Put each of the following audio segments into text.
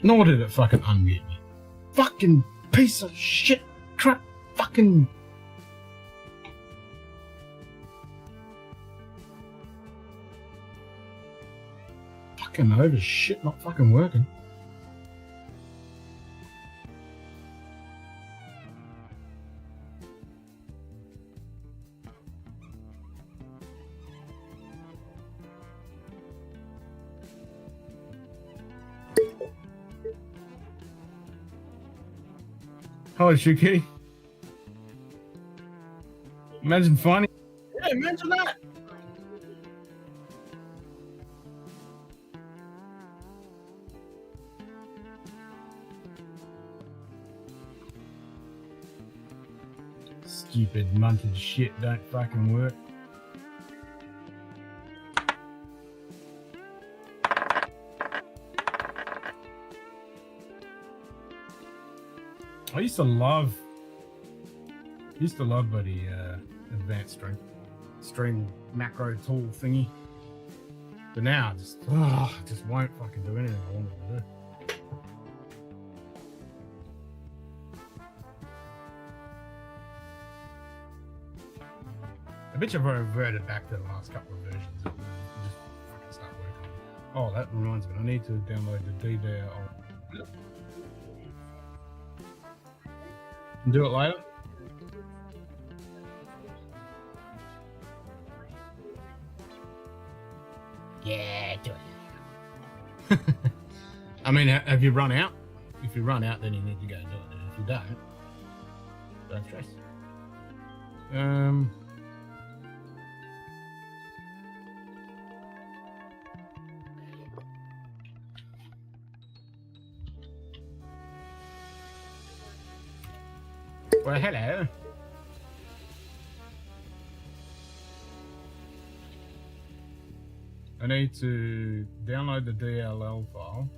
Nor did it fucking unmute me. Fucking piece of shit crap fucking... Fucking over shit not fucking working. Holy shit, kitty. Imagine finding... Yeah, imagine that. Stupid munted shit don't fucking work. I used to love buddy advanced stream macro tool thingy, but now I just won't fucking do anything I wanted to do. I bet you've reverted back to the last couple of versions and just fucking start working. Oh, that reminds me, I need to download the DDL. And do it later. Yeah, do it. I mean, have you run out? If you run out, then you need to go and do it. And if you don't stress. Well, hello. I need to download the DLL file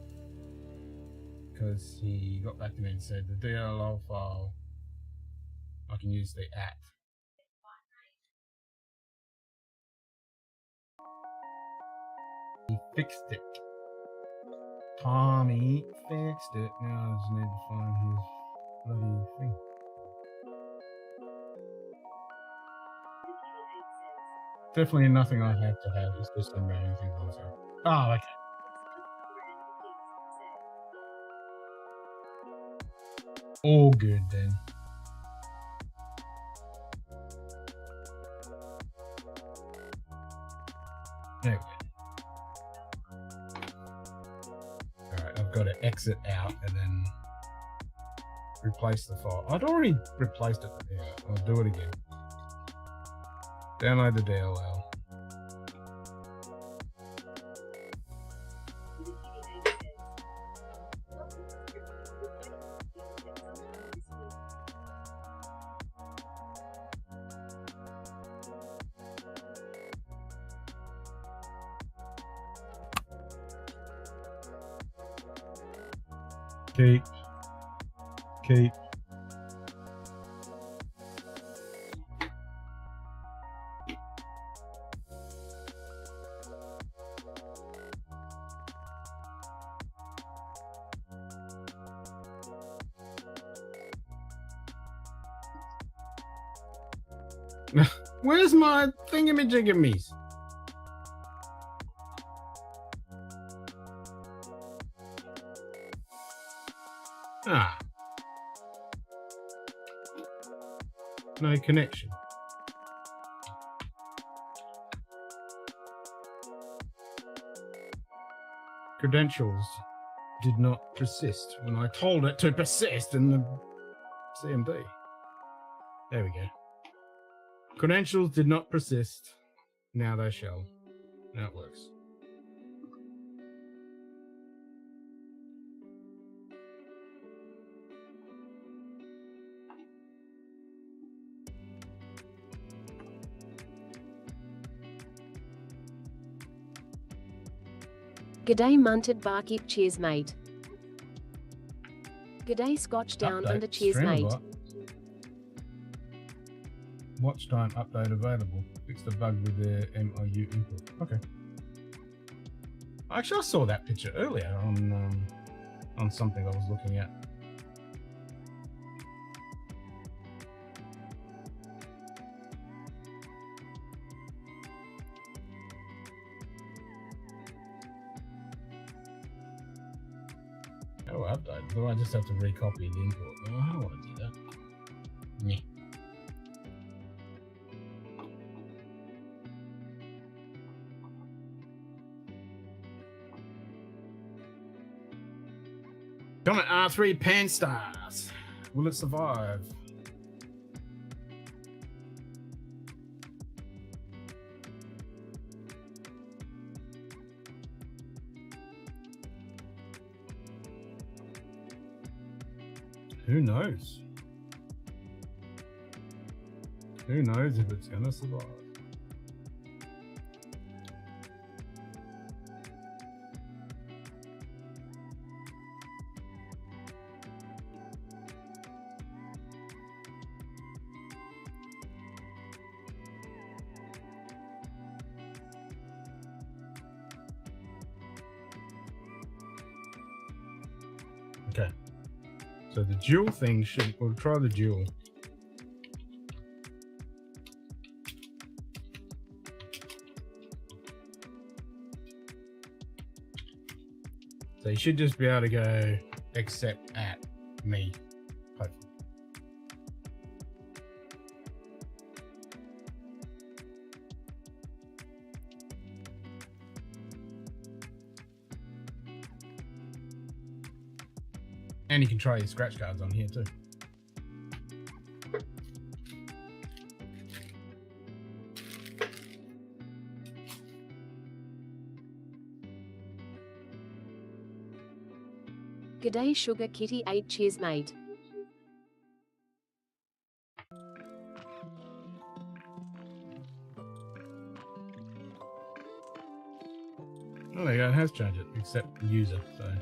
because he got back to me and said the DLL file, I can use the app. He fixed it. Tommy fixed it. Now I just need to find his bloody thing. Definitely nothing I have to have. It's just anything also. Oh, okay. All good then. There we go. Alright, I've got to exit out and then replace the file. I'd already replaced it. Yeah, I'll do it again. Download the DLL. Keep. Keep. Where's my thingamajiggamies? Ah. No connection. Credentials did not persist when I told it to persist in the CMD. There we go. Credentials did not persist. Now they shall. Now it works. G'day Munted Barkeep, cheers mate. G'day Scotch down under, cheers mate. Watch time update available. Fix the bug with the MOU input. Okay. Actually, I saw that picture earlier on something I was looking at. Oh, update. Do I just have to recopy the import? No, I don't want to do that. Meh. Comet R3 Pan Stars. Will it survive? Who knows? Who knows if it's gonna survive? Okay. So the dual thing we'll try the dual. So you should just be able to go except at me, hopefully. And you can try your scratch cards on here too. G'day Sugar Kitty 8, cheers mate. Oh, there you go, it has changed it, except user, so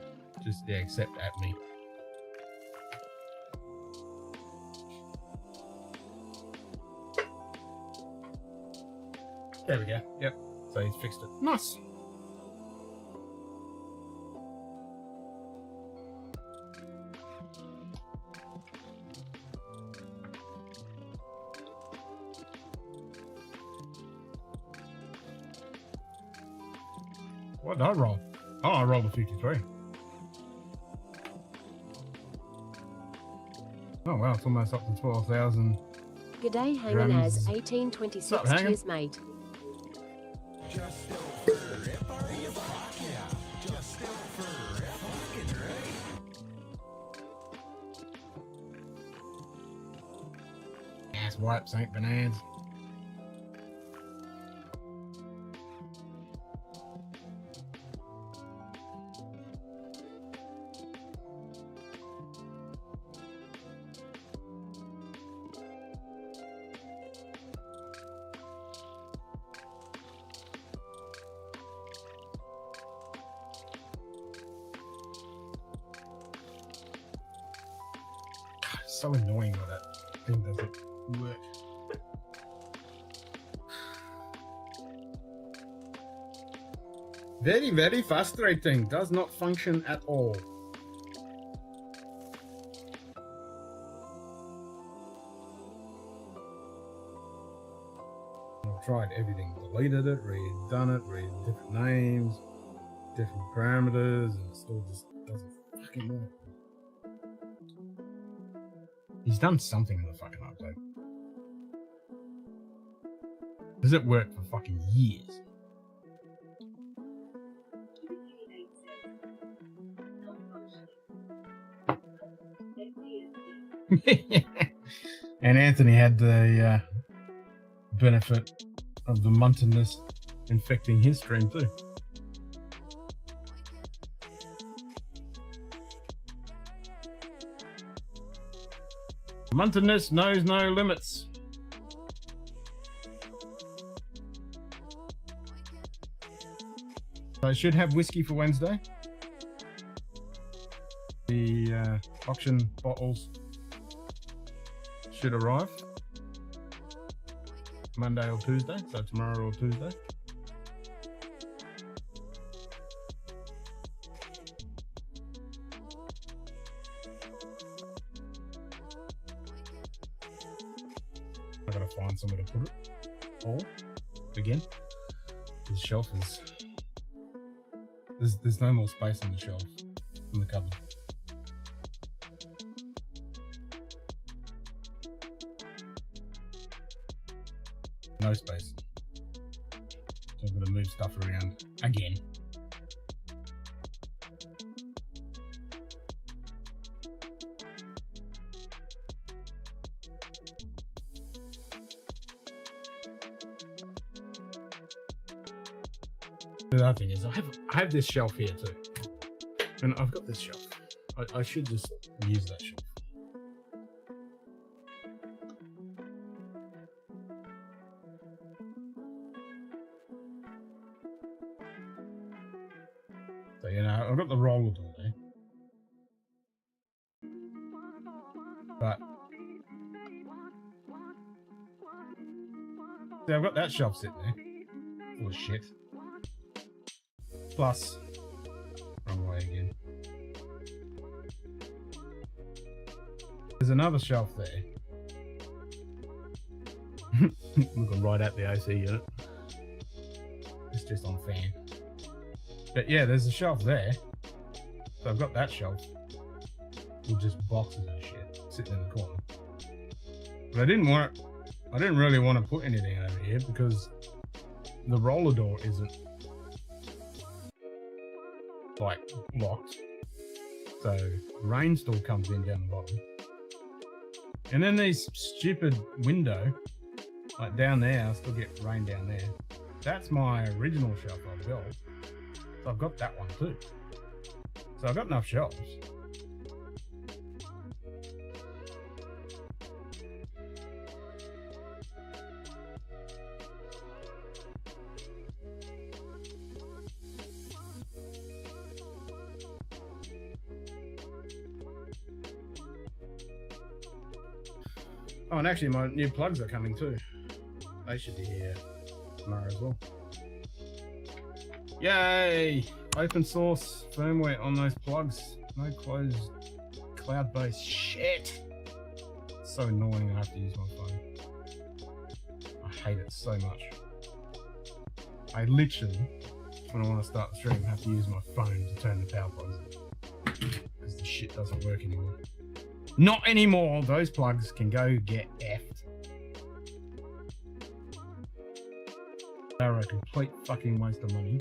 just, yeah, except at me. There we go, yep, so he's fixed it. Nice. What did I roll? Oh, I rolled a 53. Oh wow, it's almost up to 12,000. G'day Hangin' as 1826, cheers mate. Ass wipes ain't bananas. So annoying when that thing doesn't work. Very, very frustrating. Does not function at all. I've tried everything. Deleted it, redone it, read different names, different parameters, and it still just doesn't fucking work. He's done something in the fucking update. Does it work for fucking years? And Anthony had the benefit of the muntedness infecting his stream too. Muntedness knows no limits. So I should have whiskey for Wednesday. The auction bottles should arrive Monday or Tuesday, so tomorrow or Tuesday. I gotta find somewhere to put it. Oh, again, this shelf is. There's no more space on the shelf in the cupboard. No space. So I'm gonna move stuff around again. The other thing is, I have this shelf here too, and I've got this shelf. I should just use that shelf. So you know, I've got the roller door there, but see, I've got that shelf sitting there full of shit. Plus, wrong way again. There's another shelf there. Looking right at the AC unit. It's just on a fan. But yeah, there's a shelf there. So I've got that shelf with just boxes of shit sitting in the corner. But I didn't really want to put anything over here because the roller door isn't like locked, so rain still comes in down the bottom, and then these stupid window like down there, I still get rain down there. That's my original shelf I built, so I've got that one too, so I've got enough shelves. Oh, and actually my new plugs are coming too. They should be here tomorrow as well. Yay! Open source firmware on those plugs. No closed cloud-based shit. It's so annoying I have to use my phone. I hate it so much. I literally, when I want to start the stream, have to use my phone to turn the power plugs on. Because the shit doesn't work anymore. Not anymore. Those plugs can go get effed. They're a complete fucking waste of money.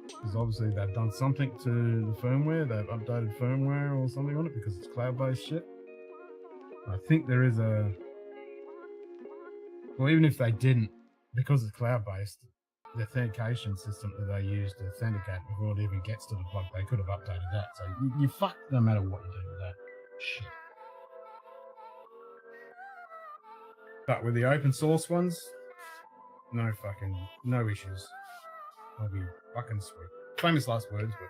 Because obviously they've done something to the firmware. They've updated firmware or something on it because it's cloud-based shit. I think there is a... Well, even if they didn't, because it's cloud-based, the authentication system that they use to authenticate before it even gets to the plug, they could have updated that. So you fucked no matter what you do with that shit. But with the open source ones, no issues. I'll be fucking sweet. famous last words, but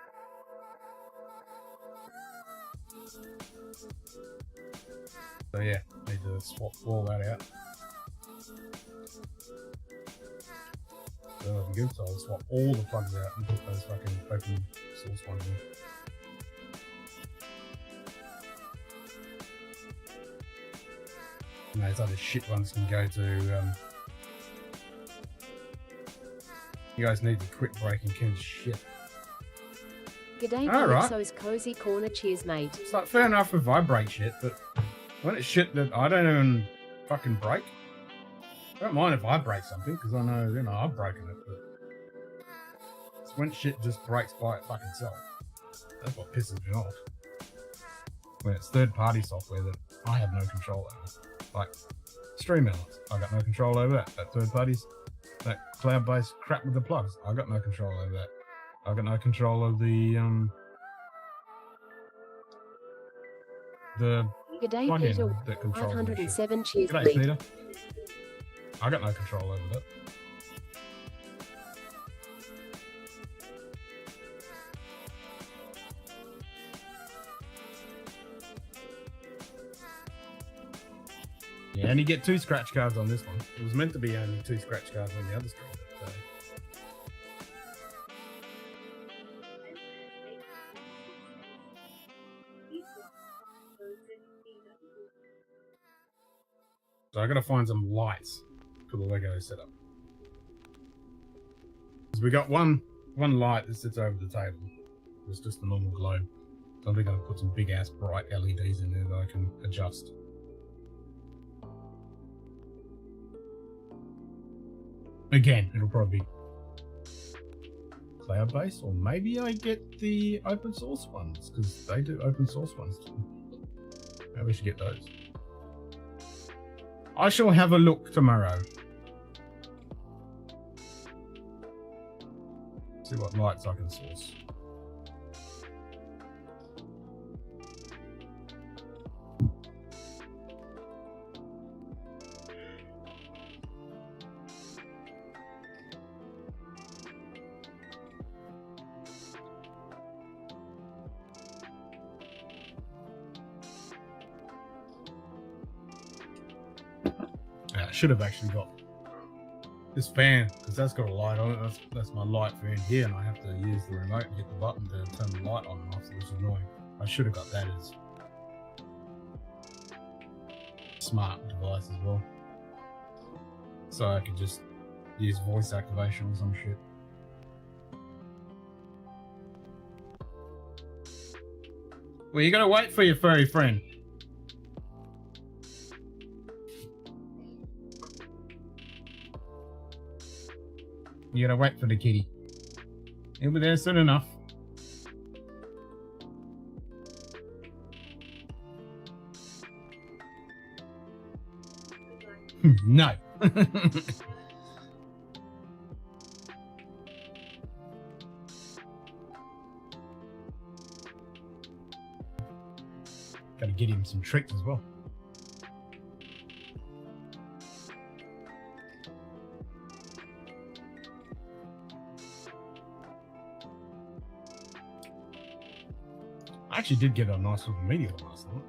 so yeah, need to swap all that out. So looking good, so I'll swap all the plugs out and put those fucking open source ones in. And those other shit ones can go to. You guys need to quit breaking Ken's shit. G'day, Alright. Calypso's Cozy Corner. Cheers, mate. It's like fair enough if I break shit, but when it's shit that I don't even fucking break, I don't mind if I break something because I know, you know, I've broken it. But it's when shit just breaks by its fucking self. That's what pisses me off. When it's third-party software that I have no control over, like stream elements, I got no control over that. That third parties, that cloud-based crap with the plugs, I got no control over that. I got no control of the G'day, plug-in Peter. that controls my shit. 507. Cheers, G'day, mate. Peter. I got no control over that. Yeah, and you get 2 scratch cards on this one. It was meant to be only 2 scratch cards on the other stream. So I gotta find some lights for the Lego setup. Because we got one light that sits over the table. It's just a normal globe. So I'm gonna put some big ass bright LEDs in there that I can adjust. Again, it'll probably be cloud based, or maybe I get the open source ones because they do open source ones too. Maybe we should get those. I shall have a look tomorrow. See what lights I can source. I should have actually got this fan because that's got a light on it. That's my light fan here, and I have to use the remote and hit the button to turn the light on and off, which is annoying. I should have got that as smart device as well, so I could just use voice activation or some shit. Well, you gotta wait for your furry friend. You gotta wait for the kitty. He'll be there soon enough. No. Gotta get him some tricks as well. I actually did get a nice little medium last night.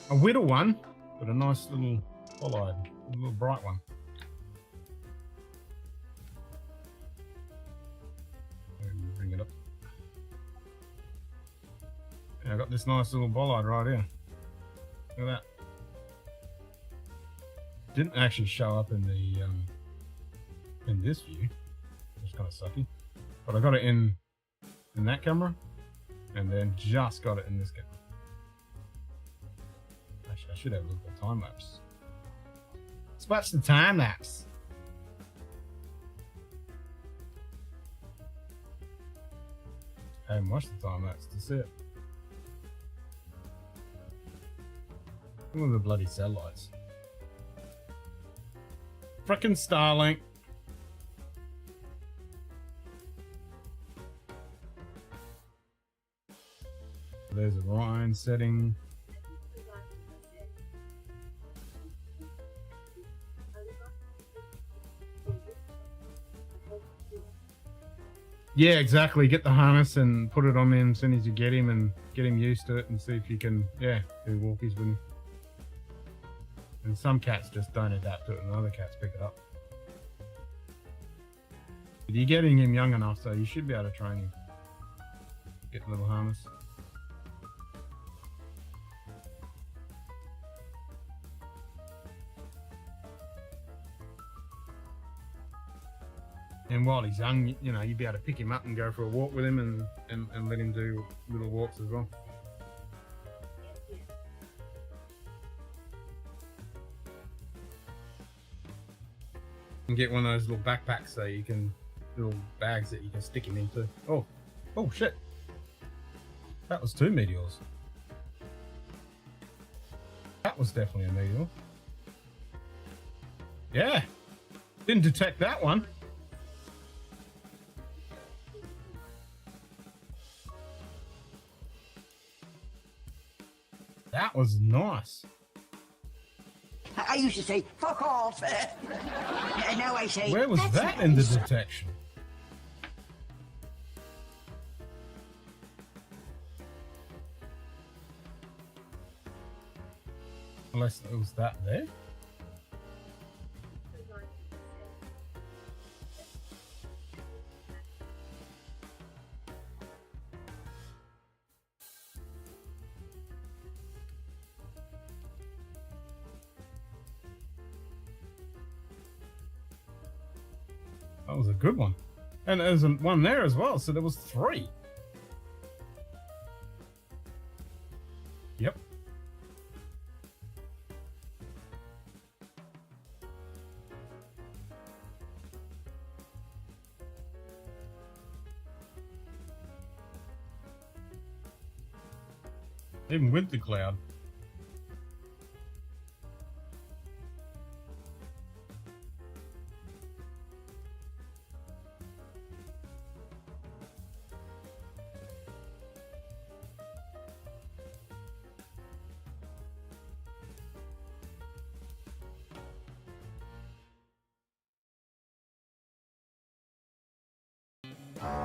A whittle one, but a nice little full-eyed, a little bright one. Bring it up. Yeah, I got this nice little bollard right here. Look at that. Didn't actually show up in the in this view, which is kind of sucky. But I got it in that camera, and then just got it in this camera. Actually, I should have a look at time lapse. Let's watch the time lapse. I haven't watched the time lapse to see it. Look at the bloody satellites. Frickin' Starlink. There's Orion setting. Yeah, exactly. Get the harness and put it on him as soon as you get him, and get him used to it, and see if you can, do walkies with him. And some cats just don't adapt to it, and other cats pick it up. But you're getting him young enough, so you should be able to train him. Get the little harness. And while he's young, you know, you'd be able to pick him up and go for a walk with him, and let him do little walks as well. And get one of those little backpacks so you can, little bags that you can stick him into. Oh shit. That was 2 meteors. That was definitely a meteor. Yeah. Didn't detect that one. That was nice. I used to say, fuck off. And now I say, where was that's that nice. in the detection? Unless it was that there. That was a good one. And there's one there as well, so there was 3. Yep. Even with the cloud.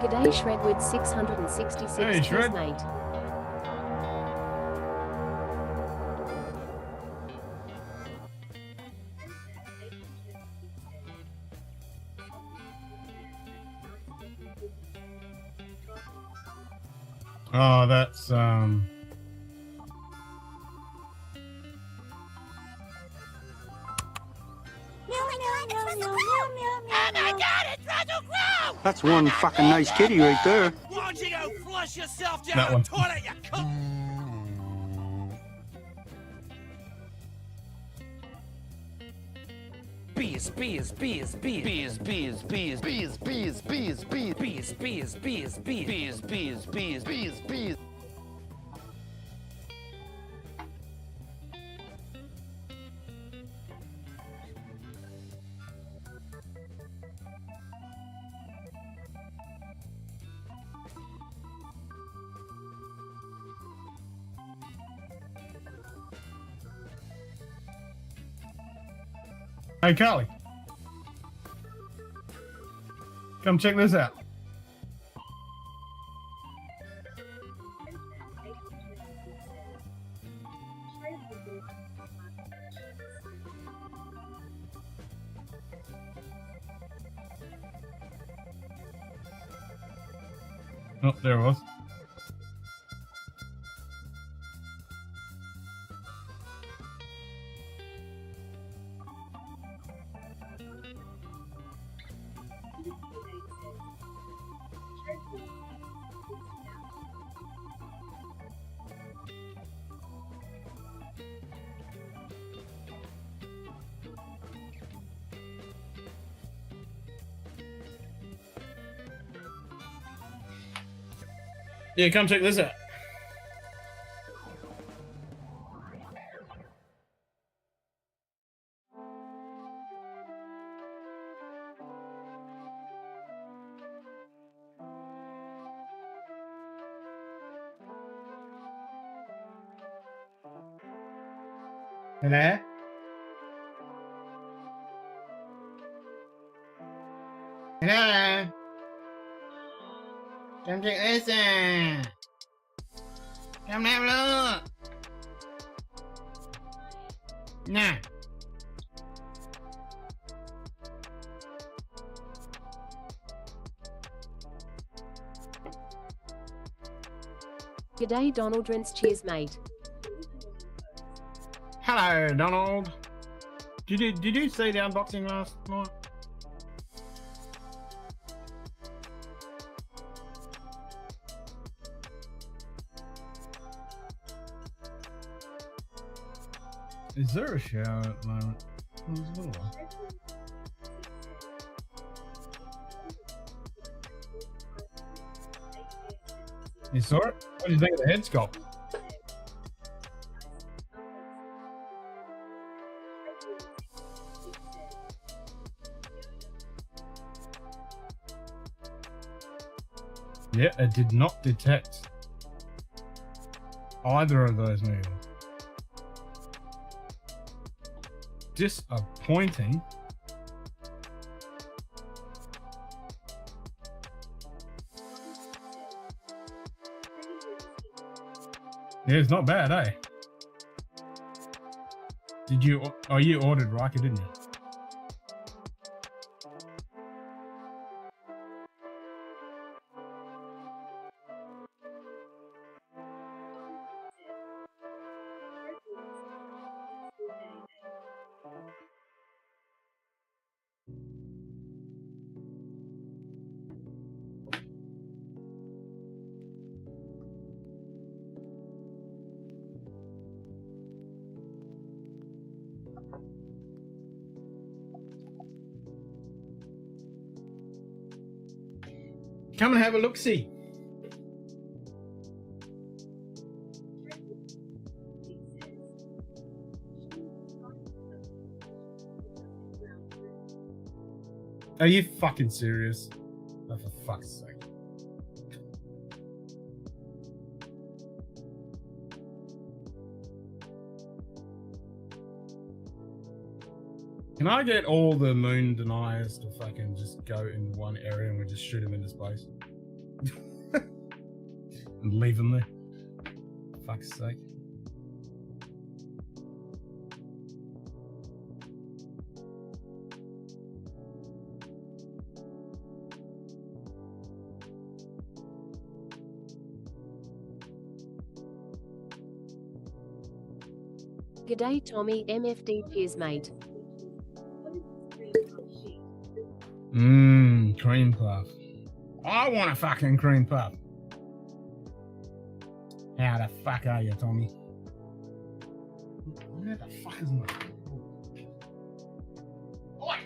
G'day Shredwood 666. Hey, Shred. Mate. Oh, that's That's one fucking nice kitty right there. Why don't you go flush yourself That down one. the toilet, you cunt? Bees, bees, bees, bees, bees, bees, bees, bees, bees, bees, bees, bees, bees, bees, bees, bees, bees, bees, bees. Hey, Carly. Come check this out. Oh, there it was. Yeah, come check this out. Hello? Hello? Come check this out. Come have a look. No. G'day Donald Rinse, cheers mate. Hello, Donald. Did you see the unboxing last night? Is there a shower at the moment? Oh, there's a little one. You saw it? What do you think of the head sculpt? Yeah, it did not detect either of those needles. Disappointing. Yeah, it's not bad, eh? Did you? Oh, you ordered Riker, didn't you? Come and have a look-see. Are you fucking serious? Oh, for fuck's sake. Can I get all the moon deniers to fucking just go in one area and we just shoot them into space? And leave them there? For fuck's sake. G'day Tommy, MFD, cheers mate. Cream puff. I want a fucking cream puff. How the fuck are you, Tommy? Where the fuck is my... Oi!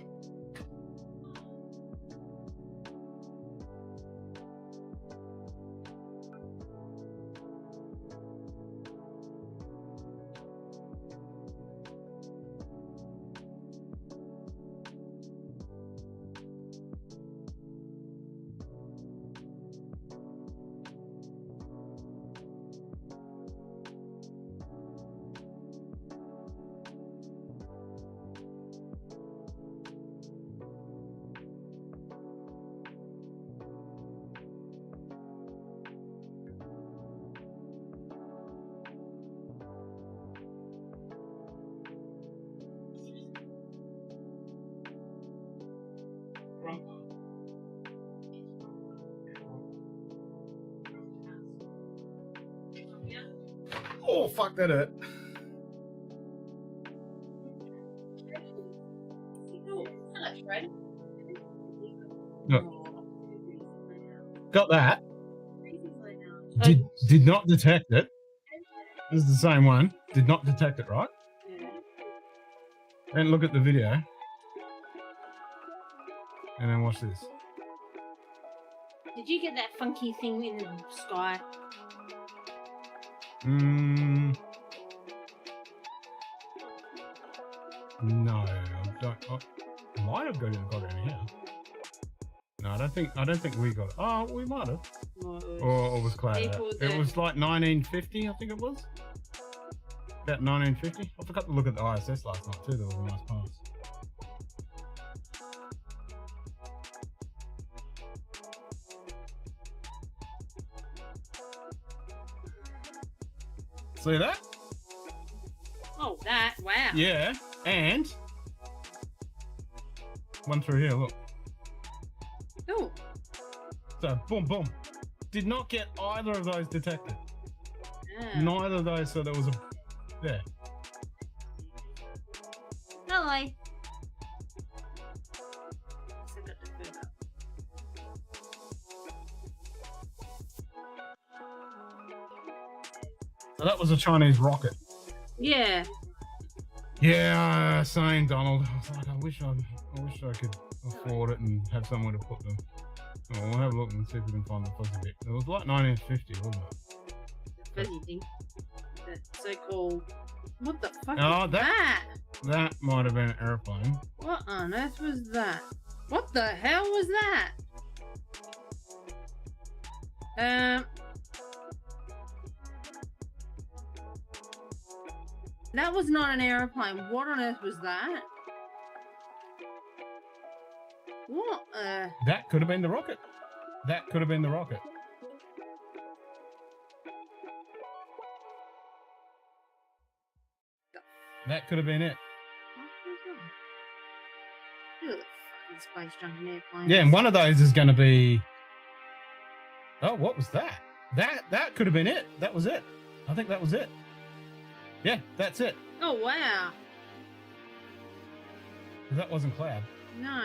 Oh, fuck that hurt. No. Got that. Did not detect it. This is the same one. Did not detect it, right? And look at the video. And then watch this. Did you get that funky thing in the sky? No, I don't. I might have got it in here. No, I don't think we got it. Oh, we might have. No, Or it was cloud. It was like 1950, I think it was. About 1950. I forgot to look at the ISS last night too. There was a nice pass. See that? Oh, that. Wow. Yeah, and one through here. Look. Oh. So boom, boom. Did not get either of those detected. Ah. Neither of those. So there was a there. Hello. So that was a Chinese rocket. Yeah. Yeah, same, Donald. I was like, I wish I could afford it and have somewhere to put them. Oh, we'll have a look and see if we can find the fuzzy bit. It was like 1950, wasn't it? Fuzzy thing. That so-called. What the fuck Oh, is that? That might have been an airplane. What on earth was that? What the hell was that? That was not an aeroplane. What on earth was that? What? That could have been the rocket. That could have been the rocket. That could have been it. Ugh, fucking space junking airplanes. Yeah, and one of those is going to be. Oh, what was that? That could have been it. That was it. I think that was it. Yeah, that's it. Oh wow. That wasn't cloud. No.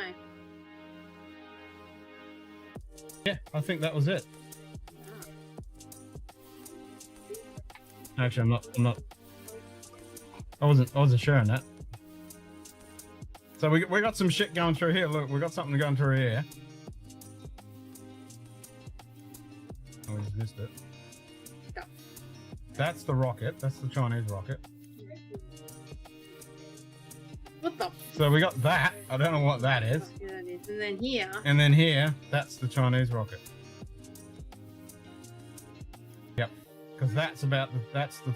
Yeah, I think that was it. Actually, I'm not. I wasn't sharing that. So we got some shit going through here. Look, we got something going through here. Oh, we just missed it. That's the rocket. That's the Chinese rocket. What the? So we got that. I don't know what that is. Yeah, that is. And then here. And then here, that's the Chinese rocket. Yep. Because that's the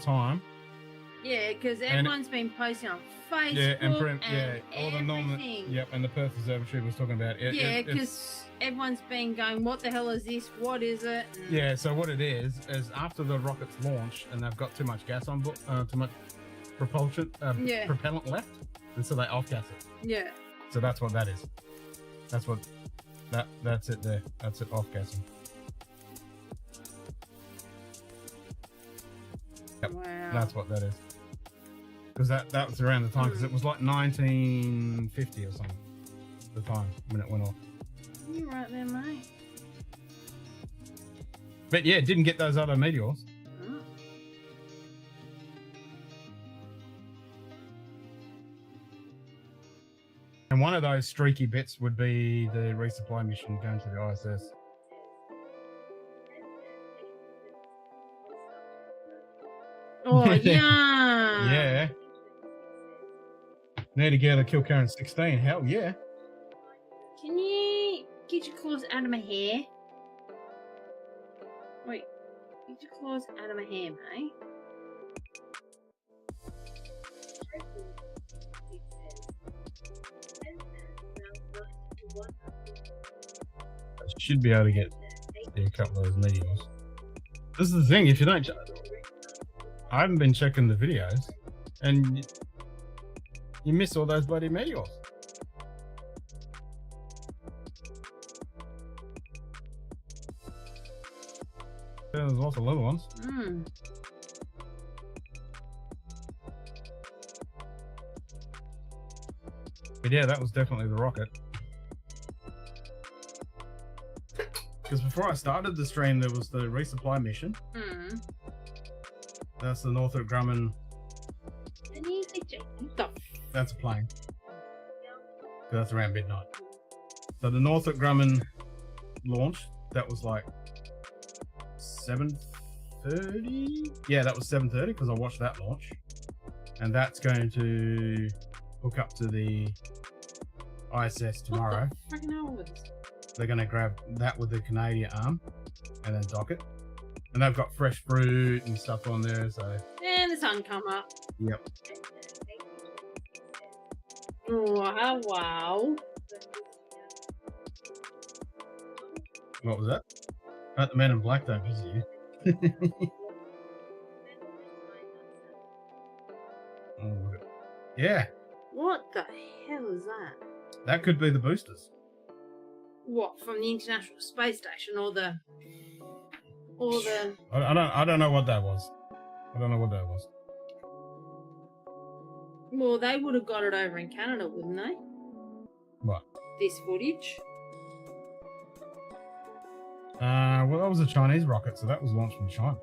time. Yeah, because everyone's been posting on Facebook. Yeah, and all the normal. Yep, and the Perth Observatory was talking about it. Yeah, because everyone's been going, what the hell is this? What is it? And yeah, so what it is after the rocket's launched and they've got too much gas on board, too much propulsion, propellant left, and so they off-gas it. Yeah. So that's what that is. That's what that's it there. That's it off-gassing. Yep, Wow. that's what that is. Because that was around the time, because it was like 1950 or something, the time when it went off. You're right there, mate. But yeah, didn't get those other meteors. Oh. And one of those streaky bits would be the resupply mission going to the ISS. Oh, yeah. Yeah. Need to get a kill Karen 16. Hell yeah. Can you get your claws out of my hair? Wait. Get your claws out of my hair, mate. I should be able to get a couple of those meteors. This is the thing, if you don't... I haven't been checking the videos, and you miss all those bloody meteors. Yeah, there's lots of little ones. Mm. But yeah, that was definitely the rocket. Because before I started the stream, there was the resupply mission. Mm. That's the Northrop Grumman. That's a plane. That's around midnight. So the Northrop Grumman launch, that was like 7:30. Yeah, that was 7:30 because I watched that launch, and that's going to hook up to the ISS tomorrow. What the freaking hell was this? They're going to grab that with the Canadian arm and then dock it. And they've got fresh fruit and stuff on there, so... And the sun come up. Yep. Wow, wow. What was that? The Man in Black don't visit you. Yeah, What the hell is that? that could be the boosters. What, from the International Space Station or the I don't know what that was. I don't know what that was. well, they would have got it over in Canada, wouldn't they? What? This footage. Well, that was a Chinese rocket, so that was launched from China.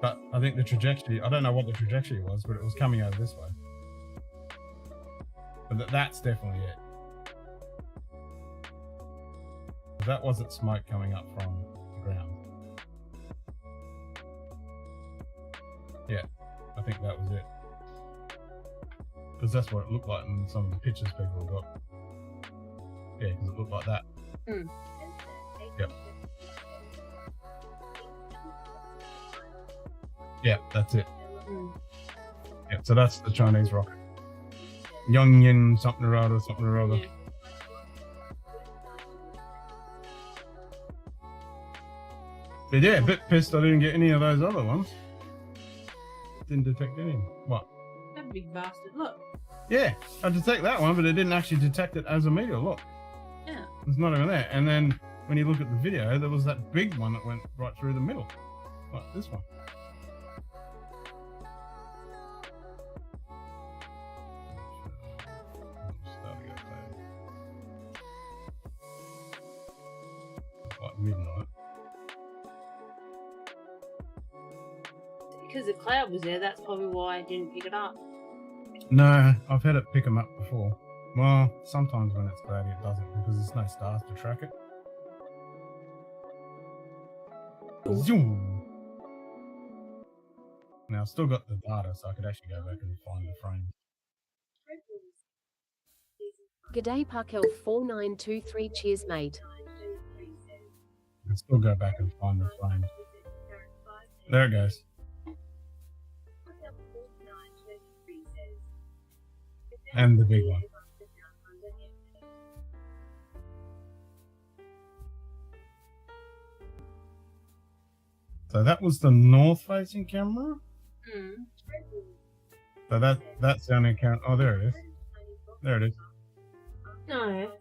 But I think the trajectory, I don't know what the trajectory was, but it was coming over this way. But that's definitely it. That wasn't smoke coming up from the ground. Yeah, I think that was it. Because that's what it looked like in some of the pictures people got. Yeah, because it looked like that. Mm. Yep. Yeah, that's it. Mm. Yeah, so that's the Chinese rocket. Yongyin something or other, something or other. Yeah. But yeah, a bit pissed I didn't get any of those other ones. Didn't detect any. What? That big bastard. Look. Yeah, I detect that one, but it didn't actually detect it as a meteor. Look, Yeah. it's not even there. And then when you look at the video, there was that big one that went right through the middle, like this one. Starting at like midnight. Because the cloud was there, that's probably why I didn't pick it up. No, I've had it pick them up before. Well, sometimes when it's cloudy it doesn't because there's no stars to track it. Zoom. Now I've still got the data, so I could actually go back and find the frame. G'day Parkel 4923 cheers mate. I can still go back and find the frame. There it goes. And the big one. So that was the north-facing camera. Mm. So that's the only camera. Oh, there it is. There it is. No.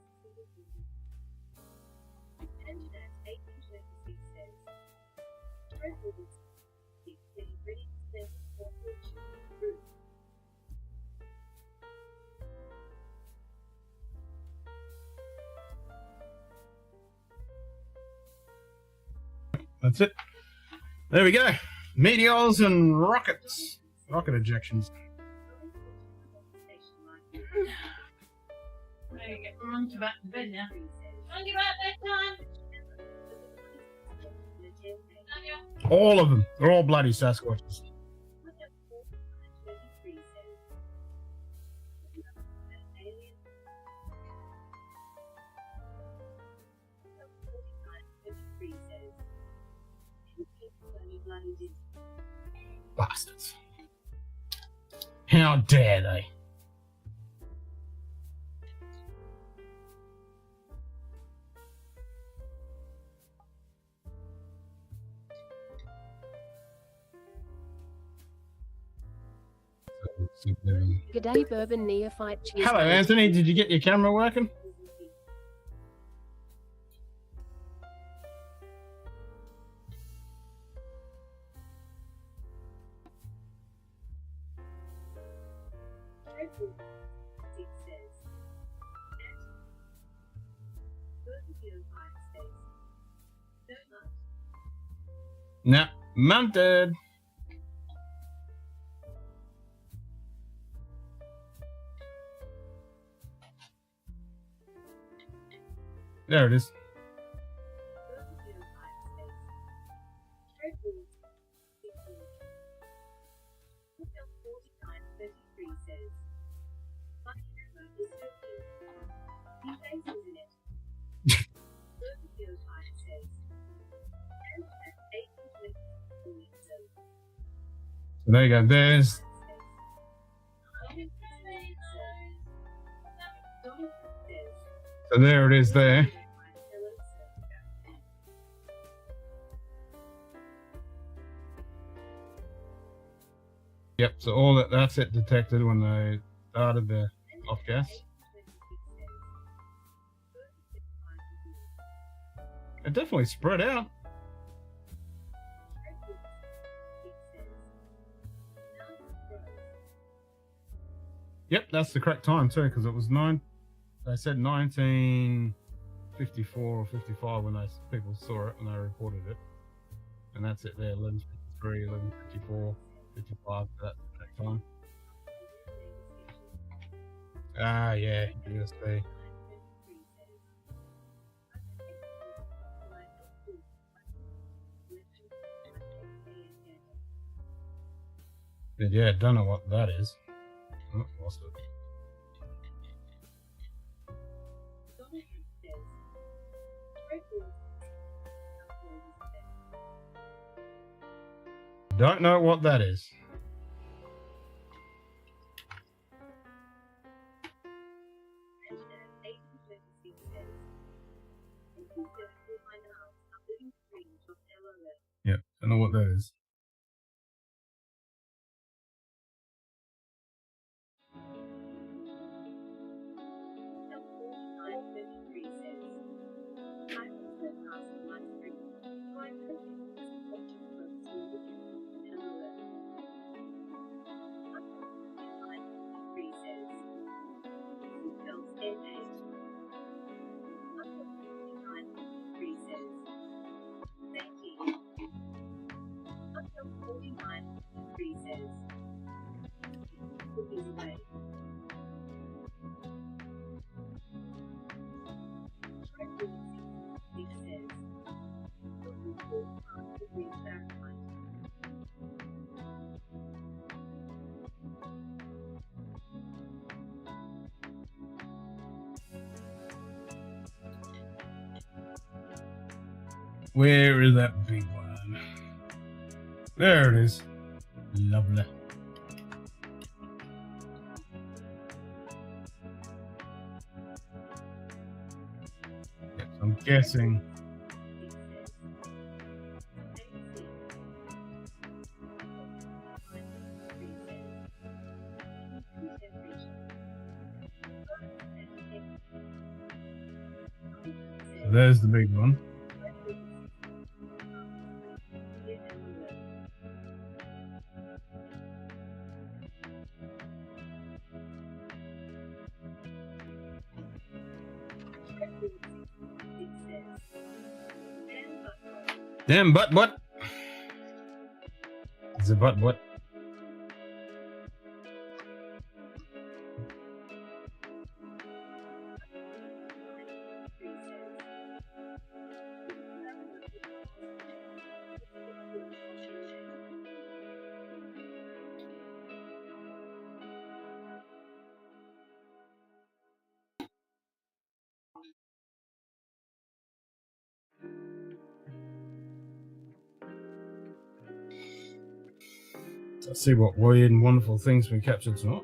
That's it. There we go. Meteors and rockets. Rocket ejections. There you go. Monkey back to bed now. Monkey back bedtime. All of them. They're all bloody Sasquatches. Bastards. How dare they? G'day Bourbon Neophyte cheers Hello, mate. Anthony. Did you get your camera working? No, Munted. There it is. So there you go. There's. So there it is there. Yep. Yep, so all that's it detected when they started the off gas. It definitely spread out. Yep, that's the correct time too, because it was they said 1954 or 55 when people saw it and they reported it. And that's it there, 11:53, 11:54, 55, that's the correct time. Ah, yeah, USB. Yeah, don't know what that is. Oh, lost it. Don't know what that is. Yep, don't know what that is. Where is that big one? There it is. Lovely. Yes, I'm guessing. There's the big one. Damn butt what? Is it butt what? Let's see what weird and wonderful things we captured tonight.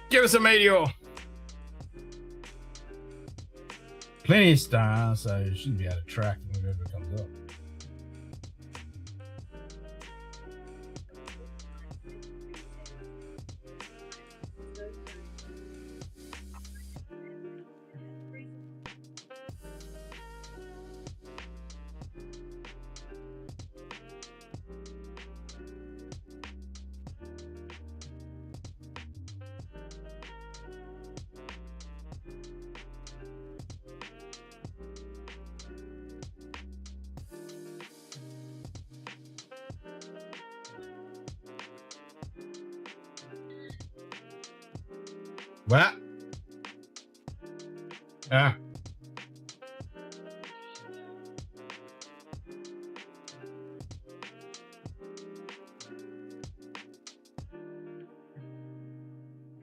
Give us a meteor. Plenty of stars, so you should be able to track whatever comes up. What? Ah.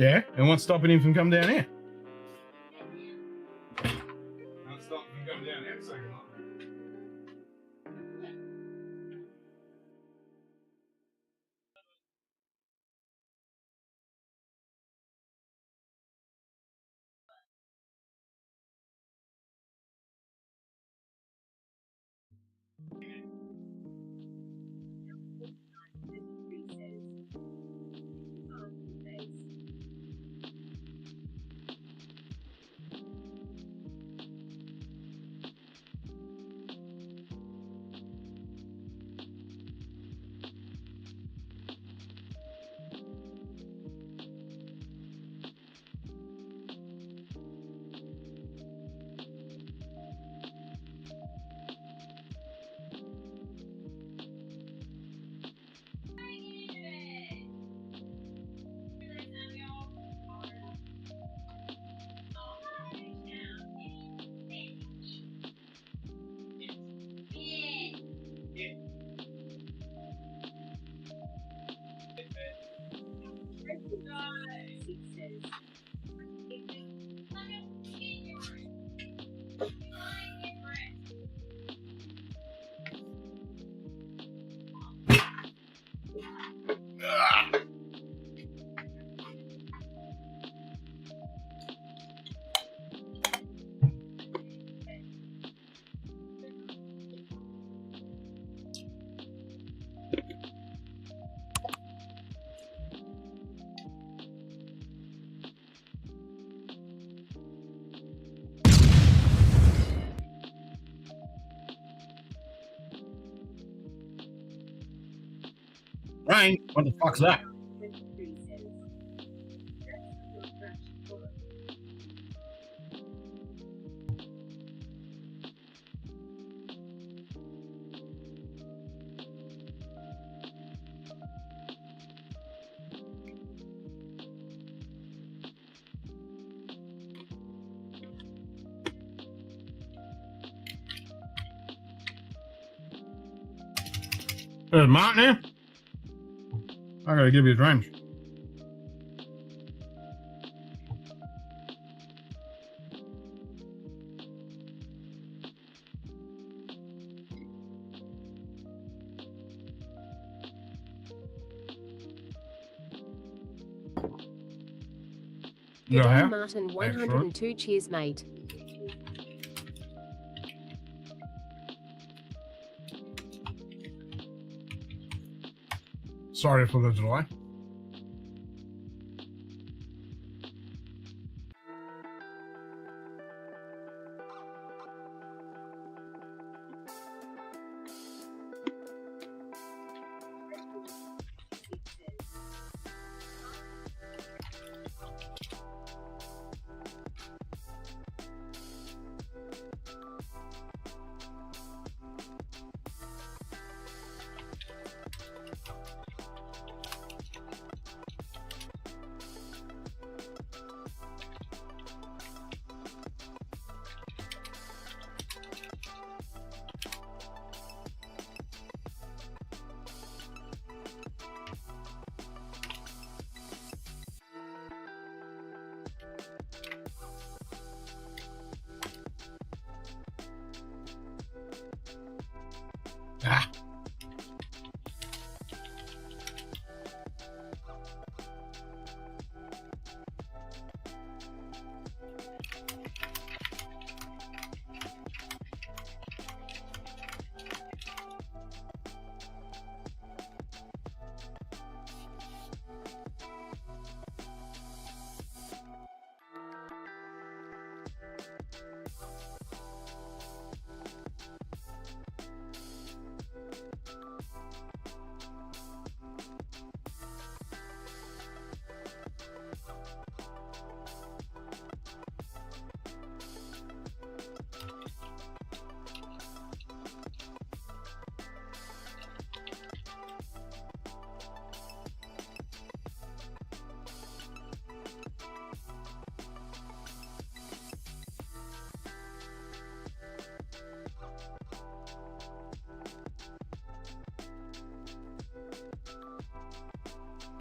Yeah, and what's stopping him from coming down here? What's stopping him from coming down here the second night? Rain? What the fuck's that? There's Martin here. I gotta give you a drink. Good Yeah, day, yeah. Martin. 102. Cheers, mate. Sorry for the delay. Ah.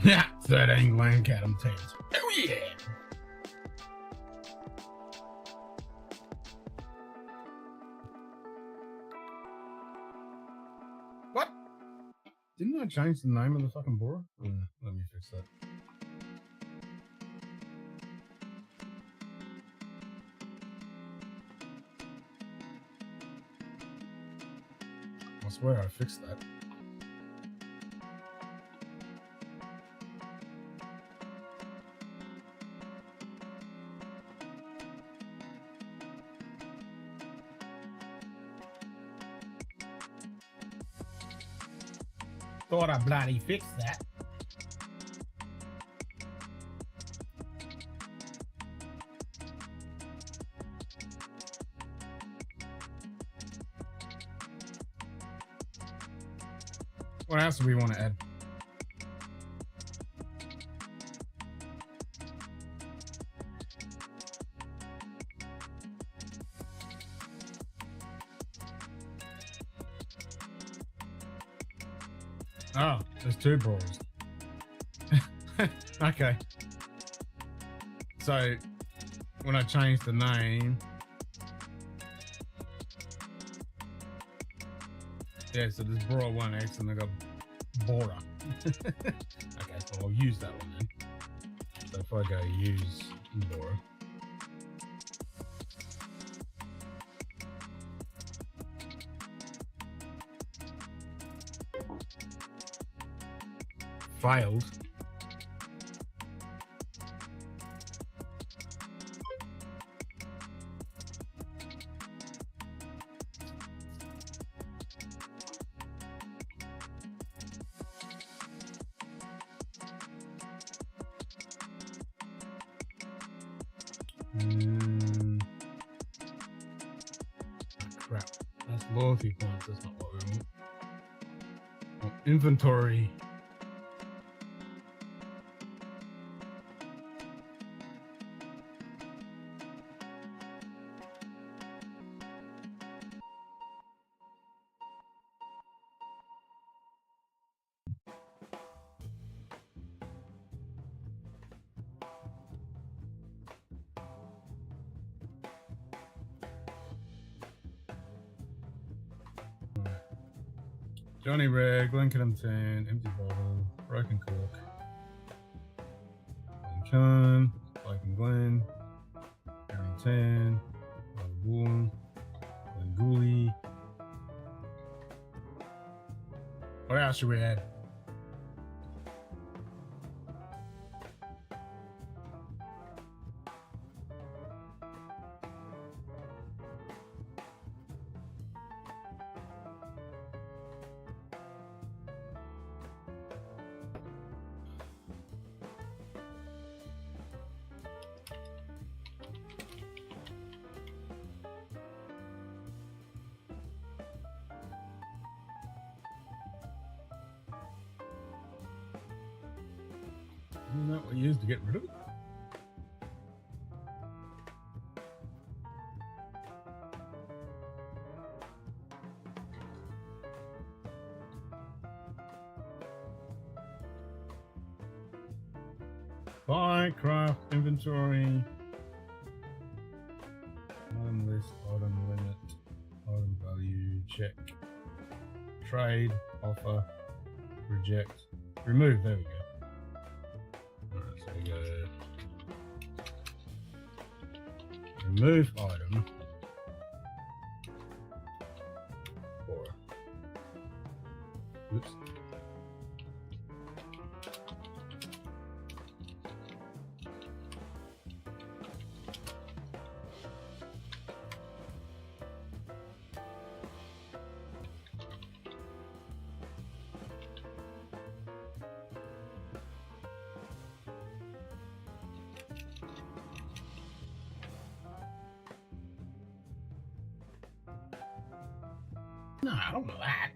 Yeah, 13 Land Cat, I'm 10s. Oh Yeah. What? Didn't I change the name of the fucking Bora? Yeah, let me fix that. I swear I fixed that. Thought I bloody fixed that. What else do we want to add? Oh, there's two brawls. Okay. So when I change the name, yeah, so there's Bora 1X and I got Bora. Okay, so I'll use that one then. So if I go use Bora. Failed. Crap. That's loyalty points. That's not what we want. Oh, inventory. Johnny Red, Glencairn 10, empty bottle, broken cork, Glencairn, Broken Glen, Aaron 10, Woollen, Glengooly. What else should we add? Isn't that what we used to get rid of it? Buy, craft, inventory, item list, item limit, item value, check, trade, offer, reject, remove. There we go. Alright, so we go remove item. Oops. No, I don't know that.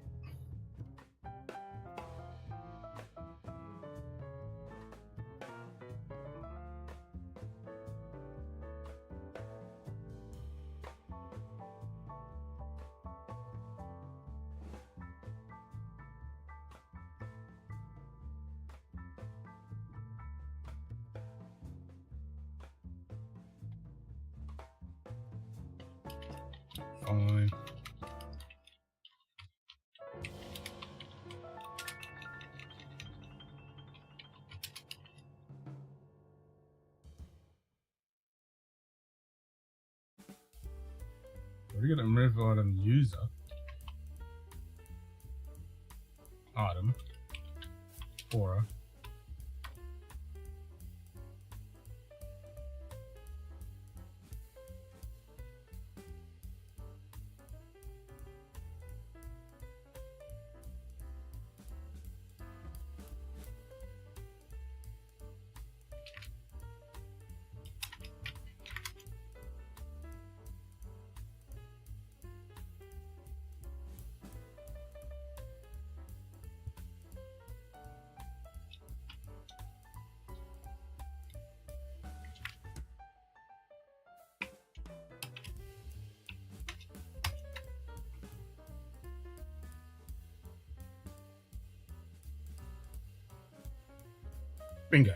we got a remove item user. Item. Aura. Bingo.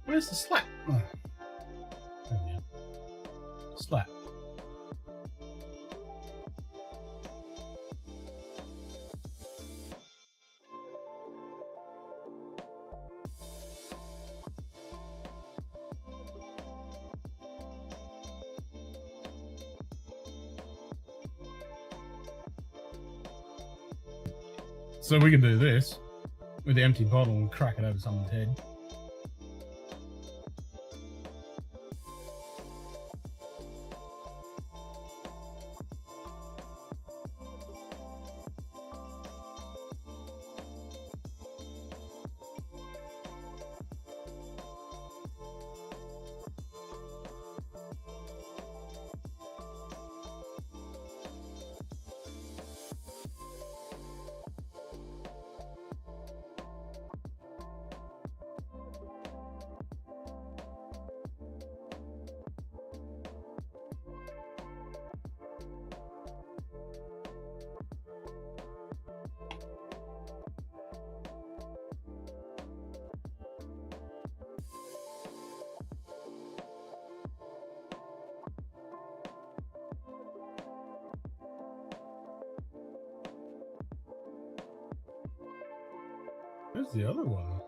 Where's the slap? Oh. There we go. Slap. So we can do this with the empty bottle and crack it over someone's head. Where's the other one?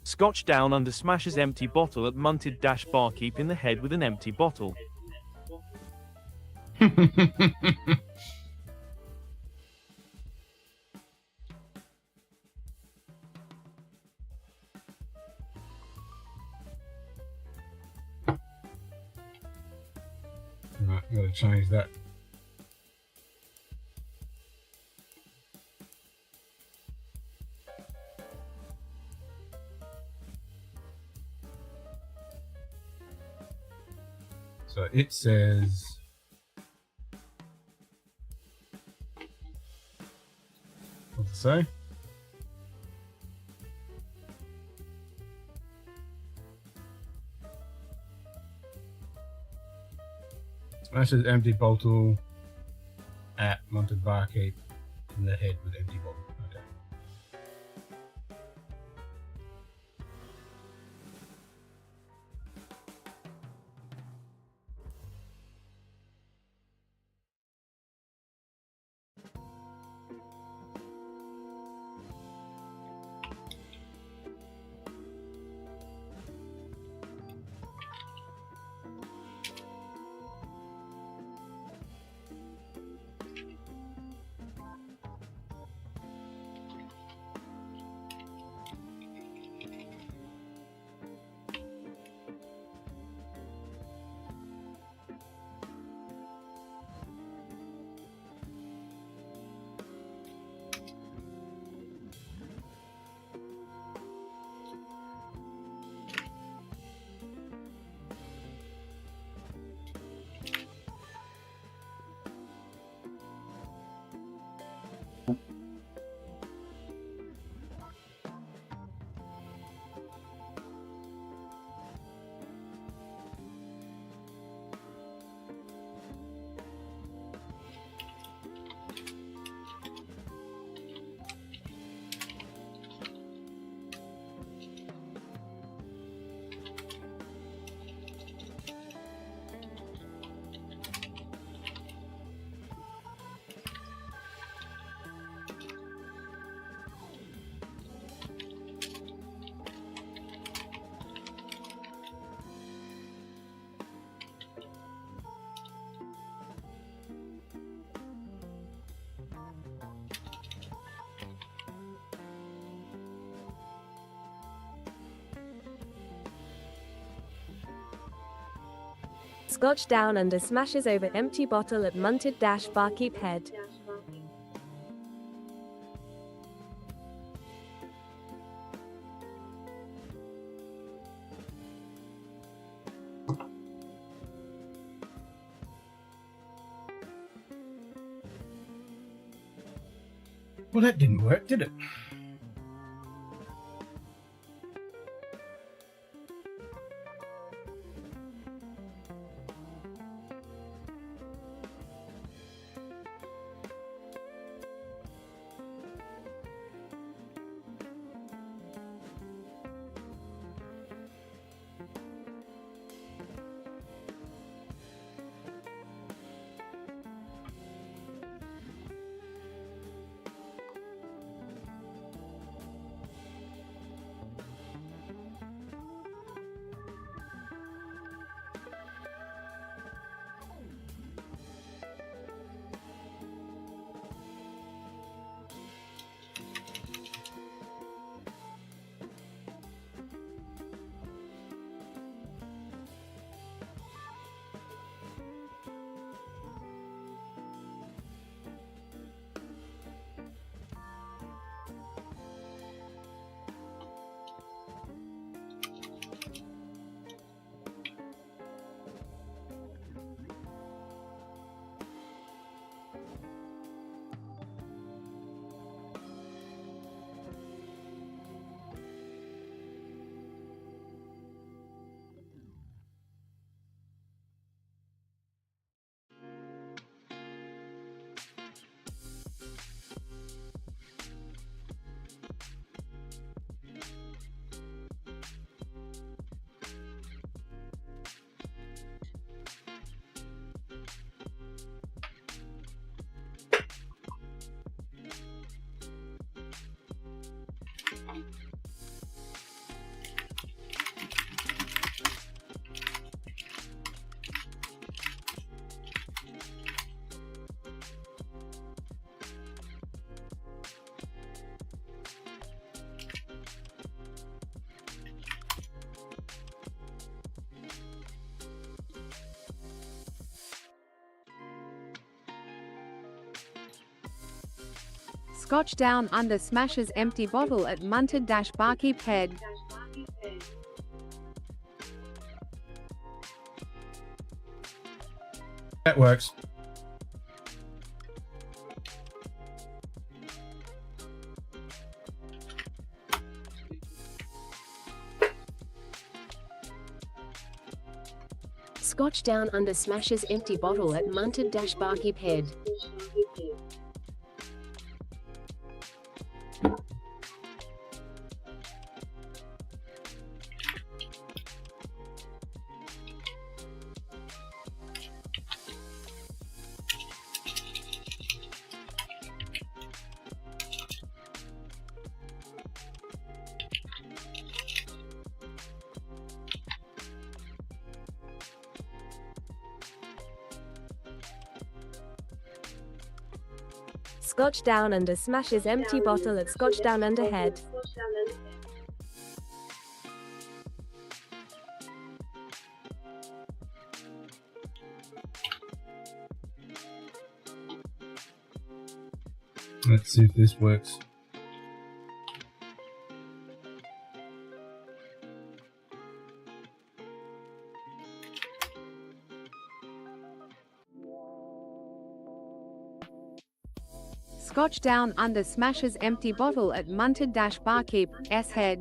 Scotch down under smashes empty bottle at Munted - barkeep in the head with an empty bottle. Right, I'm going to change that. So it says what's it say? Smashes empty bottle at Munted barkeep in the head with empty bottle. Okay. Scotch down under smashes over empty bottle at Munted barkeep head. Well, that didn't work, did it? Scotch down under smashes empty bottle at Munted barkeep head. That works. Scotch down under smashes empty bottle at Munted barkeep head. Scotch down under smashes empty bottle at scotchdownunder head. Let's see if this works. Scotch down under smashes empty bottle at Munted barkeep S head.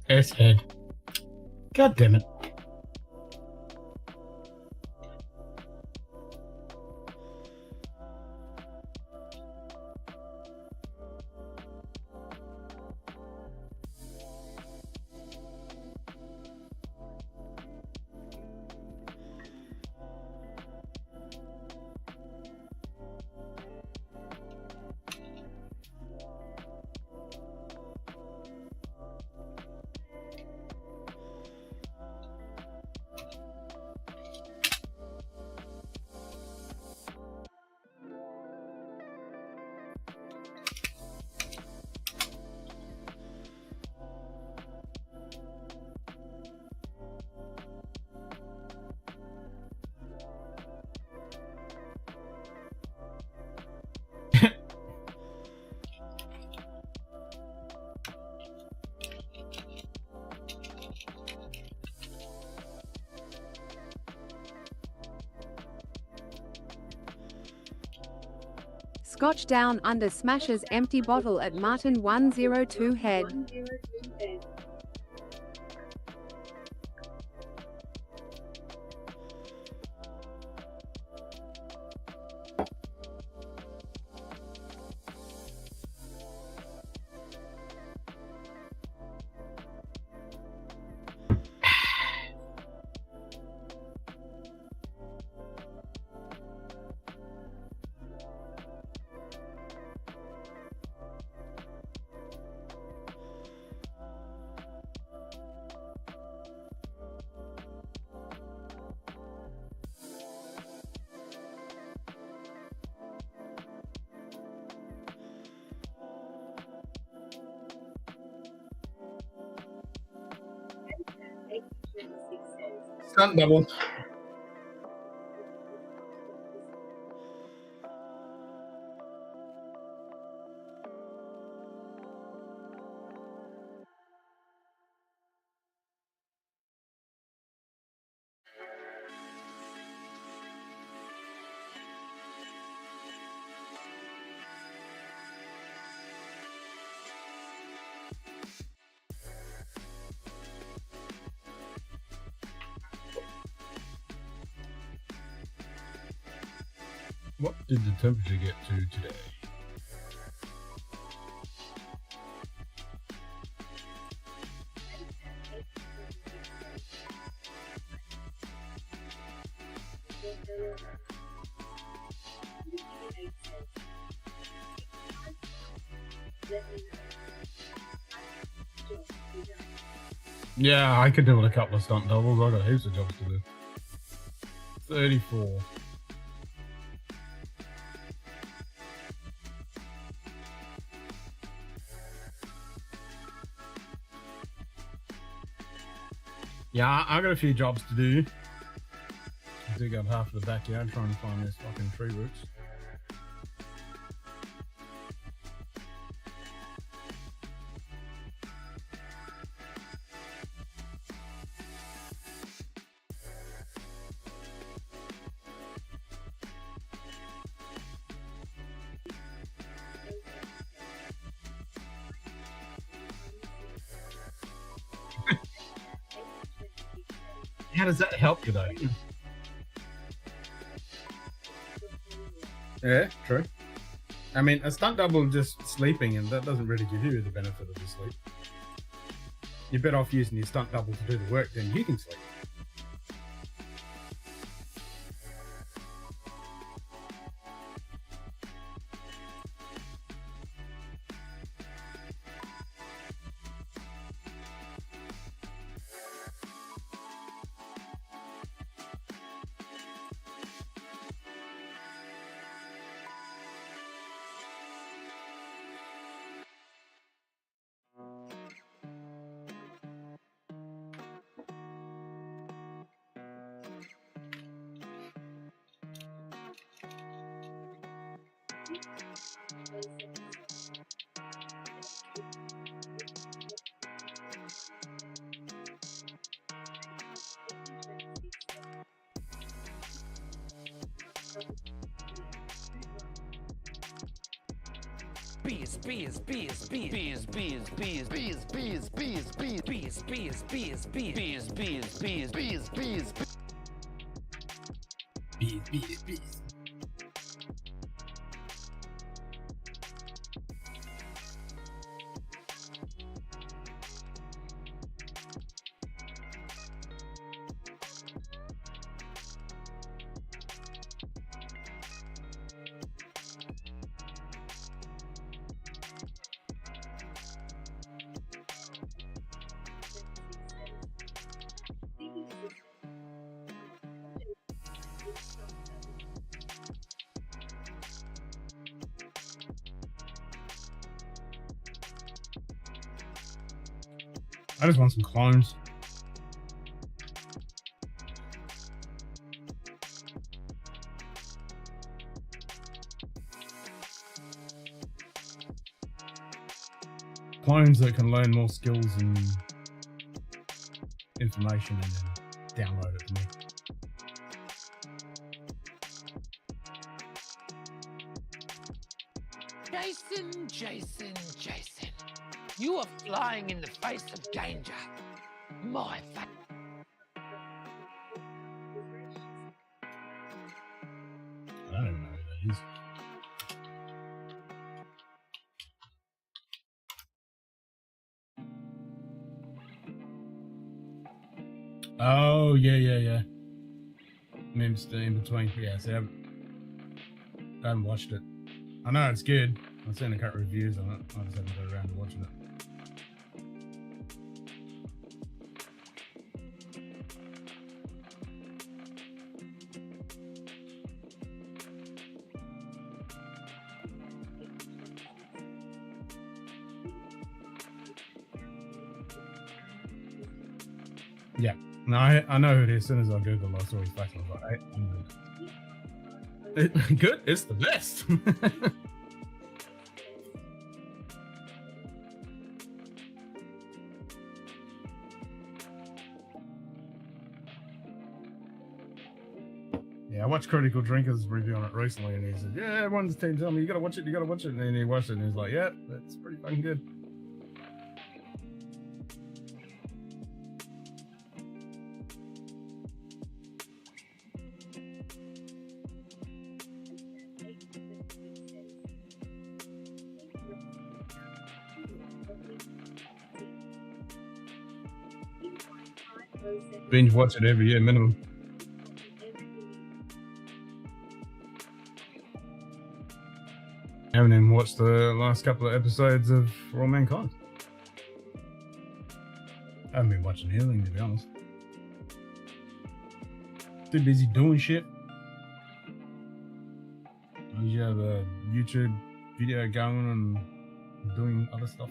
S head. God damn it. Scotch down under smashes empty bottle at Martin 102 head. Stunt double. What did the temperature get to today? Yeah, I could do with a couple of stunt doubles. I got heaps of jobs to do. 34. Yeah, I got a few jobs to do. Dig up half of the backyard trying to find this fucking tree roots. How does that help you though? Yeah, true. I mean, a stunt double just sleeping, and that doesn't really give you the benefit of the sleep. You're better off using your stunt double to do the work than you can sleep. Bees, bees, bees, bees, bees, bees, bees, bees, bees, bees, bees, bees, bees, bees, bees, bees, bees, bees, bees, Bees. I just want some clones. Clones that can learn more skills and information and then download it to me. Jason, Jason, Jason. You are flying in the face of danger. My fuck. I don't even know who that is. Oh, yeah. Memes in between. Yeah, so I haven't watched it. I know it's good. I've seen a couple of reviews on it. I just haven't got around to watching it. Yeah. No, I know who it is. As soon as I Googled, I saw his face. I was like, hey, good. It's the best. Yeah, I watched Critical Drinkers review on it recently, and he said, "Yeah, everyone's team telling me you gotta watch it, And then he watched it, and he's like, "Yeah, that's pretty fucking good." Binge watch it every year minimum. I haven't even watched the last couple of episodes of For All Mankind. I haven't been watching anything, to be honest. Too busy doing shit. I usually have a YouTube video going and doing other stuff.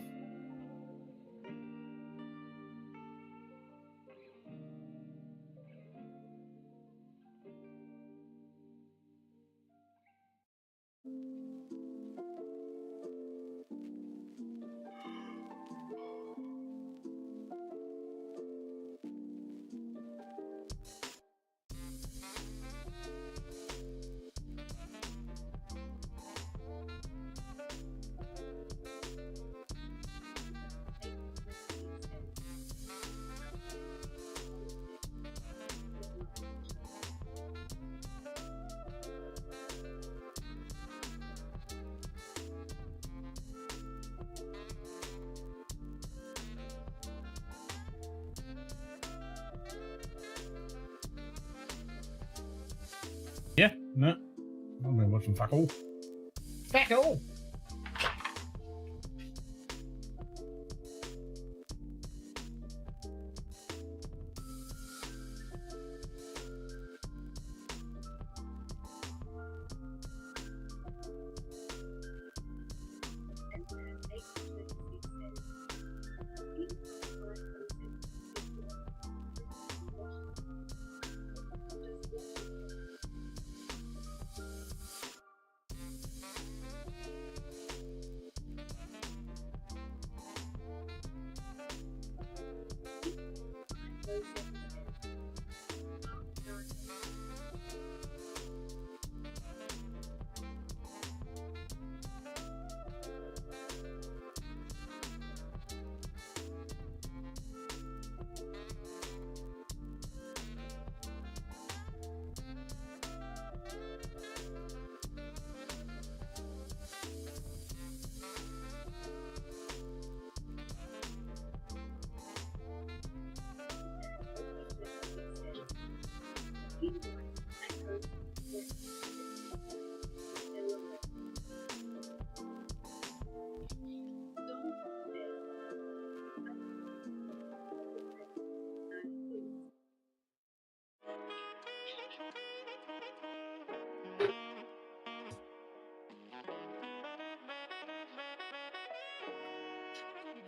Yeah, no. I've been watching fuck all. Fuck all!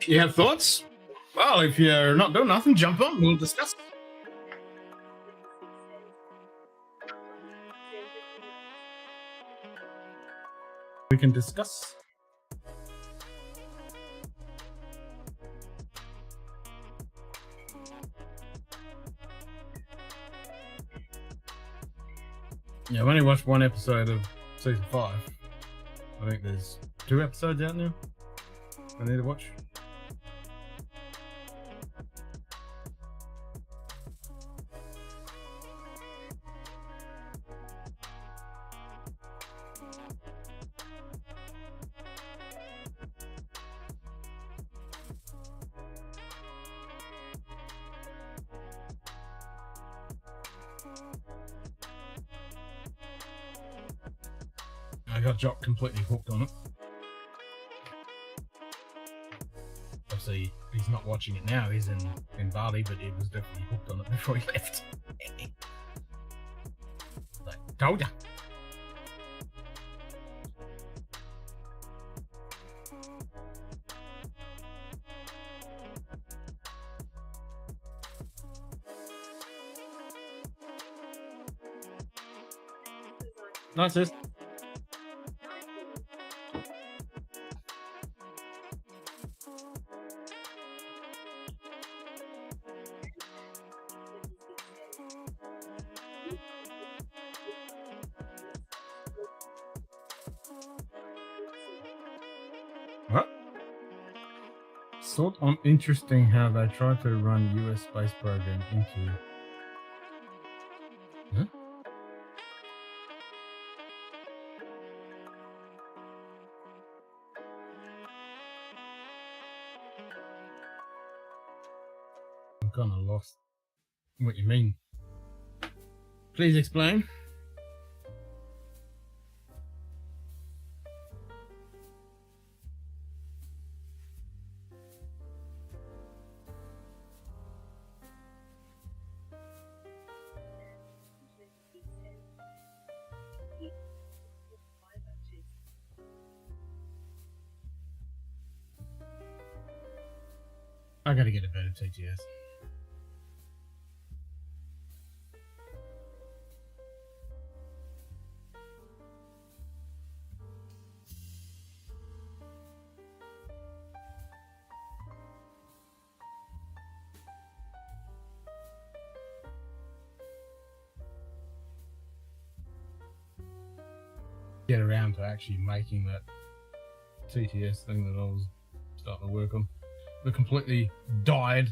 You have thoughts? Well, if you're not doing nothing, jump on. We'll discuss. We can discuss. Yeah, I've only watched one episode of season 5. I think there's 2 episodes out now. I need to watch. I got Jock completely hooked on it. Obviously, he's not watching it now. He's in Bali, but he was definitely hooked on it before he left. Like, told ya. Nice, sis. What? Sort of interesting how they tried to run US space program into. Huh? I'm kind of lost. What you mean? Please explain. I gotta get a better TTS. Get around to actually making that TTS thing that I was starting to work on. It completely died.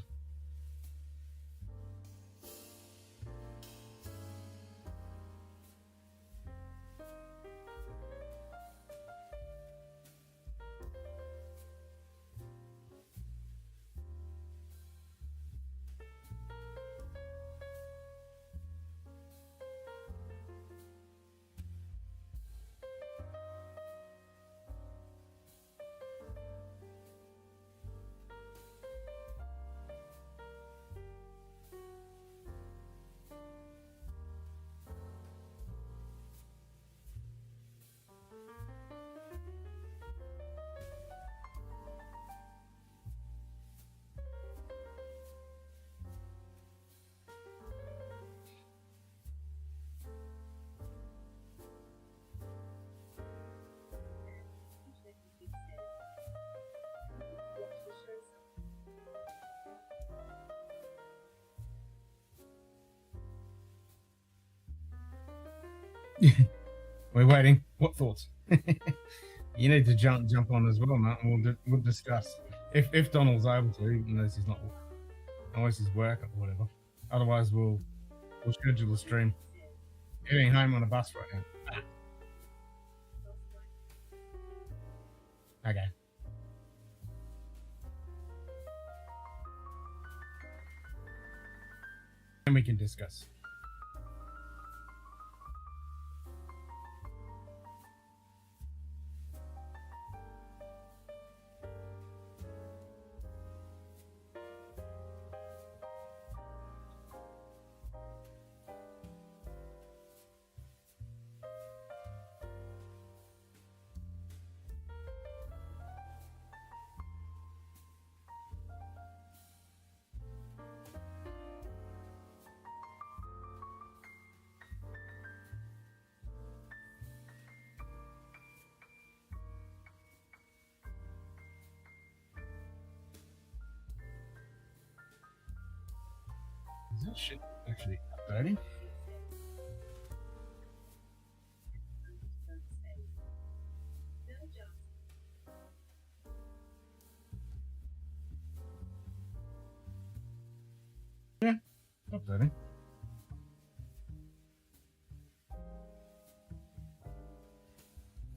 We're waiting. What thoughts? You need to jump on as well, Matt, and we'll discuss if Donald's able to, unless he's work or whatever. Otherwise, we'll schedule a stream. Getting home on a bus right now. Okay. And we can discuss. Is that shit actually updating? Updating.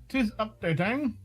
Tis updating.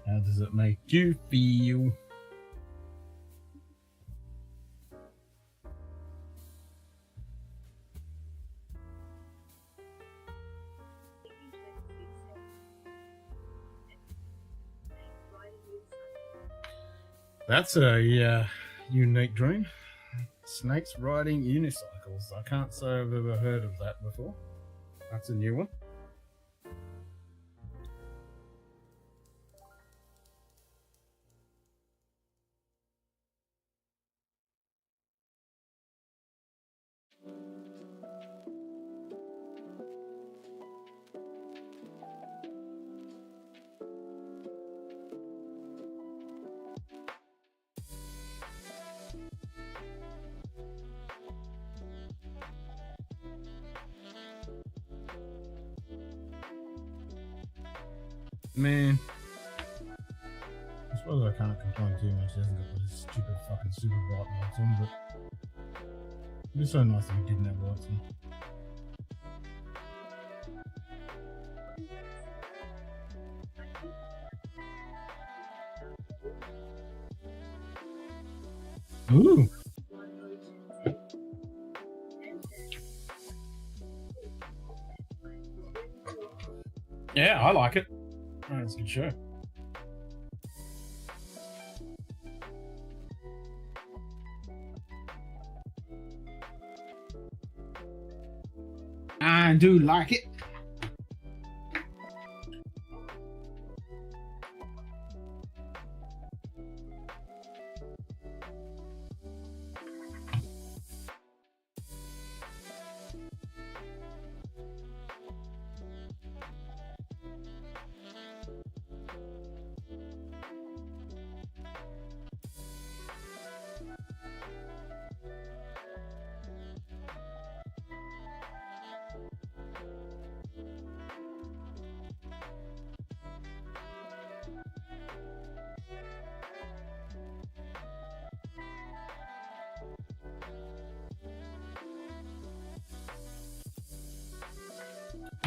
How does it make you feel? That's a unique dream. Snakes riding unicycles. I can't say I've ever heard of that before. That's a new one. Man, I suppose I can't complain too much. He hasn't got those stupid fucking super bright lights on, but it'd be so nice if he didn't have lights on. Ooh. Yeah, I like it. That's a good show. I do like it.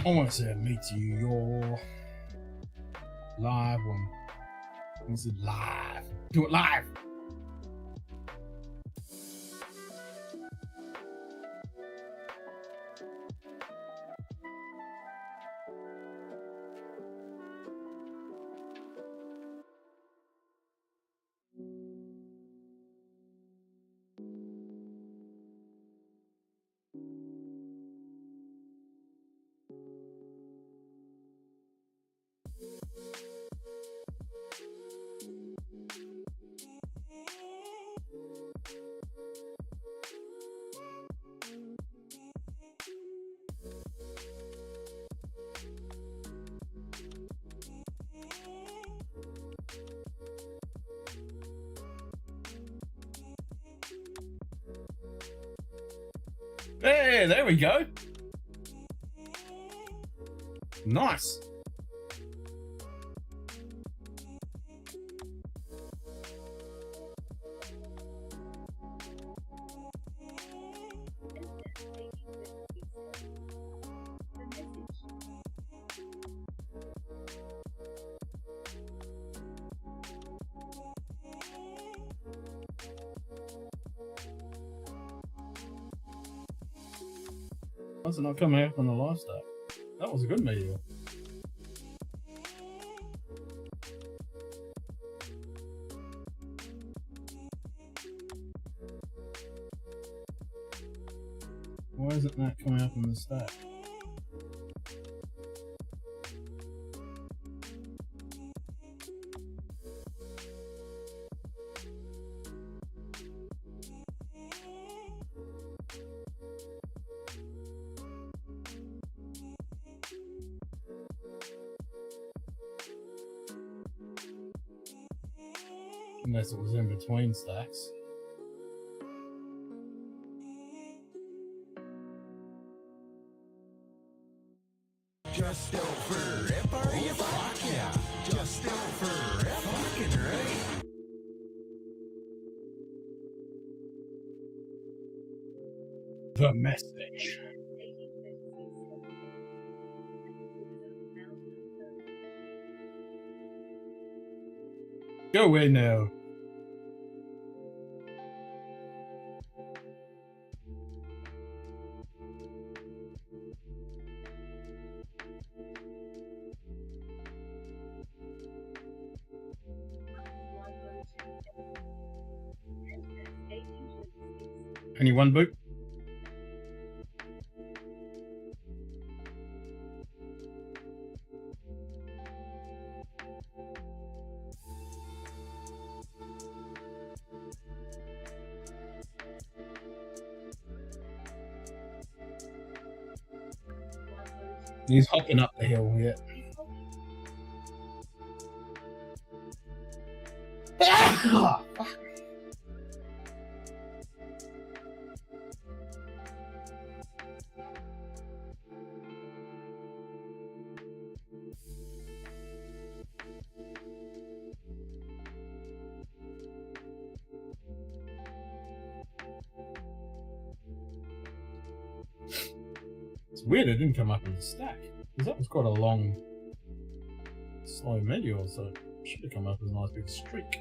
I want to say meet you, your live one. I want to say live. Do it live. Hey, there we go. Nice. Why's it not coming up on the live stuff? That was a good meteor. Why isn't that coming up in the stack? Unless it was in between stacks. Just over F, are you fuck yeah? Just over F, fucking right. The message. Go away now. Only one boot. He's hopping up the hill yet. Ah, fuck. It's weird it didn't come up in the stack, because that was quite a long, slow manual, so it should have come up as a nice big streak.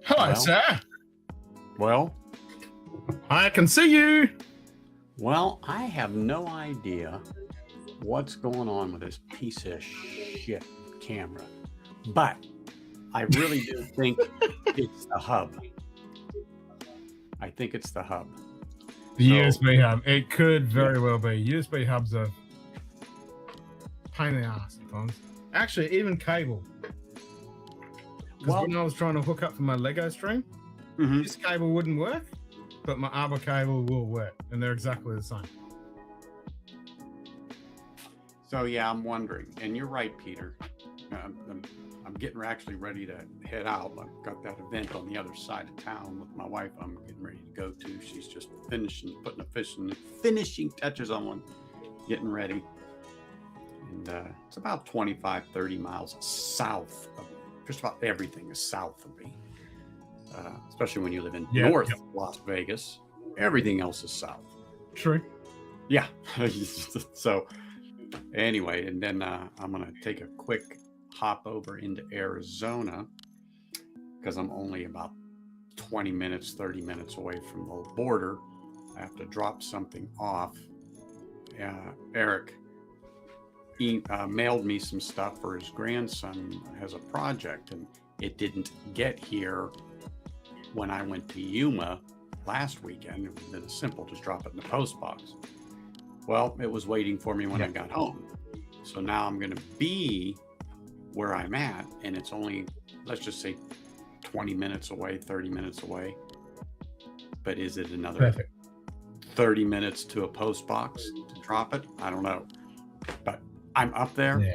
Hello, sir. Well, I can see you. well, I have no idea what's going on with this piece of shit camera, but I really do think it's the hub. I think it's the hub. The So- USB hub. It could very well be. USB hubs are pain in the ass at times. Actually, even cable. Because Well- when I was trying to hook up for my Lego stream, Mhm. this cable wouldn't work, but my Arbor cable will work, and they're exactly the same. So yeah, I'm wondering, and you're right, Peter. I'm getting actually ready to head out. I've got that event on the other side of town with my wife. I'm getting ready to go to. She's just finishing, putting finishing touches on one, getting ready. And it's about 25, 30 miles south of me. Just about everything is south of me. Especially when you live in North Las Vegas. Everything else is south. True. Yeah. So anyway, and then I'm going to take a quick hop over into Arizona because I'm only about 20 minutes, 30 minutes away from the border. I have to drop something off. Eric mailed me some stuff for his grandson has a project, and it didn't get here when I went to Yuma last weekend. It would have been simple, just drop it in the post box. Well, it was waiting for me when I got home. So now I'm going to be where I'm at, and it's only, let's just say 20 minutes away, 30 minutes away. But is it another 30 minutes to a post box to drop it? I don't know. But I'm up there. Yeah.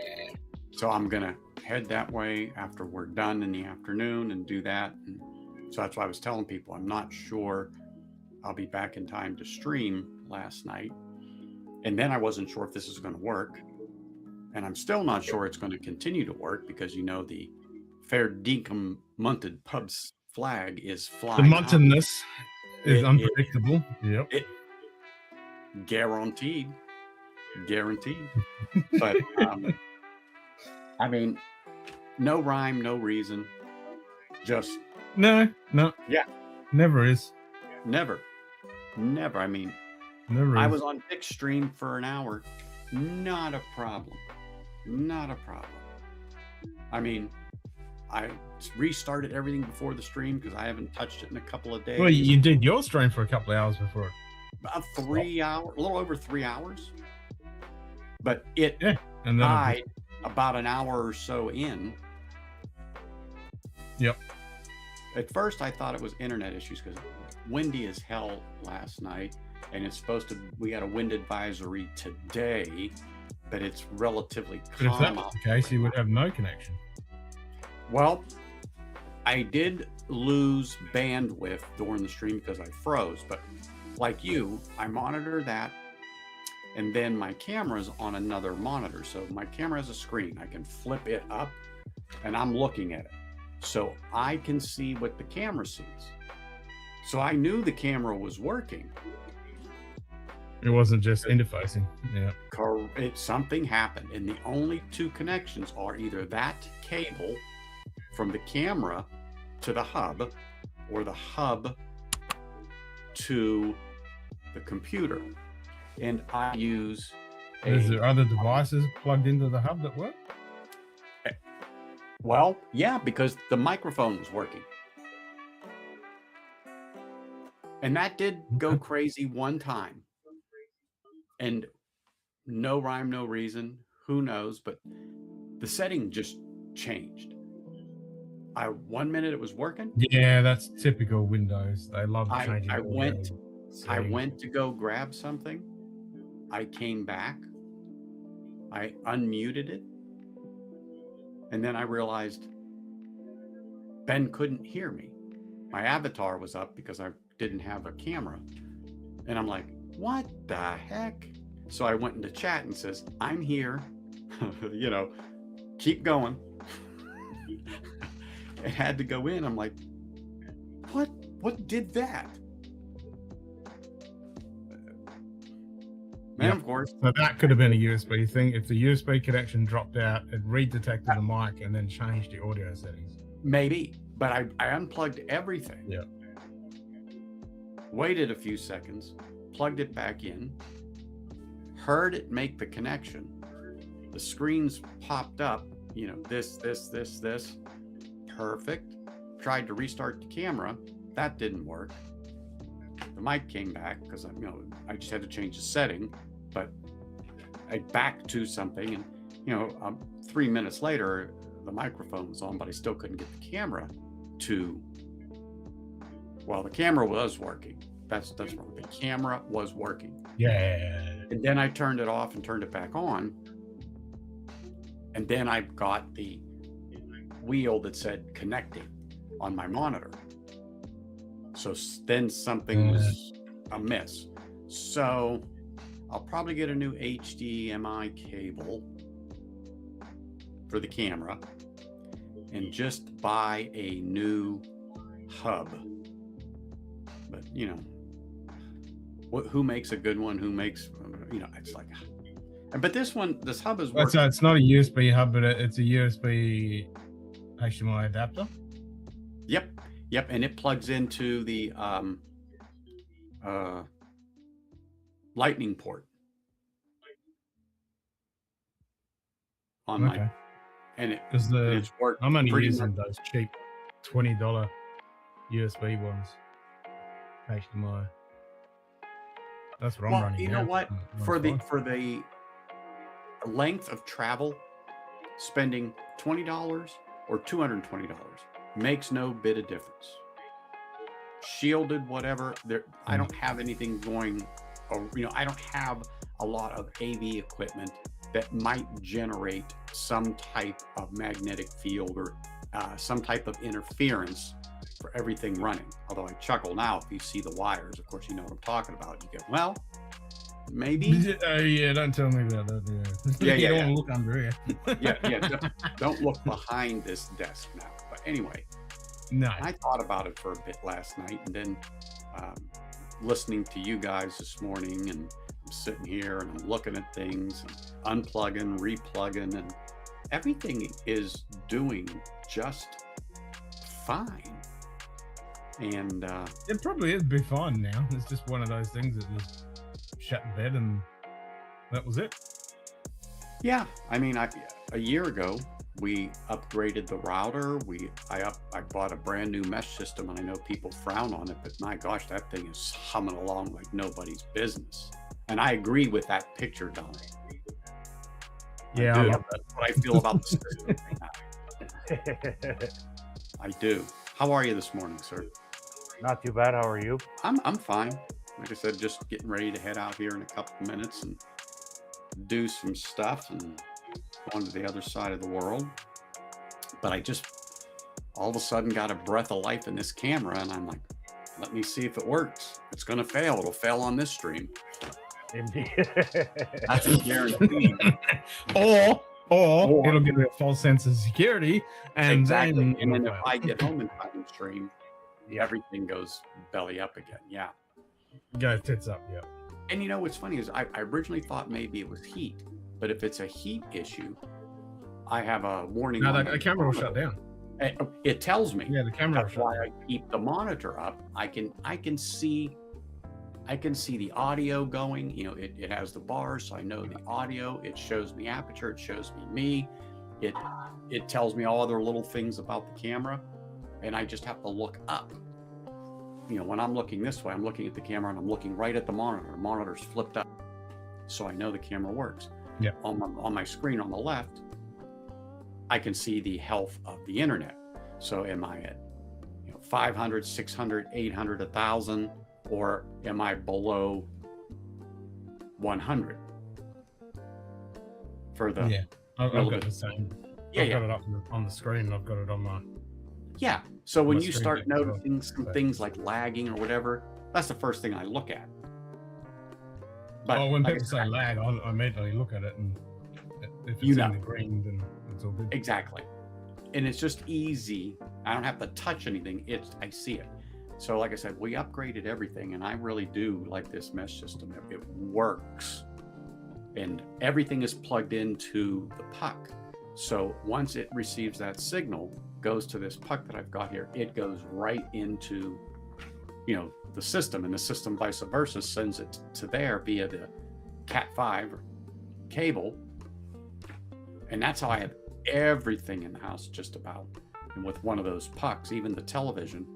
So I'm going to head that way after we're done in the afternoon and do that. And so that's why I was telling people I'm not sure I'll be back in time to stream last night. And then I wasn't sure if this is going to work. And I'm still not sure it's going to continue to work because, the Fair Dinkum Munted pub's flag is The flying high. muntedness is unpredictable. Yep. Guaranteed. But, I mean, no rhyme, no reason. Just. No. Yeah. Never is. Never. I mean, Never I is. was on Dick's stream for an hour. Not a problem. I mean, I restarted everything before the stream because I haven't touched it in a couple of days. Well, you did your stream for a couple of hours before. About 3 hours, a little over 3 hours. But it and then died about an hour or so in. Yep. At first, I thought it was internet issues because windy as hell last night, and it's supposed to. We got a wind advisory today, but it's relatively But if calm. that was the case, you would have no connection. Well, I did lose bandwidth during the stream because I froze, but like you, I monitor that, and then my camera's on another monitor. So my camera has a screen. I can flip it up, and I'm looking at it. So I can see what the camera sees. So I knew the camera was working. It wasn't just interfacing. Yeah. Something happened, and the only two connections are either that cable from the camera to the hub or the hub to the computer. And I use Is there other devices plugged into the hub that work? Well, yeah, because the microphone was working. And that did go crazy one time. And no rhyme, no reason. Who knows? But the setting just changed. 1 minute it was working. Yeah, that's typical Windows. They love changing. I went to go grab something. I came back. I unmuted it. And then I realized Ben couldn't hear me. My avatar was up because I didn't have a camera. And I'm like, what the heck? So I went into chat and says, I'm here. Keep going. It had to go in. I'm like, what did that? And of course. So that could have been a USB thing. If the USB connection dropped out, it redetected the mic and then changed the audio settings. Maybe, but I unplugged everything. Yeah. Waited a few seconds, plugged it back in, heard it make the connection. The screens popped up, this. Perfect. Tried to restart the camera. That didn't work. The mic came back because I just had to change the setting, but I backed to something, and 3 minutes later the microphone was on, but I still couldn't get the camera to. Well, the camera was working. That's wrong. The camera was working. Yeah. And then I turned it off and turned it back on, and then I got the wheel that said connecting on my monitor. So then something was amiss. So I'll probably get a new HDMI cable for the camera and just buy a new hub. But who makes a good one? Who makes, it's like, but this hub is working. So it's not a USB hub, but it's a USB HDMI adapter. Yep, and it plugs into the lightning port on my, and it's worked. I'm only pretty using much. those cheap $20 USB ones. HDMI. That's what I'm running. You now. know what? For the length of travel, spending $20 or $220 makes no bit of difference. Shielded, whatever. I don't have anything going, I don't have a lot of AV equipment that might generate some type of magnetic field or some type of interference for everything running. Although I chuckle now if you see the wires, of course you know what I'm talking about. You go, well, maybe. Oh yeah, don't tell me about that. Yeah, You yeah, don't yeah. want to look under here. Yeah. Don't look behind this desk now. But anyway, No. I thought about it for a bit last night, and then listening to you guys this morning, and I'm sitting here and I'm looking at things, and unplugging, replugging, and everything is doing just fine. And It probably is be fine now. It's just one of those things that just shut in bed and that was it. yeah, I mean, a year ago we upgraded the router. I bought a brand new mesh system, and I know people frown on it, but my gosh, that thing is humming along like nobody's business. And I agree with that picture, Don. Yeah, I I do. love that. That's what I feel about the system. I do. How are you this morning, sir? Not too bad. How are you? I'm fine. Like I said, just getting ready to head out here in a couple of minutes and do some stuff and go on to the other side of the world. But I just all of a sudden got a breath of life in this camera, and I'm like, let me see if it works. It's going to fail. It'll fail on this stream. Indeed. That's a guarantee. Or it'll give you a false sense of security, and exactly. then And then if I get home in time and stream, everything goes belly up again. Yeah. Go tits up. Yeah. And you know what's funny is I originally thought maybe it was heat, but if it's a heat issue, I have a warning. No, on the my camera will shut monitor. down. It tells me. Yeah, the camera will That's shut why down. I keep the monitor up. I can see the audio going. You know, it has the bars, so I know the audio. It shows me aperture. It shows me. It tells me all other little things about the camera, and I just have to look up. You know, when I'm looking this way, I'm looking at the camera and I'm looking right at the monitor. The monitor's flipped up, so I know the camera works. Yeah. On my screen on the left, I can see the health of the internet. So am I at 500, 600, 800, 1,000, or am I below 100? For the Yeah, I've got the same. I've got it up on the screen. I've got it on my. Yeah. So when you screen start next to noticing some things like lagging or whatever, that's the first thing I look at. But Well, when like people say lag, I immediately look at it, and if it's You know. in the green, then it's all good. Exactly. And it's just easy. I don't have to touch anything. I see it. So like I said, we upgraded everything, and I really do like this mesh system. It works. And everything is plugged into the puck. So once it receives that signal, goes to this puck that I've got here, it goes right into, the system, and the system vice versa sends it to there via the Cat5 cable. And that's how I have everything in the house just about. And with one of those pucks, even the television,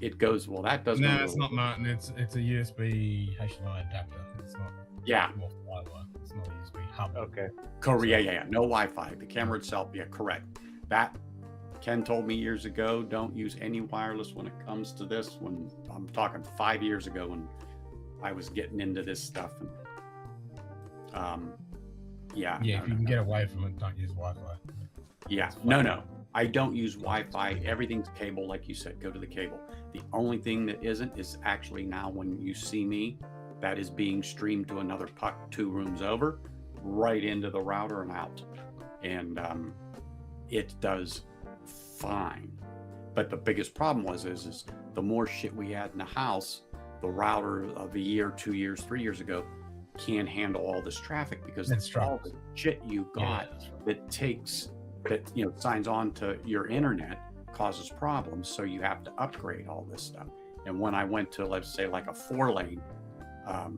it goes, well, that doesn't. No, it's not Martin. It's a USB HDMI adapter. It's not. Yeah. It's not a USB hub. Okay. Correct. Yeah. No Wi-Fi. The camera itself. Yeah, correct. That Ken told me years ago, don't use any wireless when it comes to this. When I'm talking 5 years ago, when I was getting into this stuff. And, yeah. Yeah, if you can get away from it, don't use Wi-Fi. Yeah. No. I don't use Wi-Fi. Everything's cable, like you said. Go to the cable. The only thing that isn't is actually now when you see me, that is being streamed to another puck 2 rooms over, right into the router and out. And it does fine. But the biggest problem is the more shit we had in the house, the router of a year, 2 years, 3 years ago can't handle all this traffic, because all the shit you got that signs on to your internet causes problems. So you have to upgrade all this stuff. And when I went to, let's say, like a 4-lane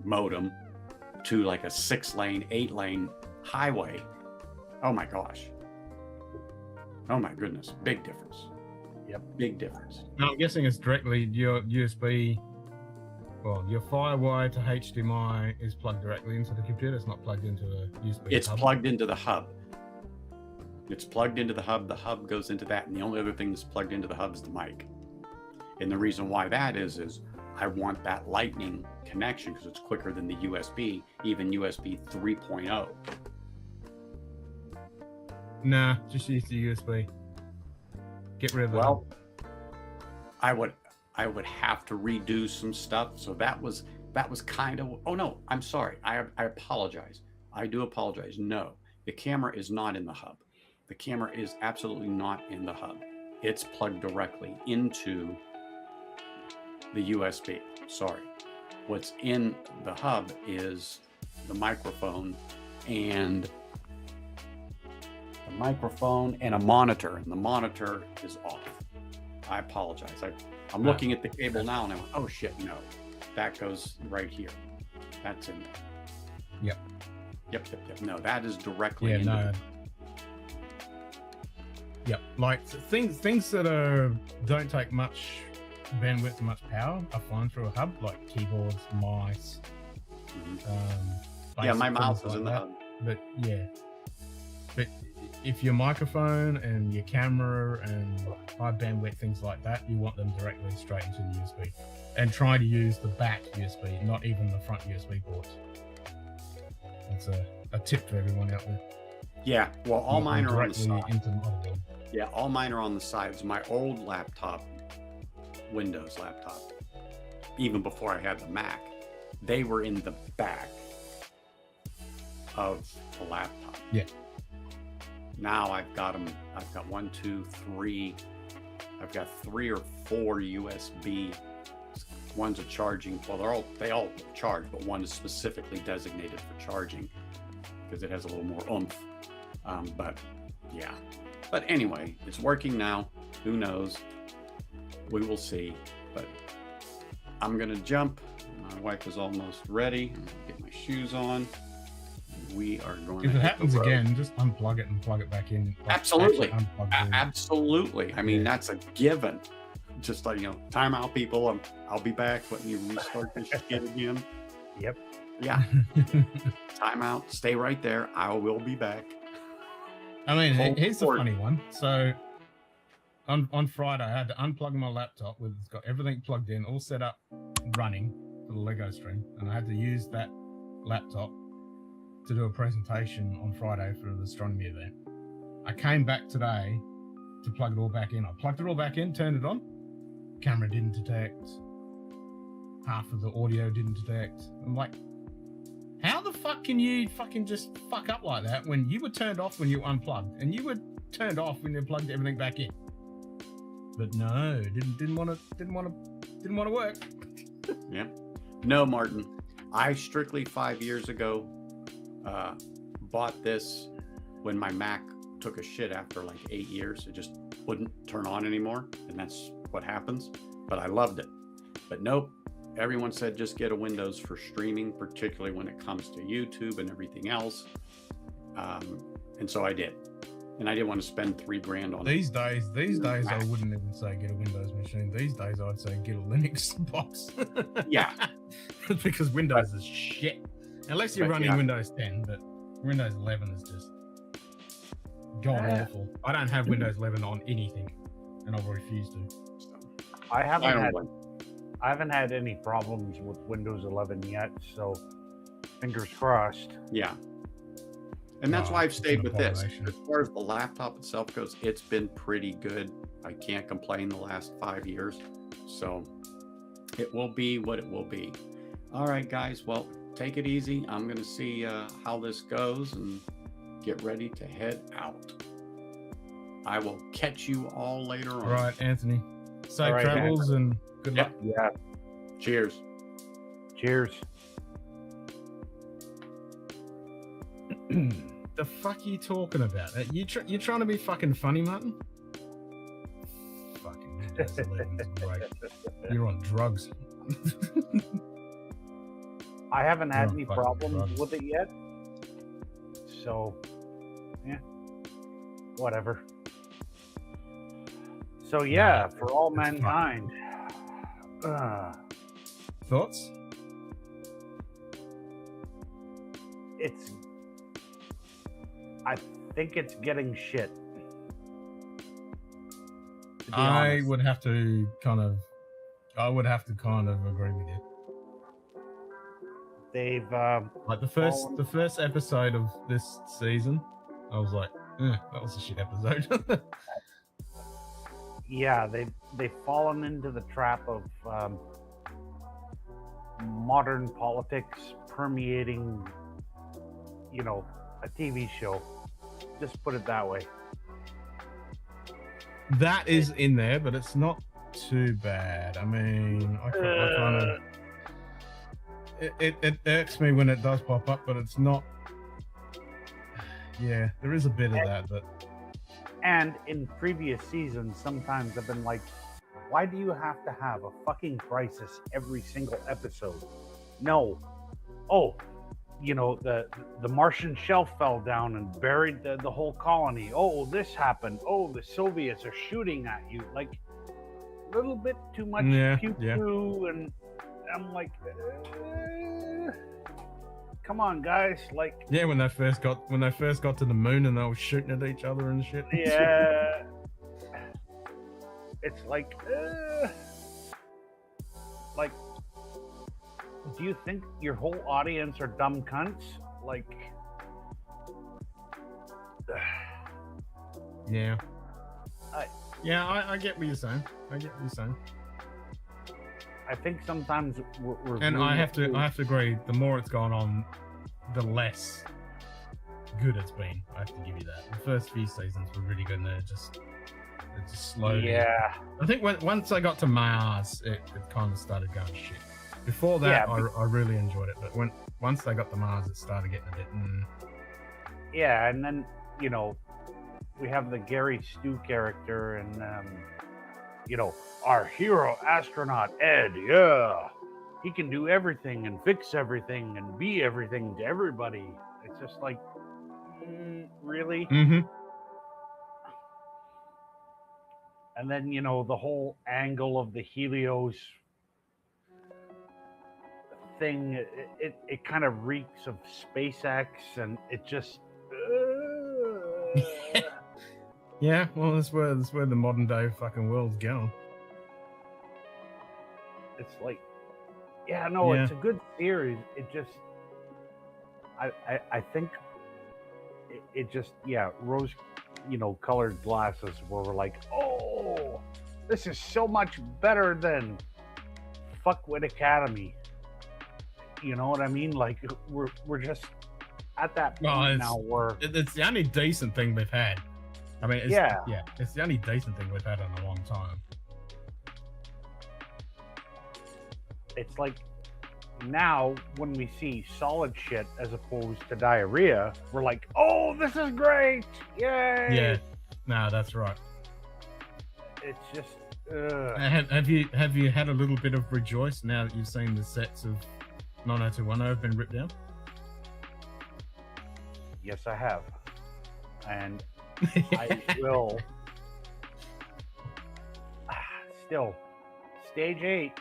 modem to like a 6-lane, 8-lane highway, oh my gosh. Oh my goodness, big difference. Yep, big difference. Now, I'm guessing it's directly your USB. Well, your FireWire to HDMI is plugged directly into the computer. It's not plugged into the USB. It's hub. plugged into the hub. It's plugged into the hub. The hub goes into that, and the only other thing that's plugged into the hub is the mic. And the reason why that is I want that lightning connection, because it's quicker than the USB, even USB 3.0. Nah, just use the USB. Get rid of the Well, I would have to redo some stuff. So that was kind of, oh no, I'm sorry. I apologize. I do apologize. No, the camera is not in the hub. The camera is absolutely not in the hub. It's plugged directly into the USB. Sorry. What's in the hub is the microphone and a monitor, and the monitor is off. I apologize. I'm looking at the cable now and I went, oh shit, no. That goes right here. That's in there. Yep. No, that is directly into no. Yep. Like things that don't take much bandwidth, much power are fine through a hub, like keyboards, mice. Yeah, my mouse is like in the that. hub. But if your microphone and your camera and high bandwidth things like that, you want them directly straight into the USB. And try to use the back USB, not even the front USB ports. That's a tip for everyone out there. Yeah, well, all mine are on the side. Into the motherboard. Yeah, all mine are on the sides. My old laptop, Windows laptop, even before I had the Mac, they were in the back of the laptop. Yeah. Now I've got 3 or 4 USB. One's a charging. Well, they all charge, but one is specifically designated for charging because it has a little more oomph. But yeah. But anyway, it's working now. Who knows? We will see. But I'm gonna jump. My wife is almost ready. I'm gonna get my shoes on. We are going. If it happens again, just unplug it and plug it back in. Like, absolutely, unplug absolutely. I mean, that's a given. Just like, time out, people. I'll be back. Let me restart this shit again. Yep. Yeah. Time out. Stay right there. I will be back. I mean, here's the funny one. So on Friday, I had to unplug my laptop it's got everything plugged in, all set up, running for the Lego stream, and I had to use that laptop to do a presentation on Friday for the astronomy event. I came back today to plug it all back in. I plugged it all back in, turned it on. Camera didn't detect. Half of the audio didn't detect. I'm like, how the fuck can you fucking just fuck up like that when you were turned off when you unplugged, and you were turned off when you plugged everything back in? But no, didn't want to work. Yeah. No, Martin. I strictly 5 years ago bought this when my Mac took a shit after like 8 years. It just wouldn't turn on anymore, and that's what happens. But I loved it. But nope. Everyone said just get a Windows for streaming, particularly when it comes to YouTube and everything else. And so I did. And I didn't want to spend $3,000 on These days, I wouldn't even say get a Windows machine. These days, I'd say get a Linux box. Yeah. Because Windows is shit. Unless you're running Windows 10, but Windows 11 is just god awful. I don't have Windows 11 on anything, and I'll refuse to. I haven't had any problems with Windows 11 yet, so fingers crossed. Yeah. And that's why I've stayed with this. As far as the laptop itself goes, it's been pretty good. I can't complain the last 5 years. So it will be what it will be. All right, guys. Well, take it easy. I'm going to see how this goes and get ready to head out. I will catch you all later on. All right, Anthony. Safe travels and good luck. Yeah. Cheers. Cheers. The fuck are you talking about? You trying to be fucking funny, Martin? Fucking Windows 11's great. You're on drugs. I haven't had any problems with it yet. So, yeah. Whatever. So, yeah, for all mankind. Thoughts? I think it's getting shit. I would have to kind of agree with you. They've like the first episode of this season, I was like, that was a shit episode. yeah, they've fallen into the trap of modern politics permeating, a TV show. Just put it that way. That is in there, but it's not too bad. I mean, I kind of it irks me when it does pop up, but it's not. Yeah, there is a bit of that, but. And in previous seasons, sometimes I've been like, why do you have to have a fucking crisis every single episode? No. Oh, the Martian shelf fell down and buried the whole colony. Oh, this happened. Oh, the Soviets are shooting at you. Like, a little bit too much pew-pew, and I'm like, come on, guys! Like, yeah, when they first got to the moon and they were shooting at each other and shit. Yeah, it's like, do you think your whole audience are dumb cunts? Like, yeah, I get what you're saying. I think sometimes we're and I have to agree. The more it's gone on, the less good it's been. I have to give you that. The first few seasons were really good, and it just slowly. Yeah. I think once I got to Mars, it kind of started going shit. Before that, I really enjoyed it, but once they got to Mars, it started getting a bit. Yeah, and then we have the Gary Stu character, and our hero astronaut Ed. Yeah, he can do everything and fix everything and be everything to everybody. It's just like, really? Mm-hmm. And then the whole angle of the Helios thing, it kind of reeks of SpaceX, and it just yeah, well, that's where the modern day fucking world's going. It's like, it's a good series. It just, I think it just, rose, colored glasses where we're like, oh, this is so much better than Fuckwit Academy. You know what I mean? Like, we're just at that point now where it's the only decent thing we've had. I mean, it's the only decent thing we've had in a long time. It's like, now when we see solid shit as opposed to diarrhea, we're like, oh, this is great, yay! Yeah, no, that's right. It's just have you had a little bit of rejoice now that you've seen the sets of 90210 have been ripped down? Yes, I have, and I will still. Stage 8.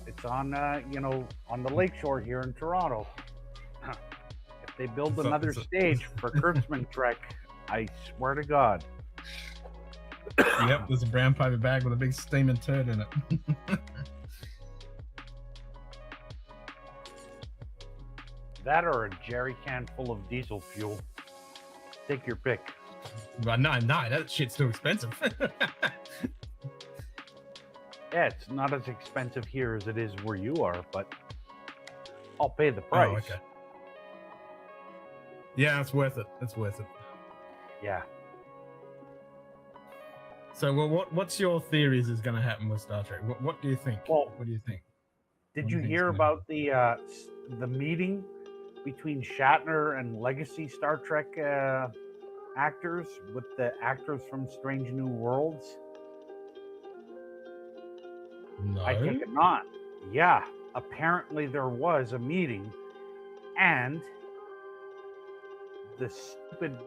It's on, on the lakeshore here in Toronto. If they build another stage for Kurtzman Trek, I swear to God. Yep, there's a brown paper bag with a big steaming turd in it. That or a jerry can full of diesel fuel. Take your pick. Well, no, that shit's too expensive. Yeah, it's not as expensive here as it is where you are, but I'll pay the price. Oh, okay. Yeah, it's worth it. It's worth it. Yeah. So, well, what's your theories is going to happen with Star Trek? What do you think? Well, what do you think? Did you hear about the meeting between Shatner and legacy Star Trek actors with the actors from Strange New Worlds? No. I think not. Yeah, apparently there was a meeting, and the stupid,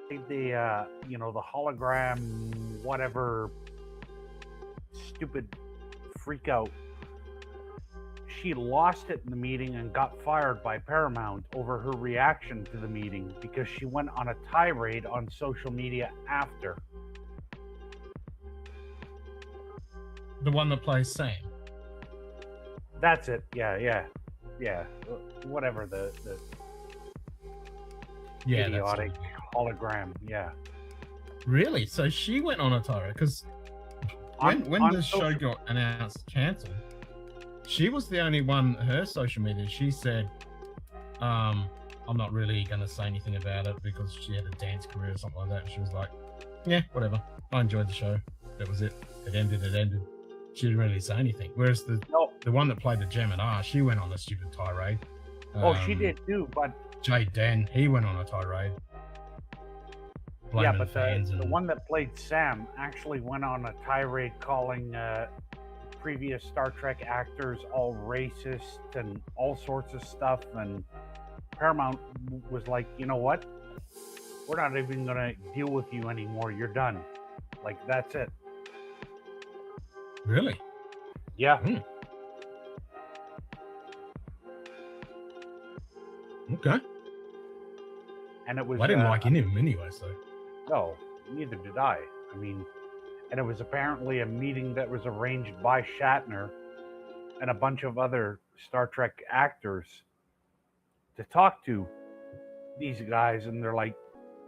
the hologram, whatever, stupid freak out. She lost it in the meeting and got fired by Paramount over her reaction to the meeting because she went on a tirade on social media after. The one that plays Sam. That's it. Yeah. Whatever the idiotic hologram. Yeah. Really? So she went on a tirade because when the show got announced cancelled, she was the only one. Her social media, she said, "I'm not really going to say anything about it because she had a dance career or something like that." And she was like, "Yeah, whatever. I enjoyed the show. That was it. It ended. It ended." She didn't really say anything. Whereas the one that played the Gem and R, she went on a stupid tirade. She did too, but Jay Den, he went on a tirade. Yeah, but the one that played Sam actually went on a tirade calling previous Star Trek actors all racist and all sorts of stuff. And Paramount was like, you know what? We're not even going to deal with you anymore. You're done. Like, that's it. Really? Yeah. Okay. And it was. I didn't like any of them anyway, so. No, neither did I. I mean, and it was apparently a meeting that was arranged by Shatner and a bunch of other Star Trek actors to talk to these guys, and they're like,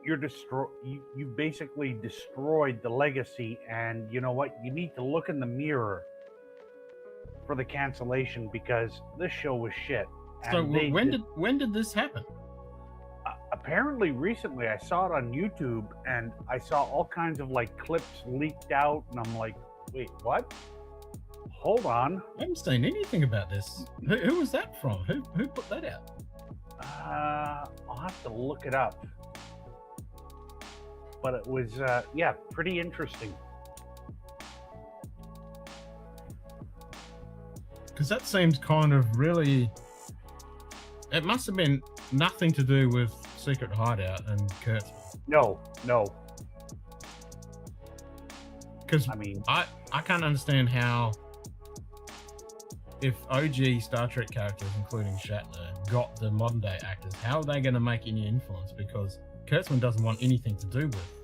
you basically destroyed the legacy, and you know what? You need to look in the mirror for the cancellation because this show was shit. So when did this happen? Apparently recently. I saw it on YouTube and I saw all kinds of like clips leaked out, and I'm like, wait, what? Hold on. I haven't seen anything about this. Who was that from? Who put that out? I'll have to look it up. But it was yeah, pretty interesting. Because that seems kind of really. It must have been nothing to do with Secret Hideout and Kurtzman. No. Because I mean, I can't understand how, if OG Star Trek characters, including Shatner, got the modern day actors, how are they going to make any influence? Because Kurtzman doesn't want anything to do with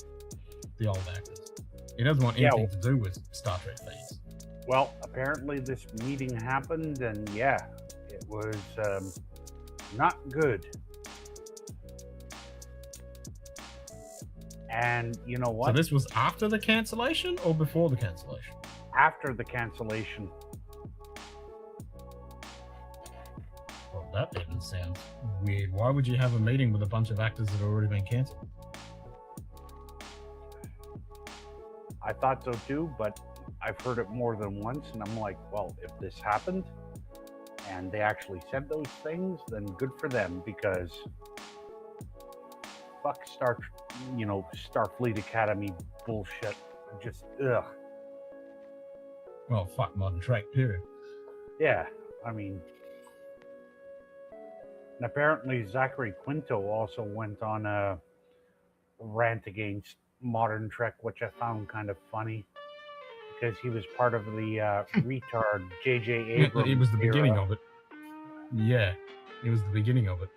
the old actors. He doesn't want anything to do with Star Trek fans. Well, apparently this meeting happened, and yeah, it was not good. And you know what? So this was after the cancellation or before the cancellation? After the cancellation. Well, that didn't sound weird. Why would you have a meeting with a bunch of actors that had already been cancelled? I thought so too, but I've heard it more than once, and I'm like, well, if this happened and they actually said those things, then good for them, because fuck Starfleet Academy bullshit. Just ugh. Well, fuck Modern Trek, period. Yeah, I mean, and apparently Zachary Quinto also went on a rant against Modern Trek, which I found kind of funny, because he was part of the retard J.J. Abrams. It was the beginning of it. Yeah, it was the beginning of it.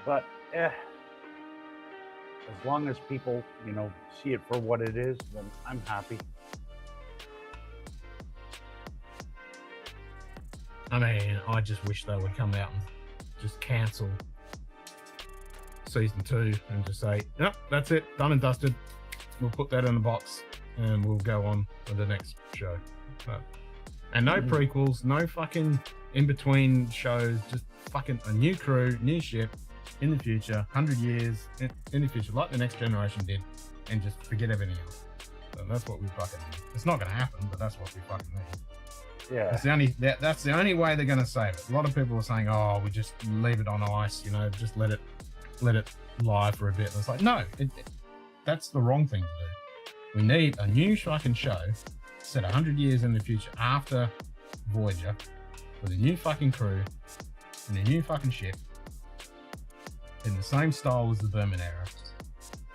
But as long as people, see it for what it is, then I'm happy. I mean, I just wish they would come out and just cancel season 2 and just say, "Yep, that's it, done and dusted. We'll put that in a box and we'll go on with the next show." And no prequels, no fucking in-between shows, just fucking a new crew, new ship in the future, 100 years in the future, like the Next Generation did, and just forget everything else. So that's what we fucking need. It's not going to happen, but that's what we fucking need. Yeah. That's the only way they're going to save it. A lot of people are saying, "Oh, we just leave it on ice, just let it lie for a bit." And it's like, no, that's the wrong thing to do. We need a new fucking show set 100 years in the future after Voyager, with a new fucking crew and a new fucking ship in the same style as the Berman era,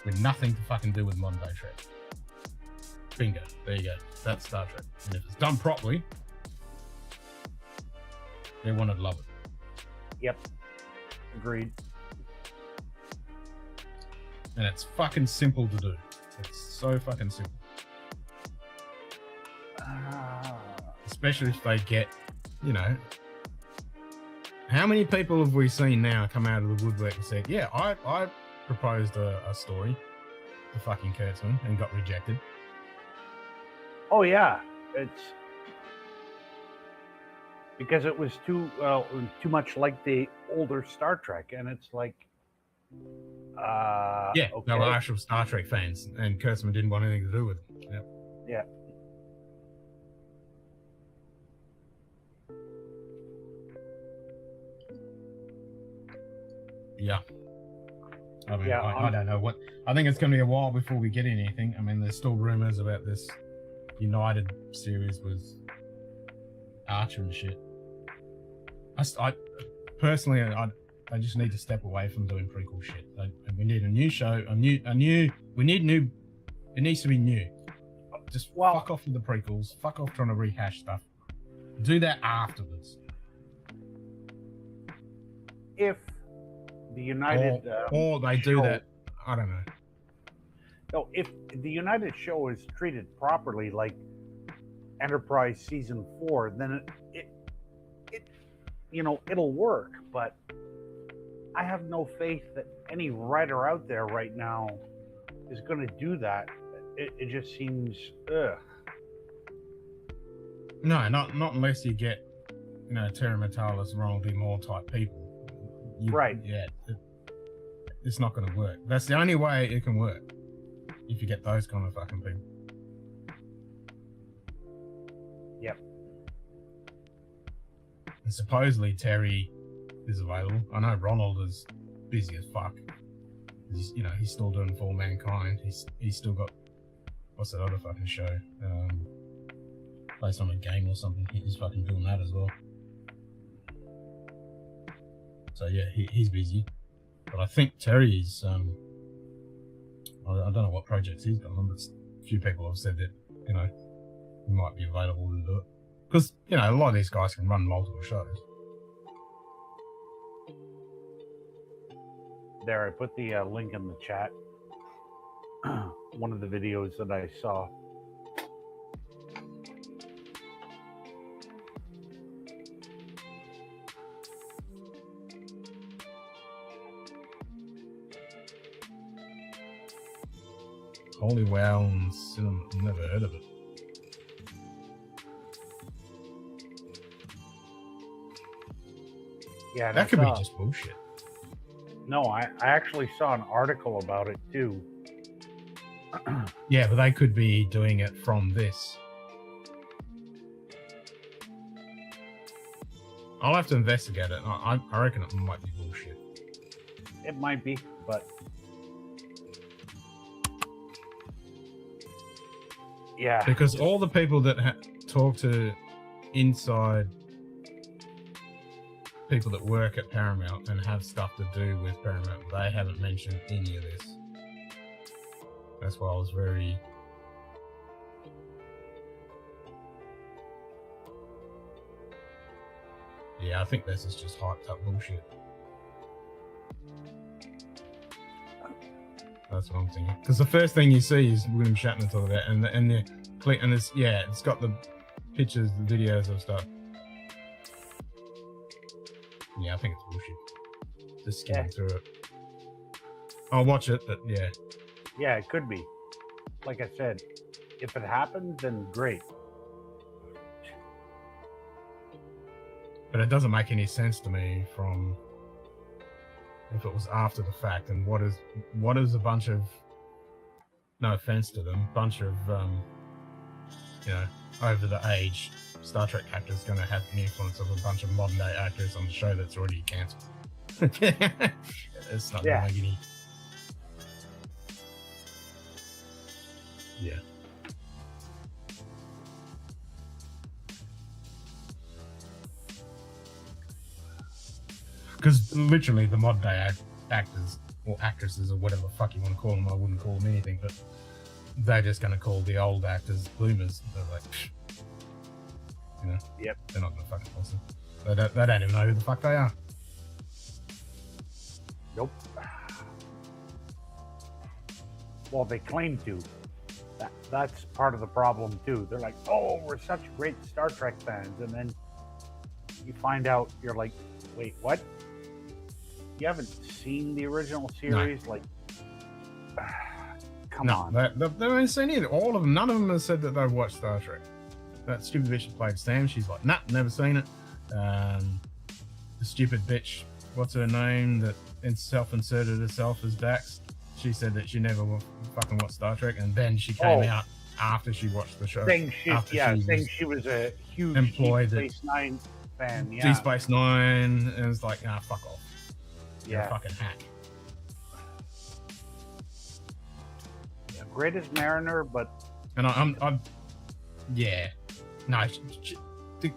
with nothing to fucking do with modern day Trek. Bingo. There you go. That's Star Trek. And if it's done properly, everyone would love it. Yep. Agreed. And it's fucking simple to do. It's so fucking simple. How many people have we seen now come out of the woodwork and said, yeah, I proposed a story to fucking Kurtzman and got rejected? Oh yeah, it's because it was too much like the older Star Trek, and it's like, yeah, okay. they were actual Star Trek fans, and Kurtzman didn't want anything to do with it. Yep. Yeah. Yeah. I mean, Yeah, I don't know what. I think it's going to be a while before we get anything. I mean, there's still rumors about this United series with Archer and shit. I personally, I just need to step away from doing prequel shit. We need a new show, we need new. It needs to be new. Just fuck off with the prequels. Fuck off trying to rehash stuff. Do that afterwards. If the United or they do that, I don't know. No, if the United show is treated properly, like Enterprise season 4, then it it'll work. But I have no faith that any writer out there right now is going to do that. It just seems ugh. No, not unless you get Terry Matalas, Ronald D. Moore type people. Right. Yeah. It's not going to work. That's the only way it can work. If you get those kind of fucking people. Yep. And supposedly Terry is available. I know Ronald is busy as fuck. He's still doing For Mankind. He's still got, what's that other fucking show? Based on a game or something. He's fucking doing that as well. So yeah, he's busy. But I think Terry's I don't know what projects he's got on, but a few people have said that, he might be available to do it. Because, a lot of these guys can run multiple shows. There, I put the link in the chat. One of the videos that I saw. Holy Wow and Cinema, never heard of it. Yeah, that could be just bullshit. No, I actually saw an article about it too. Yeah, but they could be doing it from this. I'll have to investigate it. I reckon it might be bullshit. It might be, but yeah. Because all the people that talk to inside people that work at Paramount and have stuff to do with Paramount, they haven't mentioned any of this. That's why I was very... Yeah, I think this is just hyped up bullshit. That's what I'm thinking. Because the first thing you see is William Shatner talking about, and it's got the pictures, the videos of stuff. Yeah, I think it's bullshit. Just skimming through it. I'll watch it, but yeah. Yeah, it could be. Like I said, if it happens, then great. But it doesn't make any sense to me from if it was after the fact, and what is a bunch of, no offense to them, bunch of over the age Star Trek actors going to have the influence of a bunch of modern day actors on the show that's already cancelled. It's not going to make any. Yeah. Because literally the modern day actors or actresses or whatever the fuck you want to call them, I wouldn't call them anything, but they're just going to call the old actors boomers. They're like, Yep. They're not going to fucking listen. They don't even know who the fuck they are. Nope. Well, they claim to. That's part of the problem too. They're like, oh, we're such great Star Trek fans, and then you find out you're like Wait, what? You haven't seen the original series? Like, come on. They haven't seen either. All of them, none of them have said that they've watched Star Trek. That stupid bitch that played Sam, she's like, nah, never seen it. The stupid bitch, what's her name, that self-inserted herself as Dax, she said that she never fucking watched Star Trek, and then she came out after she watched the show. Saying she was a huge employed Deep Space Nine fan. Yeah. Deep Space Nine, and it's like, fuck off. You're a fucking hack. Yeah, Greatest Mariner, but... And I'm yeah. No,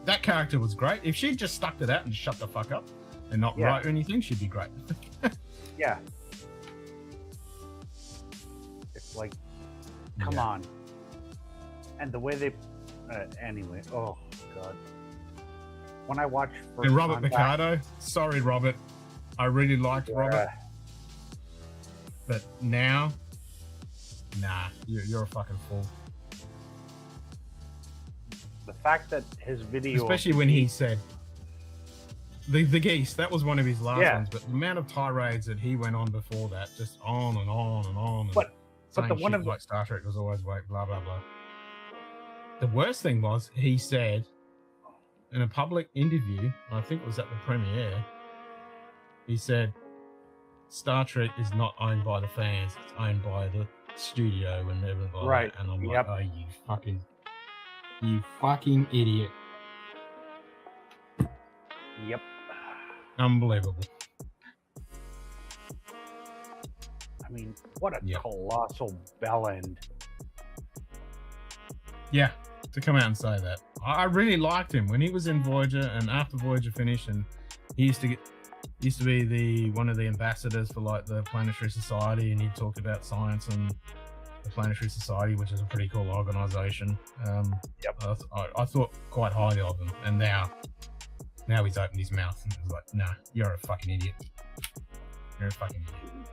that character was great. If she'd just stuck to that and shut the fuck up and not write anything, she'd be great. Yeah. It's like, come on. And the way they... anyway, oh, God. When I watched... And Robert Picardo, sorry, Robert. I really liked Robert. But now, nah, you're a fucking fool. The fact that his video... Especially when he said... The Geese, that was one of his last ones, but the amount of tirades that he went on before that, just on and on and on. And but the one of like Star Trek was always like blah, blah, blah. The worst thing was, he said in a public interview, I think it was at the premiere, he said, Star Trek is not owned by the fans, it's owned by the studio and everybody. Right. And I'm like, oh, you fucking idiot. Yep. Unbelievable. I mean, what a colossal bellend. Yeah, to come out and say that. I really liked him when he was in Voyager, and after Voyager finished, and he used to be one of the ambassadors for like the Planetary Society, and he talked about science and the Planetary Society, which is a pretty cool organization. I thought quite highly of him, and now he's opened his mouth and he's like, nah, you're a fucking idiot. You're a fucking idiot.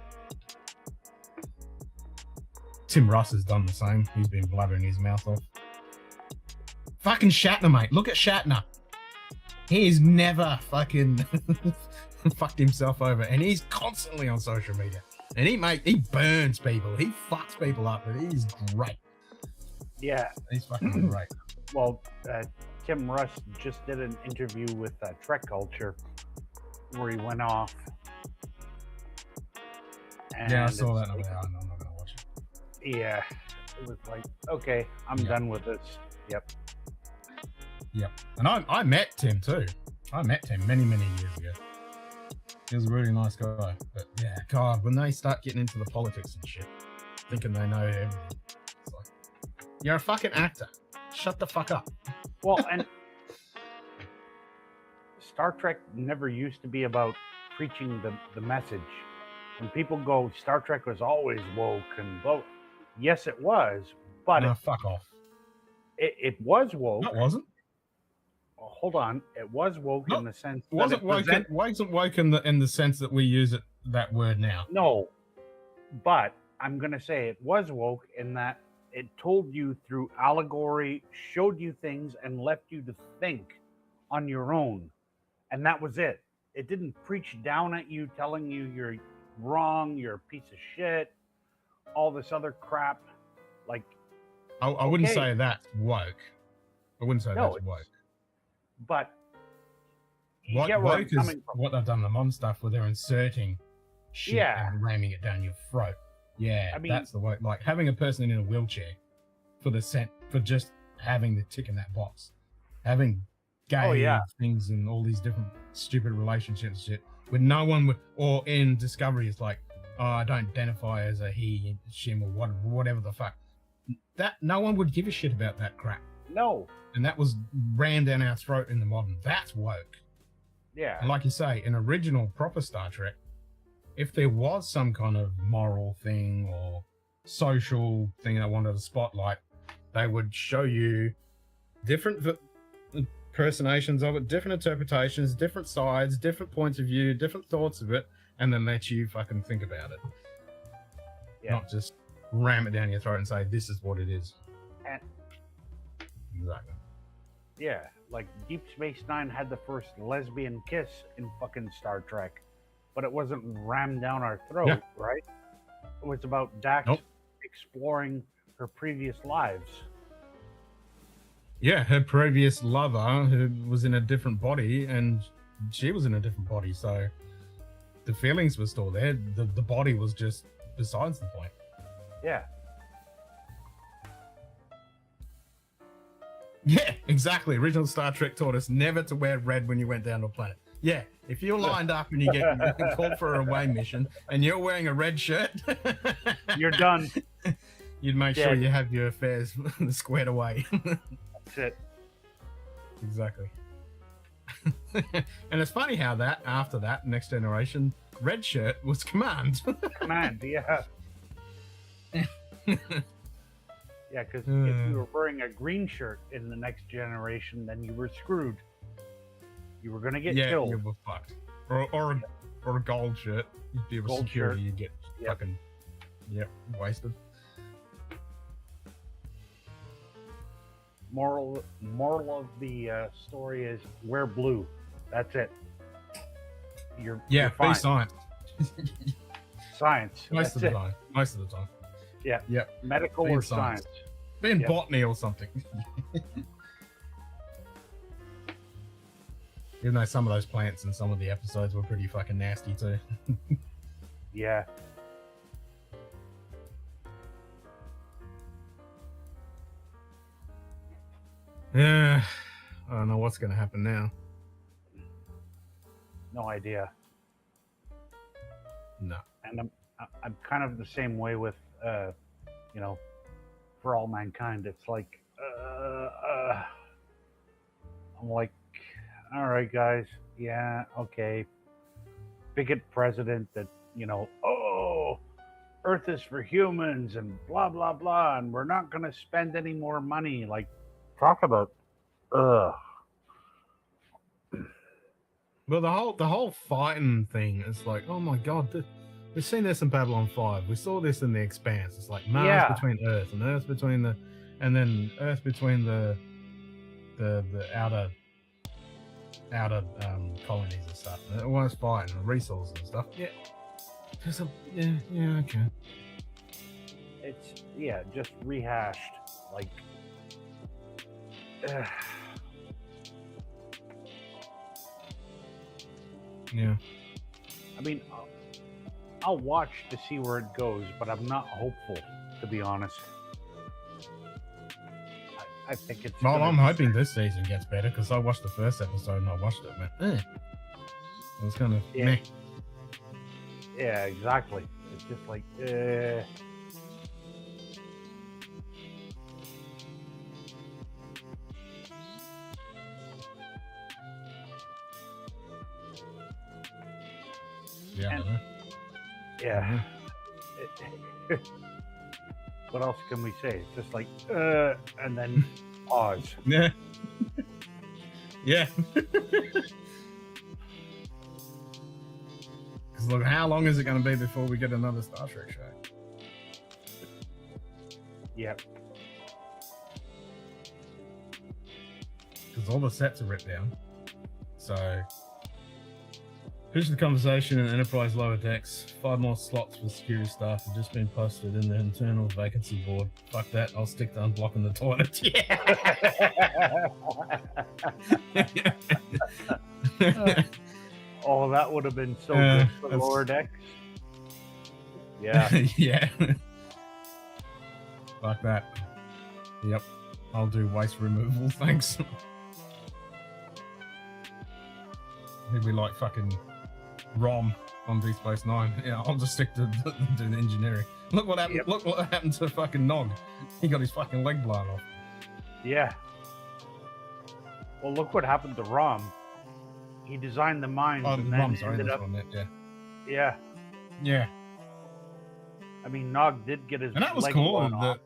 Tim Russ has done the same. He's been blabbering his mouth off. Fucking Shatner, mate. Look at Shatner. He's never fucking fucked himself over, and he's constantly on social media. And he burns people. He fucks people up, but he's great. Yeah. He's fucking great. Well, Tim Russ just did an interview with Trek Culture where he went off. And yeah, I saw that. I'm not going to watch it. Yeah. It was like, okay, I'm done with this. Yep. And I met Tim too. I met Tim many, many years ago. He was a really nice guy. But yeah, God, when they start getting into the politics and shit, thinking they know everything, it's like, you're a fucking actor. Shut the fuck up. Well, and Star Trek never used to be about preaching the message. When people go, Star Trek was always woke and woke. Yes, it was, but fuck off. It was woke. No, it wasn't. Well, hold on, it was woke in the sense that wasn't woke in the sense that we use that word now. No, but I'm gonna say it was woke in that it told you through allegory, showed you things, and left you to think on your own, and that was it. It didn't preach down at you, telling you you're wrong, you're a piece of shit, all this other crap. Like, I wouldn't say that's woke. I wouldn't say that's woke. But woke is what they've done the modern stuff where they're inserting shit and ramming it down your throat. Yeah, I mean, that's the woke. Like having a person in a wheelchair for just having the tick in that box, having gay things and all these different stupid relationships shit. With no one would, or in Discovery, it's like, oh, I don't identify as a he, shim, or whatever the fuck. That no one would give a shit about that crap. No. And that was rammed down our throat in the modern. That's woke. Yeah. And like you say, in original proper Star Trek, if there was some kind of moral thing or social thing they wanted to spotlight, they would show you different impersonations of it, different interpretations, different sides, different points of view, different thoughts of it, and then let you fucking think about it. Yeah. Not just ram it down your throat and say, this is what it is. And exactly. Yeah, Like Deep Space Nine had the first lesbian kiss in fucking Star Trek, but it wasn't rammed down our throat, right? It was about Dax exploring her previous lives. Yeah, her previous lover who was in a different body, and she was in a different body, so the feelings were still there. The body was just besides the point. Yeah. Yeah, exactly. Original Star Trek taught us never to wear red when you went down to a planet. Yeah, if you're lined up and you get called for a away mission and you're wearing a red shirt, you're done. You'd make sure you have your affairs squared away. That's it. Exactly. And it's funny how that, after that, Next Generation, red shirt was command. Command, yeah. Yeah, because if you were wearing a green shirt in the Next Generation, then you were screwed. You were going to get killed. Yeah, you were fucked. Or a gold shirt. If you were Gold security, shirt. you'd get fucking, wasted. Moral of the story is wear blue. That's it. You're fine. Be science. Science. Most of the time. Yeah. Yep. Medical Be in or science. Be in botany or something. Even though some of those plants in some of the episodes were pretty fucking nasty too. Yeah. Yeah. I don't know what's going to happen now. No idea. No. And I'm kind of the same way with For All Mankind. It's like I'm like, all right, guys, yeah, okay. Bigot president that Earth is for humans and blah blah blah, and we're not going to spend any more money. Like, talk about Well, the whole fighting thing is like, oh my god, we've seen this in Babylon 5. We saw this in The Expanse. It's like Mars between Earth and Earth between and Earth between the outer colonies and stuff. And it was fighting resources and stuff. Yeah. Okay. It's just rehashed. Like, yeah. I mean, I'll watch to see where it goes, but I'm not hopeful, to be honest. I think it's. Well, I'm hoping this season gets better because I watched the first episode and I watched it, man. It was kind of meh. Yeah, exactly. It's just like, Yeah. What else can we say? It's just like, and then pause. Yeah. Yeah. Because look, how long is it going to be before we get another Star Trek show? Yep. Because all the sets are ripped down. So, finish the conversation in Enterprise lower decks. 5 more slots for security staff have just been posted in the internal vacancy board. Fuck that, I'll stick to unblocking the toilet. Yeah! Oh, that would have been so good for the lower decks. Yeah. Yeah. Fuck that. Yep. I'll do waste removal, thanks. It'd be like fucking Rom on Deep Space Nine. Yeah, I'll just stick to do the engineering. Look what happened. Yep. Look what happened to fucking Nog. He got his fucking leg blown off. Yeah. Well, look what happened to Rom. He designed the mines and then ended up. Yeah. Yeah. I mean, Nog did get his. And that was leg cool. blown off.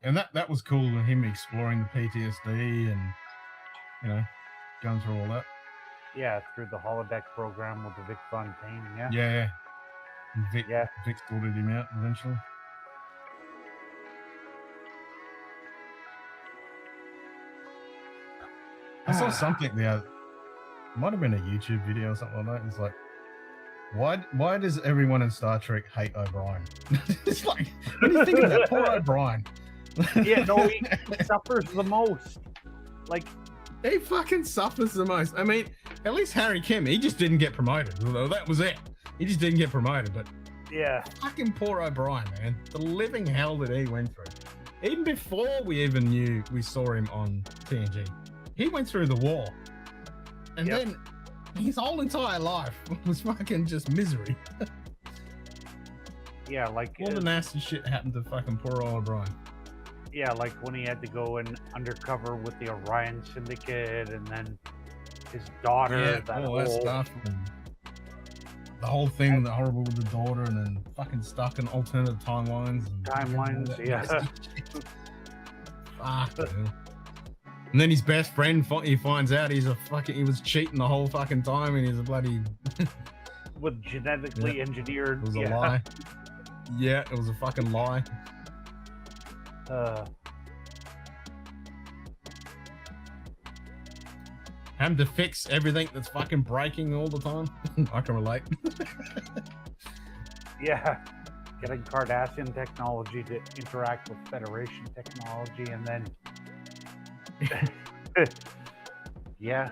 That was cool. Him exploring the PTSD and going through all that. Yeah, through the holodeck program with the Vic Fontaine. Yeah. Yeah. Vic sorted him out eventually. saw something there. It might have been a YouTube video or something like that. It's like, why does everyone in Star Trek hate O'Brien? It's like, what do you think of that poor O'Brien? Yeah, no, he suffers the most. Like, he fucking suffers the most. I mean, at least Harry Kim, he just didn't get promoted. Although that was it. He just didn't get promoted. But yeah, fucking poor O'Brien, man. The living hell that he went through. Even before we even knew we saw him on TNG, he went through the war, and then his whole entire life was fucking just misery. Yeah, like all the nasty shit happened to fucking poor old O'Brien. Yeah, like when he had to go in undercover with the Orion Syndicate, and then his daughter. Yeah, all that stuff. And the whole thing, the horrible with the daughter, and then fucking stuck in alternative timelines. Yeah. Fuck. And then his best friend, he finds out he was cheating the whole fucking time, and he's a bloody with genetically engineered. It was a lie. Yeah, it was a fucking lie. Having to fix everything that's fucking breaking all the time. I can relate. Yeah, getting Cardassian technology to interact with Federation technology, and then yeah,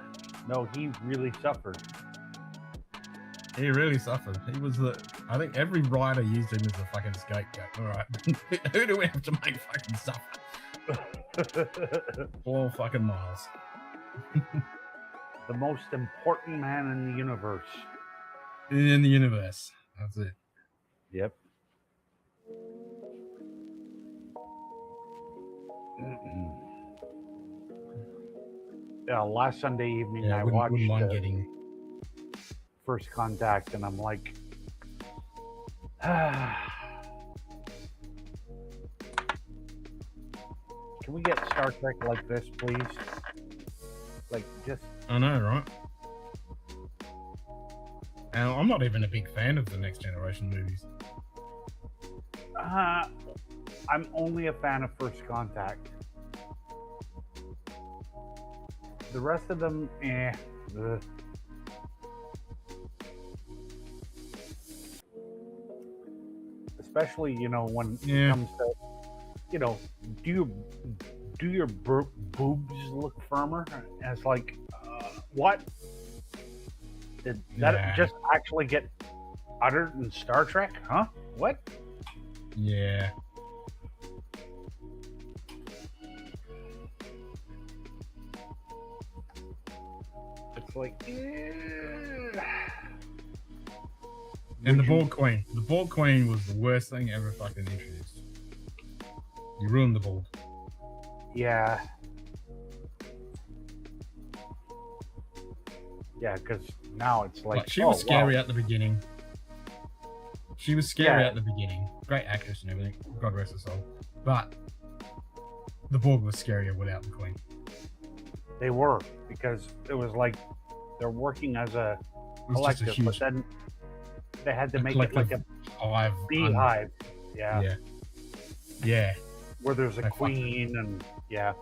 no, he really suffered. He really suffered. He was I think every writer used him as a fucking scapegoat. All right, who do we have to make fucking suffer? Poor fucking Miles. The most important man in the universe. In the universe. That's it. Yep. Yeah, last Sunday evening I watched First Contact, and I'm like, can we get Star Trek like this, please? Like, just... I know, right? And I'm not even a big fan of the Next Generation movies. I'm only a fan of First Contact. The rest of them, ugh. Especially, when it comes to, do your boobs look firmer? And it's like, what? Did that just actually get uttered in Star Trek? Huh? What? Yeah. It's like, And the Borg Queen. The Borg Queen was the worst thing ever fucking introduced. You ruined the Borg. Yeah. Yeah, because now it's like she was scary at the beginning. She was scary at the beginning. Great actress and everything. God rest her soul. But the Borg was scarier without the Queen. They were, because it was like they're working as a collective, but then they had to make it like a beehive. Yeah. Where there's a queen and yeah.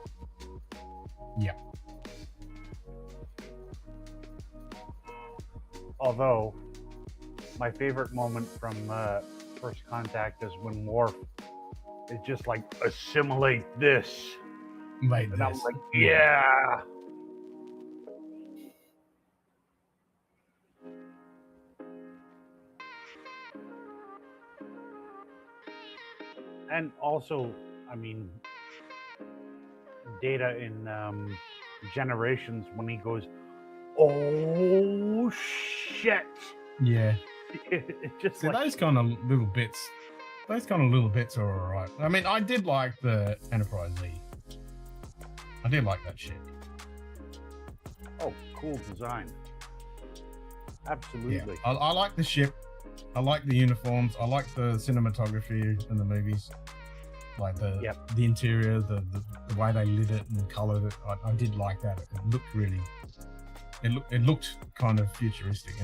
Although, my favorite moment from First Contact is when Worf is just like, assimilate this. And I was like, yeah. And also, I mean, Data in Generations, when he goes, oh shit. Yeah. It just see, those kind of little bits are alright. I mean, I did like the Enterprise Z. I did like that shit. Oh, cool design. Absolutely. Yeah. I like the ship. I like the uniforms. I like the cinematography in the movies. Like the interior, the way they lit it and colored it. I did like that. It looked really... It looked kind of futuristic,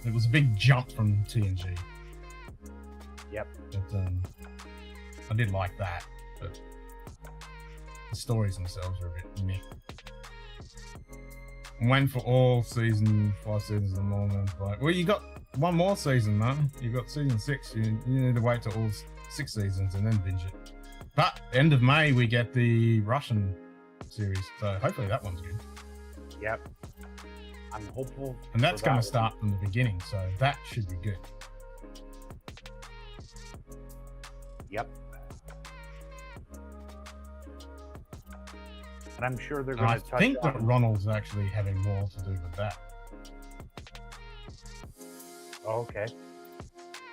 It was a big jump from TNG. Yep. But, I did like that, but the stories themselves are a bit meh. went for all 5 seasons of Mormon. Well, you got one more season, man. You got season 6. You need to wait till all 6 seasons and then binge it. But end of May we get the Russian series, so hopefully that one's good. Yep. I'm hopeful. And that's going to start from the beginning, so that should be good. Yep. And I'm sure they're going to touch on... I think that Ronald's actually having more to do with that. Oh, okay.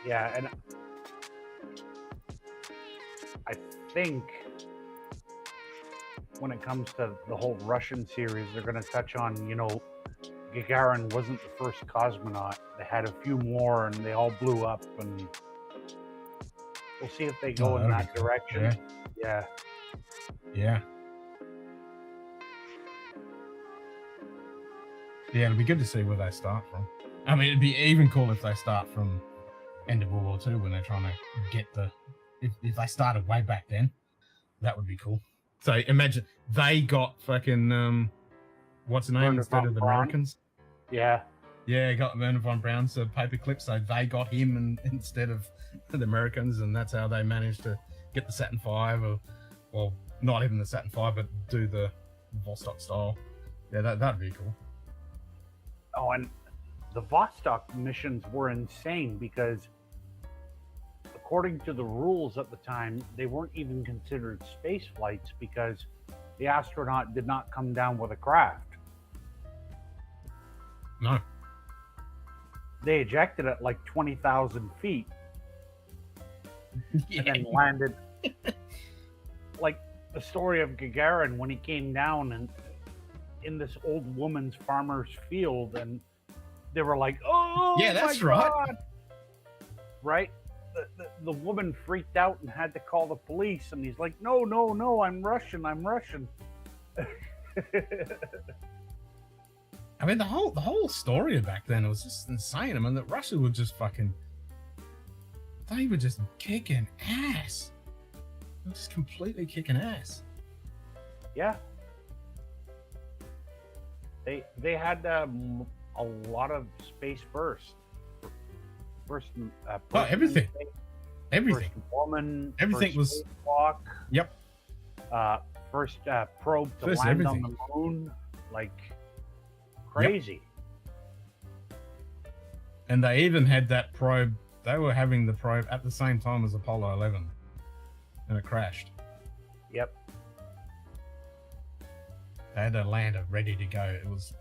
Yeah, and I think when it comes to the whole Russian series, they're going to touch on, Gagarin wasn't the first cosmonaut. They had a few more, and they all blew up, and we'll see if they go in that direction. Yeah. Yeah. Yeah, it'll be good to see where they start from. I mean, it'd be even cool if they start from end of World War II when they're trying to get the... If they started way back then, that would be cool. So imagine they got fucking... what's the name Werner instead von of the Braun? Americans? Yeah. Yeah, got Werner von Braun's paperclip, so they got him instead of the Americans, and that's how they managed to get the Saturn V, or not even the Saturn V, but do the Vostok style. Yeah, that'd be cool. Oh, and the Vostok missions were insane because according to the rules at the time, they weren't even considered space flights because the astronaut did not come down with a craft. No. They ejected at like 20,000 feet and then landed. Like the story of Gagarin when he came down and in this old woman's farmer's field, and they were like, "Oh, yeah, that's my right." God. Right? The woman freaked out and had to call the police, and he's like, "No, I'm Russian. I'm Russian." I mean, the whole story back then was just insane. I mean, that Russia would just they were just kicking ass. They were just completely kicking ass. Yeah. They had a lot of space first. Everything. Everything. First woman. Everything was walk. Yep. First probe to First land everything. on the moon. Like crazy. Yep. And they even had that probe. They were having the probe at the same time as Apollo 11, and it crashed. Yep. They had a lander ready to go. It was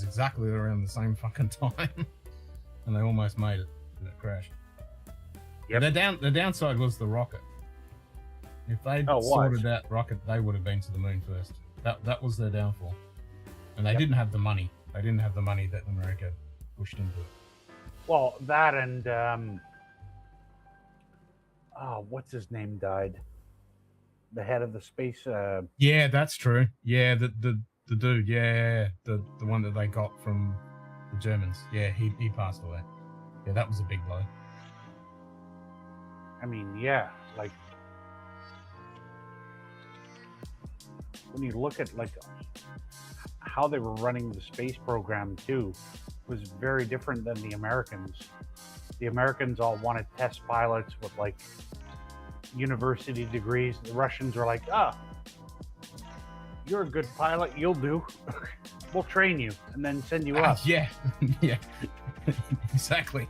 exactly around the same fucking time, and they almost made it, and it crashed. Yeah. The downside was the rocket. If they'd sorted that rocket, they would have been to the moon first. That was their downfall, and they didn't have the money. They didn't have the money that America pushed into it. Well, that and what's his name died? The head of the space. Yeah, that's true. Yeah, the dude. Yeah, the one that they got from the Germans. Yeah, he passed away. Yeah, that was a big blow. I mean, yeah, like when you look at like how they were running the space program too, was very different than the Americans. The Americans all wanted test pilots with like university degrees. The Russians were like, you're a good pilot, you'll do. We'll train you and then send you up. Yeah, yeah, exactly.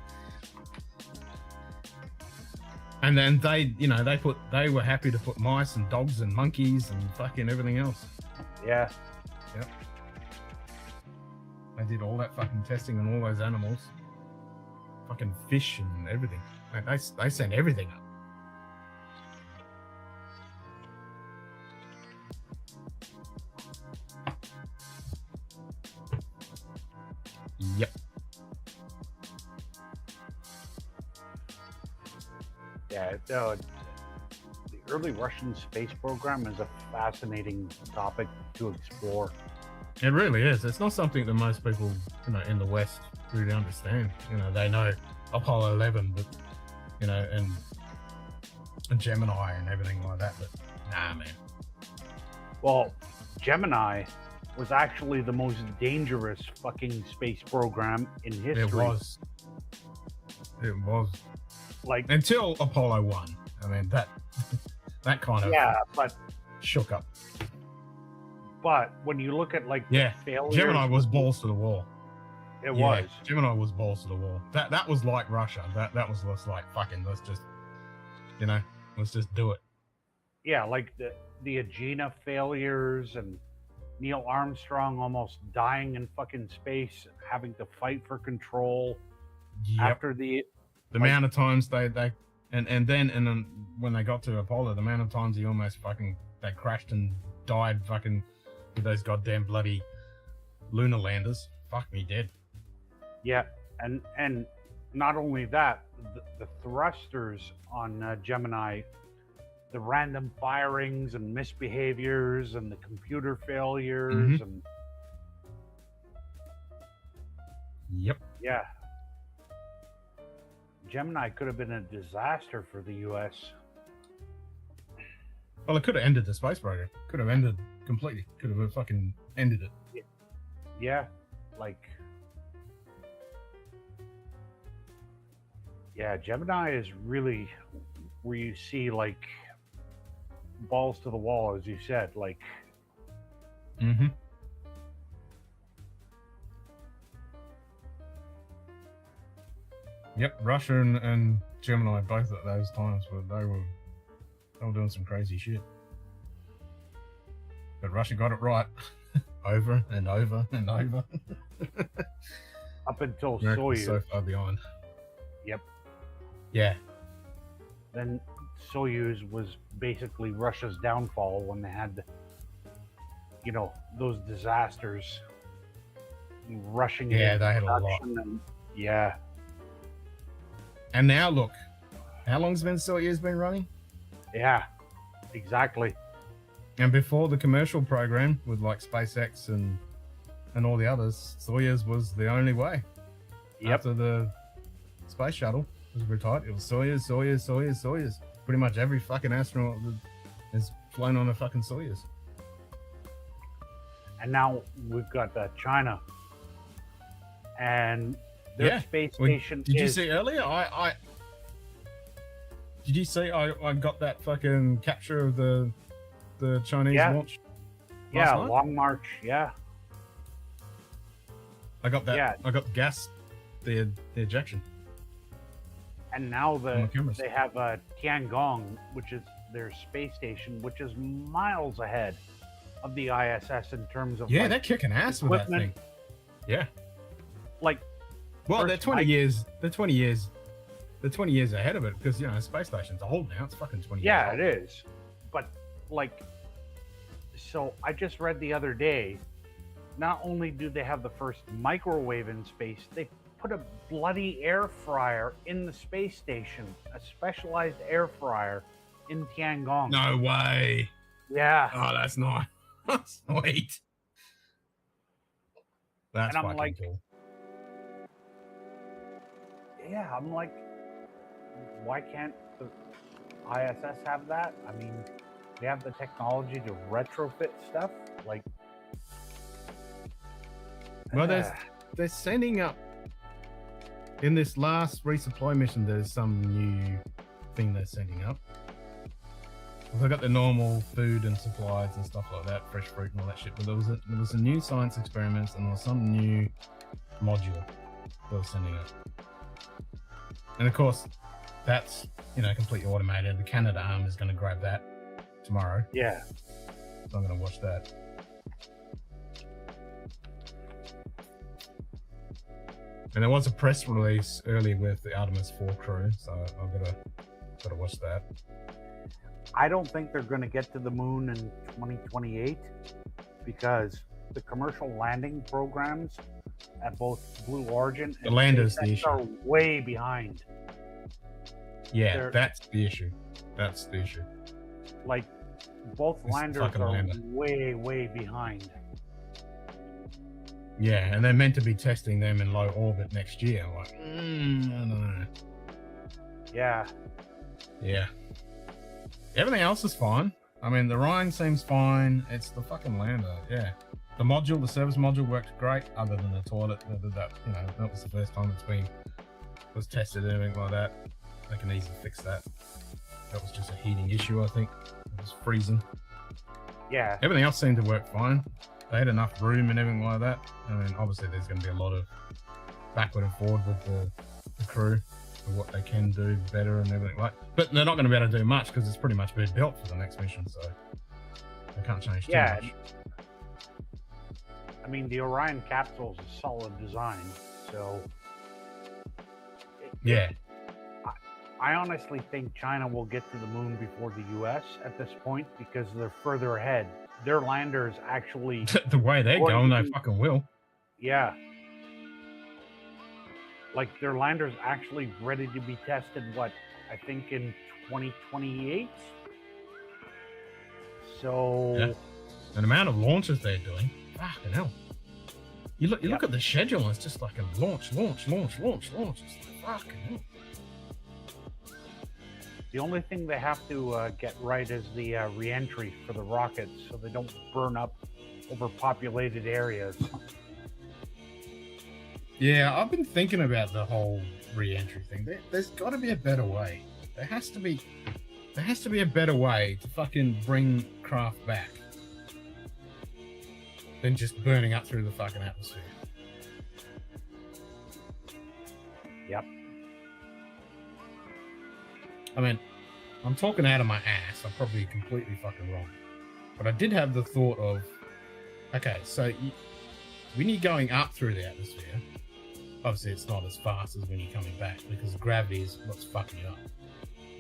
And then they were happy to put mice and dogs and monkeys and fucking everything else. Yeah. Yep. They did all that fucking testing on all those animals. Fucking fish and everything. They sent everything up. Yep. Yeah, the early Russian space program is a fascinating topic to explore. It really is. It's not something that most people, in the West really understand. They know Apollo 11, but and Gemini and everything like that. But nah, man. Well, Gemini was actually the most dangerous fucking space program in history. It was. It was. Like until Apollo 1. I mean that kind of but shook up. But when you look at like failures, Gemini was balls to the wall. It was. Gemini was balls to the wall. That was like Russia. That was just like fucking. Let's just, let's just do it. Yeah, like the Agena failures and Neil Armstrong almost dying in fucking space, having to fight for control after the amount of times they and then when they got to Apollo, the amount of times he almost fucking they crashed and died fucking with those goddamn bloody lunar landers. Fuck me dead. Yeah, and not only that, the thrusters on Gemini, the random firings and misbehaviors and the computer failures and Gemini could have been a disaster for the U.S. Well, it could have ended the space program. Could have ended completely. Could have fucking ended it. Yeah, like. Yeah, Gemini is really where you see like balls to the wall, as you said, like. Yep, Russia and Gemini both at those times they were doing some crazy shit. But Russia got it right over and over and over. Up until America was Soyuz. so far behind. Yep. Yeah. Then Soyuz was basically Russia's downfall when they had, those disasters, rushing. Yeah, they had a lot. And now look, how long's Soyuz been running? Yeah, exactly. And before the commercial program with like SpaceX and all the others, Soyuz was the only way. After the space shuttle was retired, it was Soyuz. Pretty much every fucking astronaut has flown on a fucking Soyuz. And now we've got China, and their space station. Did you see earlier? Did you see I got that fucking capture of the Chinese launch? Yeah, last night? Long March. Yeah. I got that. Yeah. I got the gas, the ejection. And now they have Tiangong, which is their space station, which is miles ahead of the ISS in terms of they're kicking ass with that thing. Yeah. Like, well, they're 20 years. They're 20 years. They're 20 years ahead of it because space station's old now. It's fucking 20 years. Yeah, old. It is. But like, so I just read the other day. Not only do they have the first microwave in space, they put a bloody air fryer in the space station, a specialized air fryer in Tiangong. No way. Yeah. Oh, that's nice. That's sweet. That's and I'm fucking like, cool. Yeah, I'm like, why can't the ISS have that? I mean, they have the technology to retrofit stuff. Like, well, they're sending up in this last resupply mission. There's some new thing they're sending up. They got the normal food and supplies and stuff like that, fresh fruit and all that shit. But there was a new science experiments and there was some new module they were sending up. And of course, that's completely automated. The Canada arm is going to grab that tomorrow. Yeah. So I'm going to watch that. And there was a press release earlier with the Artemis 4 crew, so I've got to watch that. I don't think they're going to get to the moon in 2028 because the commercial landing programs at both Blue Origin and SpaceX are way behind. Yeah, that's the issue. Like, both landers are way, way behind. Yeah, and they're meant to be testing them in low orbit next year. I'm like, I don't know. Yeah. Yeah. Everything else is fine. I mean, the Rhine seems fine. It's the fucking lander. Yeah. The module, the service module worked great, other than the toilet. That was the first time was tested and everything like that. They can easily fix that. That was just a heating issue, I think. It was freezing. Yeah. Everything else seemed to work fine. They had enough room and everything like that. I mean, obviously there's going to be a lot of backward and forward with the crew for what they can do better and everything like. But they're not going to be able to do much because it's pretty much been built for the next mission, so they can't change too much. I mean, the Orion capsule is a solid design, so yeah. I honestly think China will get to the moon before the U.S. at this point because they're further ahead. Their landers actually... the way they're going, they fucking will. Yeah. Like, their lander's actually ready to be tested, what, I think in 2028? So... Yeah. The amount of launches they're doing, fucking hell. You look at the schedule, and it's just like a launch. It's like, fucking hell. The only thing they have to get right is the re-entry for the rockets so they don't burn up overpopulated areas. Yeah, I've been thinking about the whole re-entry thing. There's got to be a better way. There has to be a better way to fucking bring craft back than just burning up through the fucking atmosphere. Yep. I mean, I'm talking out of my ass. I'm probably completely fucking wrong. But I did have the thought of, okay, so when you're going up through the atmosphere, obviously it's not as fast as when you're coming back because gravity is what's fucking you up.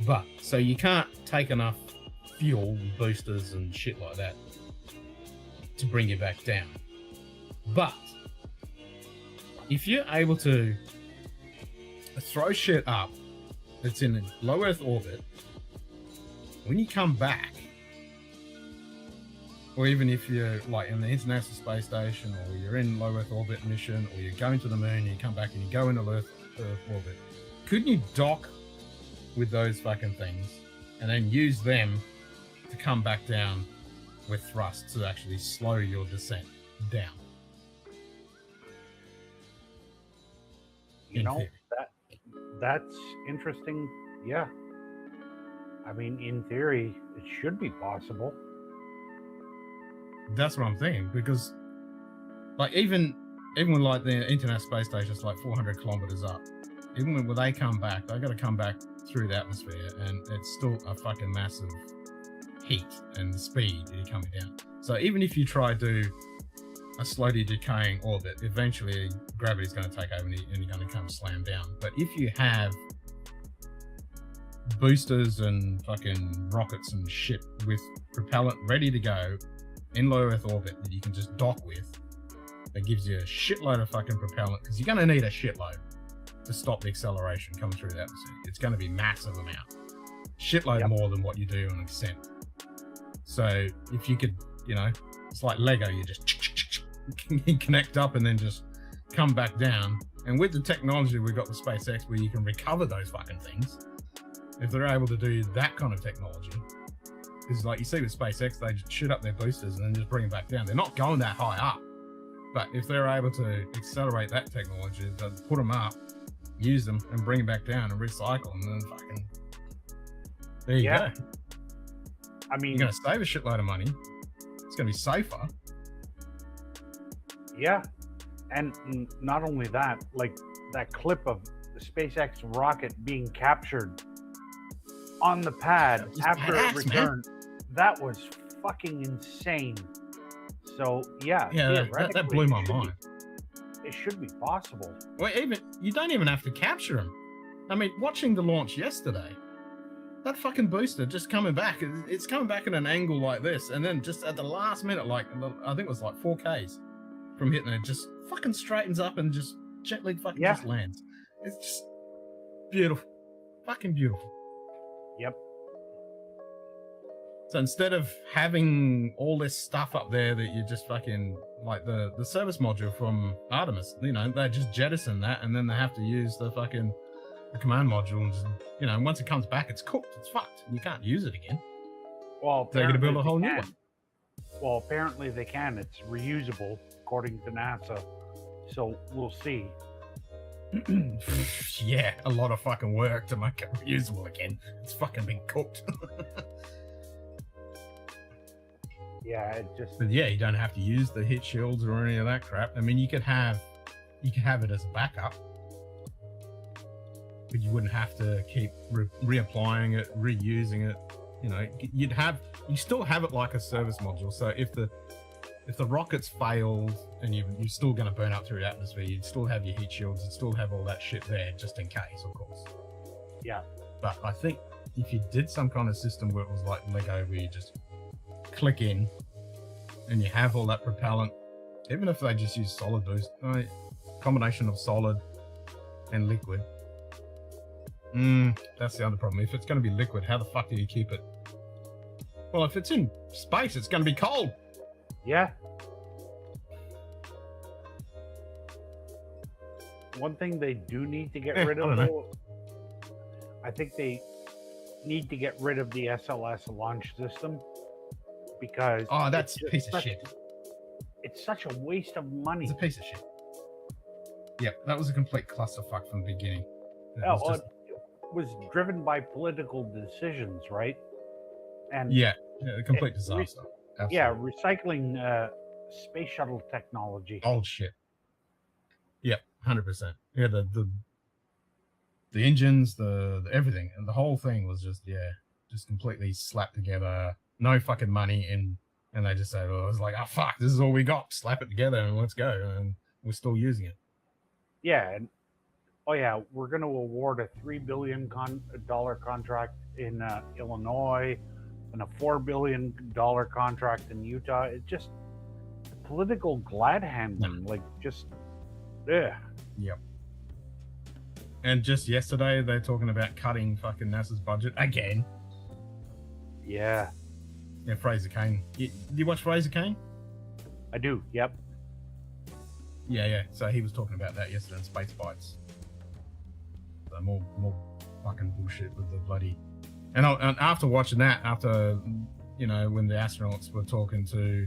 But, so you can't take enough fuel and boosters and shit like that to bring you back down. But, if you're able to throw shit up that's in a low Earth orbit, when you come back, or even if you're like in the International Space Station, or you're in low Earth orbit mission, or you're going to the moon, and you come back and you go into Earth orbit, couldn't you dock with those fucking things and then use them to come back down with thrust to actually slow your descent down? You know, that's interesting. Yeah. I mean, in theory, it should be possible. That's what I'm thinking, because like even when like the International Space Station is like 400 kilometers up, even when they come back, they got to come back through the atmosphere, and it's still a fucking massive heat and speed you're coming down. So even if you try to do a slowly decaying orbit, eventually gravity's going to take over and you're going to come slam down. But if you have boosters and fucking rockets and shit with propellant ready to go in low Earth orbit that you can just dock with, that gives you a shitload of fucking propellant, because you're going to need a shitload to stop the acceleration coming through the atmosphere. It's going to be massive amount, shitload more than what you do on Ascent. So if you could, you know, it's like Lego, you just connect up and then just come back down. And with the technology we've got with SpaceX, where you can recover those fucking things, if they're able to do that kind of technology, because like you see with SpaceX, they just shoot up their boosters and then just bring them back down. They're not going that high up, but if they're able to accelerate that technology, they'll put them up, use them, and bring them back down and recycle, and then fucking there you go. I mean, you're going to save a shitload of money. It's going to be safer. Yeah, and not only that, like that clip of the SpaceX rocket being captured on the pad after it returned, that was fucking insane. So yeah, that blew my mind. It should be possible. Well, even you don't even have to capture them. I mean, watching the launch yesterday, that fucking booster just coming back, it's coming back at an angle like this, and then just at the last minute, like I think it was like 4Ks from hitting it, just fucking straightens up and just gently fucking just lands. It's just beautiful, fucking beautiful. Yep. So instead of having all this stuff up there that you just fucking, like the service module from Artemis, you know, they just jettison that, and then they have to use the fucking command module, and just, you know, once it comes back, it's cooked, it's fucked. You can't use it again. Well, they're going to build a whole new one. Well, apparently they can. It's reusable, according to NASA. So we'll see. Yeah, a lot of fucking work to make it reusable again. It's fucking been cooked. Yeah, it just. But yeah, you don't have to use the heat shields or any of that crap. I mean, you could have it as a backup, but you wouldn't have to keep reapplying it, reusing it. You know, you still have it like a service module. So if the rockets failed and you're still going to burn up through the atmosphere, you'd still have your heat shields, you'd still have all that shit there just in case, of course. Yeah. But I think if you did some kind of system where it was like Lego, where you just click in and you have all that propellant, even if they just use solid boost, combination of solid and liquid. That's the other problem. If it's going to be liquid, how the fuck do you keep it? Well, if it's in space, it's going to be cold. Yeah. One thing they do need to get rid of, though, I think they need to get rid of the SLS launch system, because that's a piece of shit. It's such a waste of money. It's a piece of shit. Yep, that was a complete clusterfuck from the beginning. It was driven by political decisions, right? And a complete disaster. Absolutely. Yeah, recycling space shuttle technology. Old shit. Yep, 100%. Yeah, the engines, the everything, and the whole thing was just completely slapped together. No fucking money in, and they just said, well, it was like, oh fuck, this is all we got. Slap it together and let's go. And we're still using it. Yeah, and we're going to award a $3 billion contract in Illinois and a $4 billion contract in Utah. It's just political glad handling, Yep. And just yesterday, they're talking about cutting fucking NASA's budget again. Yeah. Yeah, Fraser Cain. Do you watch Fraser Cain? I do. Yep. Yeah. So he was talking about that yesterday in Space Bites. So more fucking bullshit with the bloody. And after watching that, when the astronauts were talking to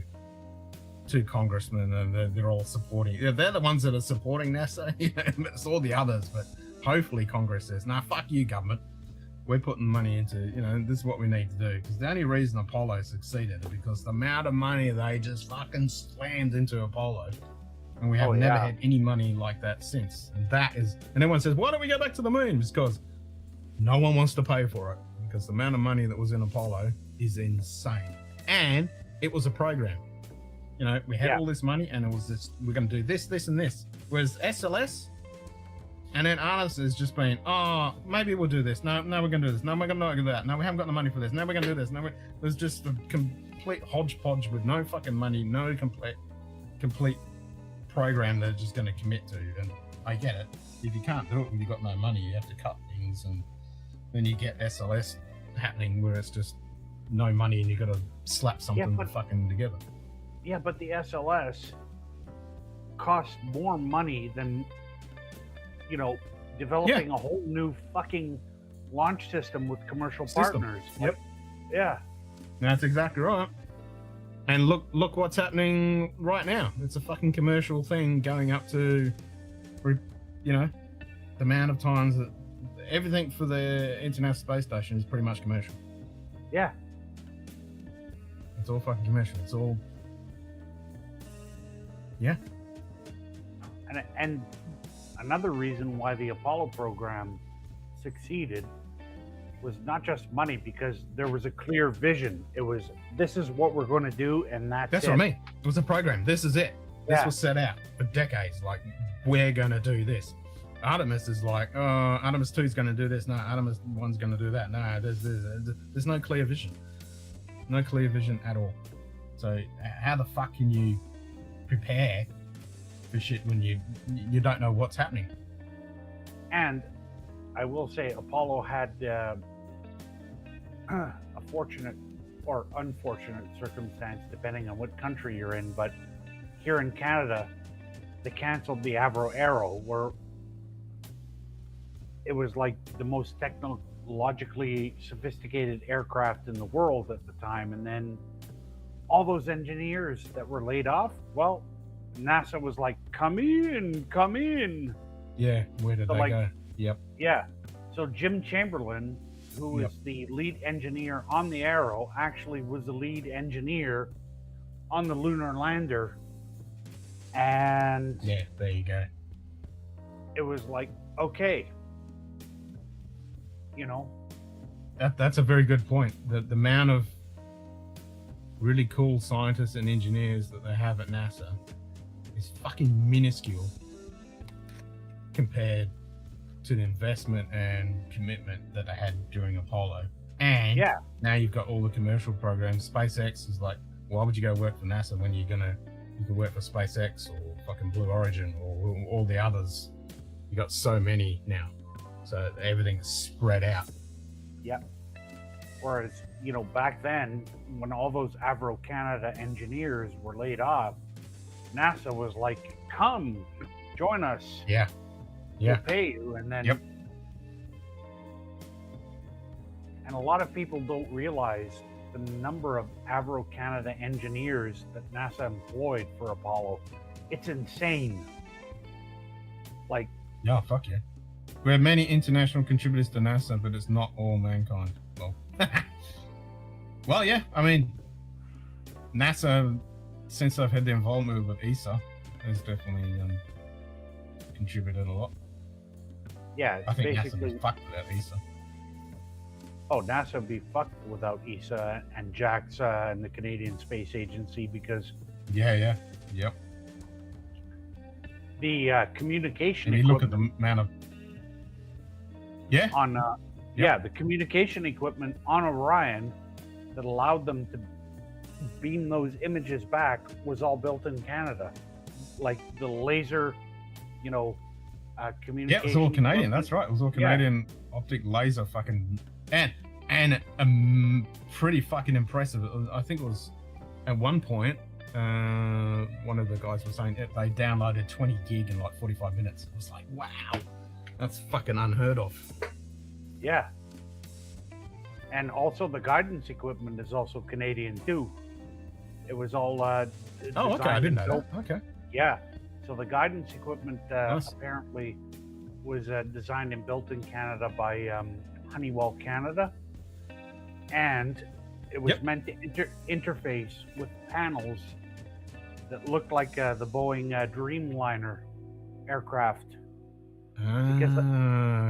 congressmen and they're all supporting, they're the ones that are supporting NASA. It's all the others, but hopefully Congress says, nah, fuck you, government. We're putting money into, this is what we need to do. Because the only reason Apollo succeeded is because the amount of money they just fucking slammed into Apollo. And we have never had any money like that since. And everyone says, why don't we go back to the moon? It's because no one wants to pay for it. Because the amount of money that was in Apollo is insane. And it was a program. We had all this money and it was this, we're going to do this, this, and this. Whereas SLS, and then Artemis has just been, maybe we'll do this. No, we're going to do this. No, we're going to do that. No, we haven't got the money for this. No, we're going to do this. No, there's just a complete hodgepodge with no fucking money, no complete program they're just going to commit to. And I get it. If you can't do it when you've got no money, you have to cut things. And then you get SLS happening where it's just no money and you've got to slap something fucking together. Yeah, but the SLS costs more money than, developing a whole new fucking launch system with commercial partners. Yep. Yeah. That's exactly right. And look what's happening right now. It's a fucking commercial thing going up to, the amount of times that everything for the International Space Station is pretty much commercial. Yeah. It's all fucking commercial. It's all. Yeah. And another reason why the Apollo program succeeded was not just money, because there was a clear vision. It was, this is what we're going to do, and that's what I mean. It was a program. This is it. This was set out for decades. Like, we're going to do this. Artemis is like, Artemis 2 is going to do this. No, Artemis 1's going to do that. No, there's no clear vision. No clear vision at all. So how the fuck can you prepare for shit when you don't know what's happening? And I will say Apollo had a fortunate or unfortunate circumstance, depending on what country you're in, but here in Canada, they canceled the Avro Arrow, where it was like the most technologically sophisticated aircraft in the world at the time, and then all those engineers that were laid off, well, NASA was like, come in, come in. Yeah, where did So, they like, go? Yep. Yeah. So Jim Chamberlain, who Yep. is the lead engineer on the Arrow, actually was the lead engineer on the lunar lander. And Yeah, there you go. it was like, okay, you know, That's a very good point. The amount of really cool scientists and engineers that they have at NASA is fucking minuscule compared to the investment and commitment that they had during Apollo. And yeah, now you've got all the commercial programs. SpaceX is like, why would you go work for NASA when you can work for SpaceX or fucking Blue Origin or all the others? You got so many now, so everything's spread out. yeah. Whereas, you know, back then, when all those Avro Canada engineers were laid off, NASA was like, come, join us. Yeah. We'll Yeah. pay you. And then, Yep. and a lot of people don't realize the number of Avro Canada engineers that NASA employed for Apollo. It's insane. Like, Yeah, fuck yeah. We have many international contributors to NASA, but it's not all mankind. Well, well, yeah. I mean, NASA, since I've had the involvement with ESA, has definitely contributed a lot. yeah, it's I think NASA basically, was fucked without ESA. oh, NASA would be fucked without ESA and JAXA and the Canadian Space Agency, because Yeah, yeah, yep. the communication And you look at equipment the amount of on the communication equipment on Orion that allowed them to beam those images back was all built in Canada. Like the laser, you know, communication. Yeah, it was all Canadian. equipment. That's right. It was all Canadian optic laser fucking and pretty fucking impressive. I think it was at one point. One of the guys was saying they downloaded 20 gig in like 45 minutes. It was like, wow, that's fucking unheard of. Yeah. And also the guidance equipment is also Canadian too. It was all Oh, okay, I didn't know built- that. Okay. Yeah. So the guidance equipment Nice. apparently was designed and built in Canada by Honeywell Canada, and it was Yep. meant to interface with panels that looked like the Boeing Dreamliner aircraft.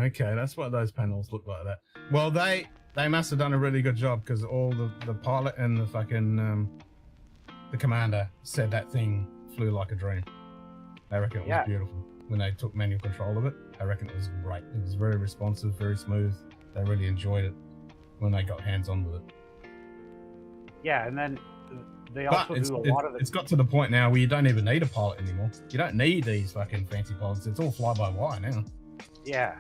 Okay, that's what those panels look like. That. Well, they must have done a really good job because all the pilot and the fucking the commander said that thing flew like a dream. I reckon it was beautiful when they took manual control of it. I reckon it was great. It was very responsive, very smooth. They really enjoyed it when they got hands on with it. Yeah, and then they But also do a lot of the it's got to the point now where you don't even need a pilot anymore. You don't need these fucking fancy pilots. It's all fly-by-wire now. Yeah.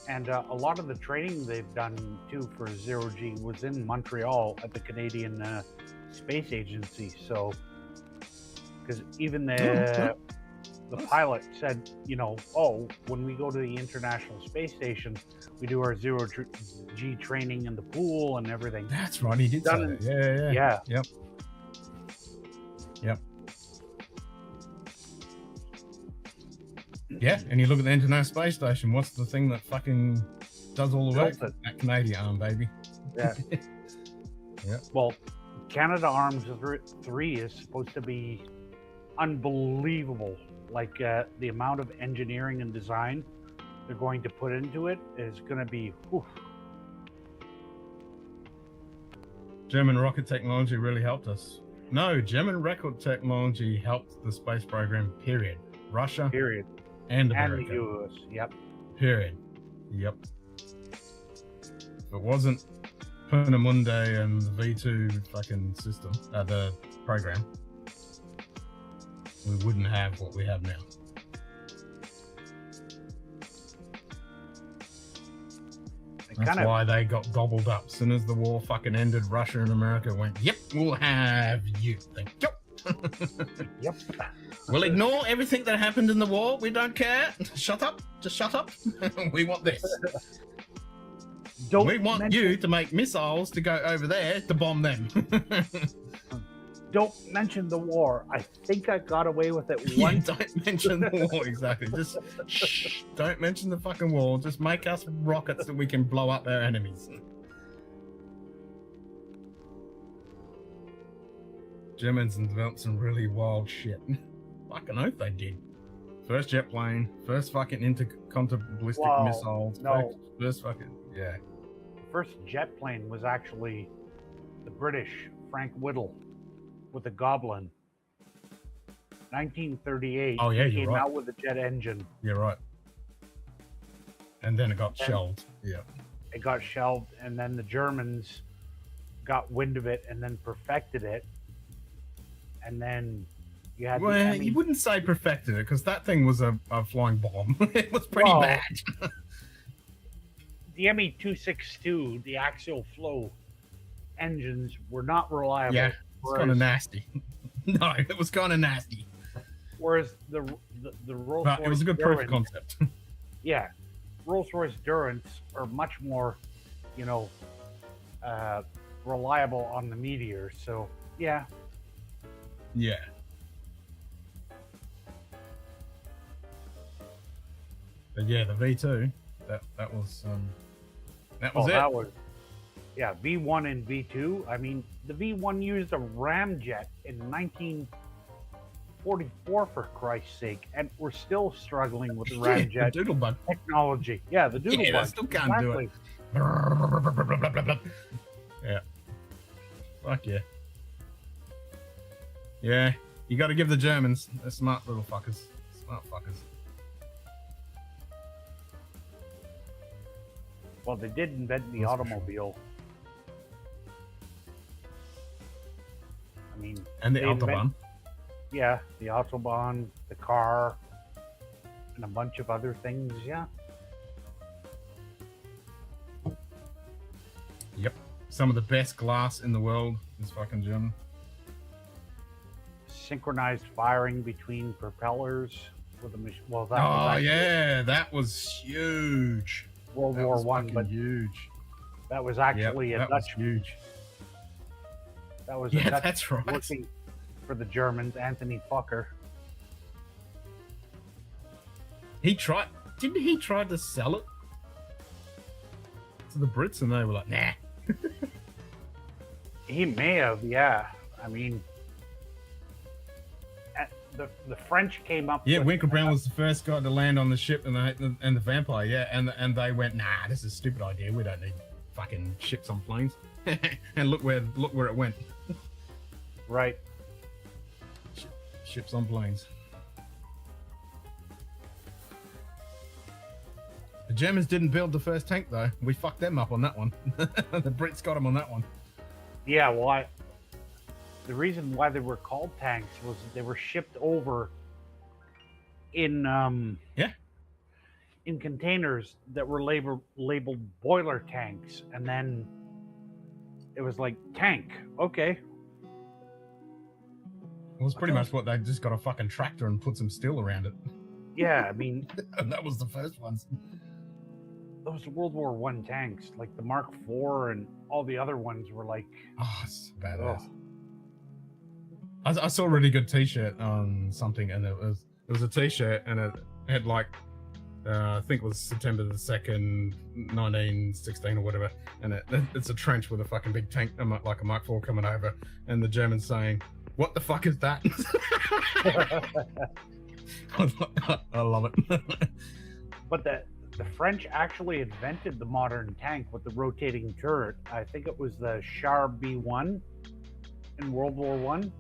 And a lot of the training they've done too for Zero G was in Montreal at the Canadian Space Agency. So, because even the pilot said, you know, oh, when we go to the International Space Station, we do our Zero G training in the pool and everything. That's right. He did say that. Yeah. Yeah. Yep. Yep. Yeah, and you look at the International Space Station, what's the thing that fucking does all the work? Built it. That Canadian arm, baby. Yeah. Yeah. Well, Canada Arms 3 is supposed to be unbelievable. Like the amount of engineering and design they're going to put into it is going to be. Whew. German rocket technology really helped us. No, German rocket technology helped the space program, period. Russia, period. And And America. the US, yep. Period. Yep. If it wasn't Munted and the V2 fucking system, the program, we wouldn't have what we have now. That's why they got gobbled up. As soon as the war fucking ended, Russia and America went, yep, we'll have you. Thank you. Yep. We'll ignore everything that happened in the war. We don't care. Shut up. Just shut up. We want this. We want you to make missiles to go over there to bomb them. Don't mention the war. I think I got away with it Yeah, once. don't mention the war, exactly. Just shh, don't mention the fucking war. Just make us rockets that we can blow up our enemies. Germans developed some really wild shit. Fucking oath they did. First jet plane, first fucking intercontinental Wow, missiles. no. First fucking, yeah. First jet plane was actually the British, Frank Whittle, with a Goblin. 1938. Oh, yeah, he you're came right. out with a jet engine. You're right. And then it got And- shelved. Yeah. It got shelved, and then the Germans got wind of it and then perfected it. And then you had Well, the Emmy. you wouldn't say perfected it because that thing was a flying bomb. It was pretty Well, bad. The ME-262, the axial flow engines were not reliable. Yeah, it's kind of nasty. No, it was kind of nasty. Whereas the Rolls-Royce But it was a good proof of Durance- concept. Yeah, Rolls-Royce Durance are much more, reliable on the Meteor. So yeah, Yeah. But yeah, the V2, that was it. that was V1 and V2. I mean, the V1 used a ramjet in 1944 for Christ's sake, and we're still struggling with the ramjet the doodlebug technology. Yeah, the doodlebug. Yeah, they still can't do it. Yeah. Fuck yeah. Yeah, you got to give the Germans. They're smart little fuckers. Smart fuckers. Well, they did invent the That's for automobile. I mean, And the they Autobahn. Yeah, the Autobahn, the car, and a bunch of other things. Yeah. Yep. Some of the best glass in the world is fucking German. Synchronized firing between propellers with a machine. Well, that was Oh actually yeah, that was huge. World That War was One, fucking but huge. that was actually Yep, a that was Dutch. huge. That was Yeah, a Dutch that's right. working for the Germans, Anthony Fokker. Didn't he try to sell it to the Brits, and they were like, nah. He may have, yeah. I mean, the French came up. Yeah, with, Winkle Brown was the first guy to land on the ship, and the vampire, yeah, and they went, nah, this is a stupid idea. We don't need fucking ships on planes. And look where it went. Right. Ships on planes. The Germans didn't build the first tank though. We fucked them up on that one. The Brits got them on that one. Yeah, well, the reason why they were called tanks was they were shipped over in in containers that were labeled boiler tanks, and then it was like tank. Okay. It was pretty much what they just got a fucking tractor and put some steel around it. Yeah, I mean, And that was the first ones. those World War One tanks, like the Mark IV and all the other ones, were like, Oh, it's badass. oh, I saw a really good T-shirt on something, and it was a T-shirt, and it had like I think it was September the 2nd, 1916 or whatever, and it's a trench with a fucking big tank, like a Mark IV coming over, and the Germans saying, "What the fuck is that?" I love it. but the French actually invented the modern tank with the rotating turret. I think it was the Char B1 in World War One.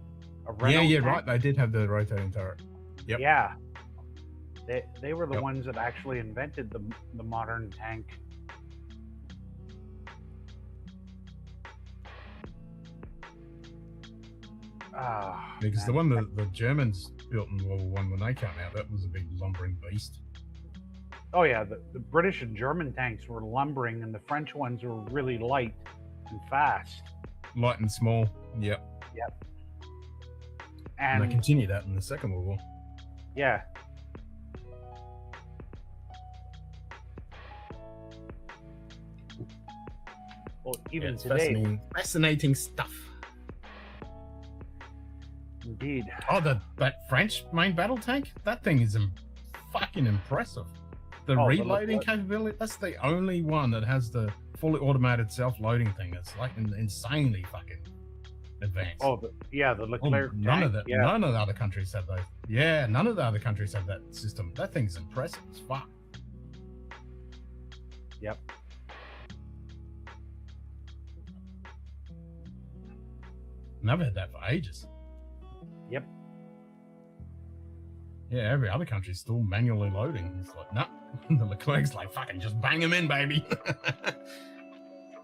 Yeah, right. They did have the rotating turret. Yep. Yeah, they were the ones that actually invented the modern tank. Because the one that the Germans built in World War One when they came out, that was a big lumbering beast. Oh yeah, the British and German tanks were lumbering, and the French ones were really light and fast. Light and small. Yep. Yep. And they And continued that in the Second World War. yeah, well, even It's today, fascinating stuff. Indeed. Oh, that French main battle tank? That thing is fucking impressive. The Oh, reloading capability, that's the only one that has the fully automated self-loading thing. It's like insanely fucking advanced. Oh, the Leclerc none tank. of Yeah. none of the other countries have those. Yeah, none of the other countries have that system. That thing's impressive as fuck. Yep. Never had that for ages. Yep. Yeah, every other country's still manually loading. It's like, nah. The Leclerc's like, fucking just bang them in, baby.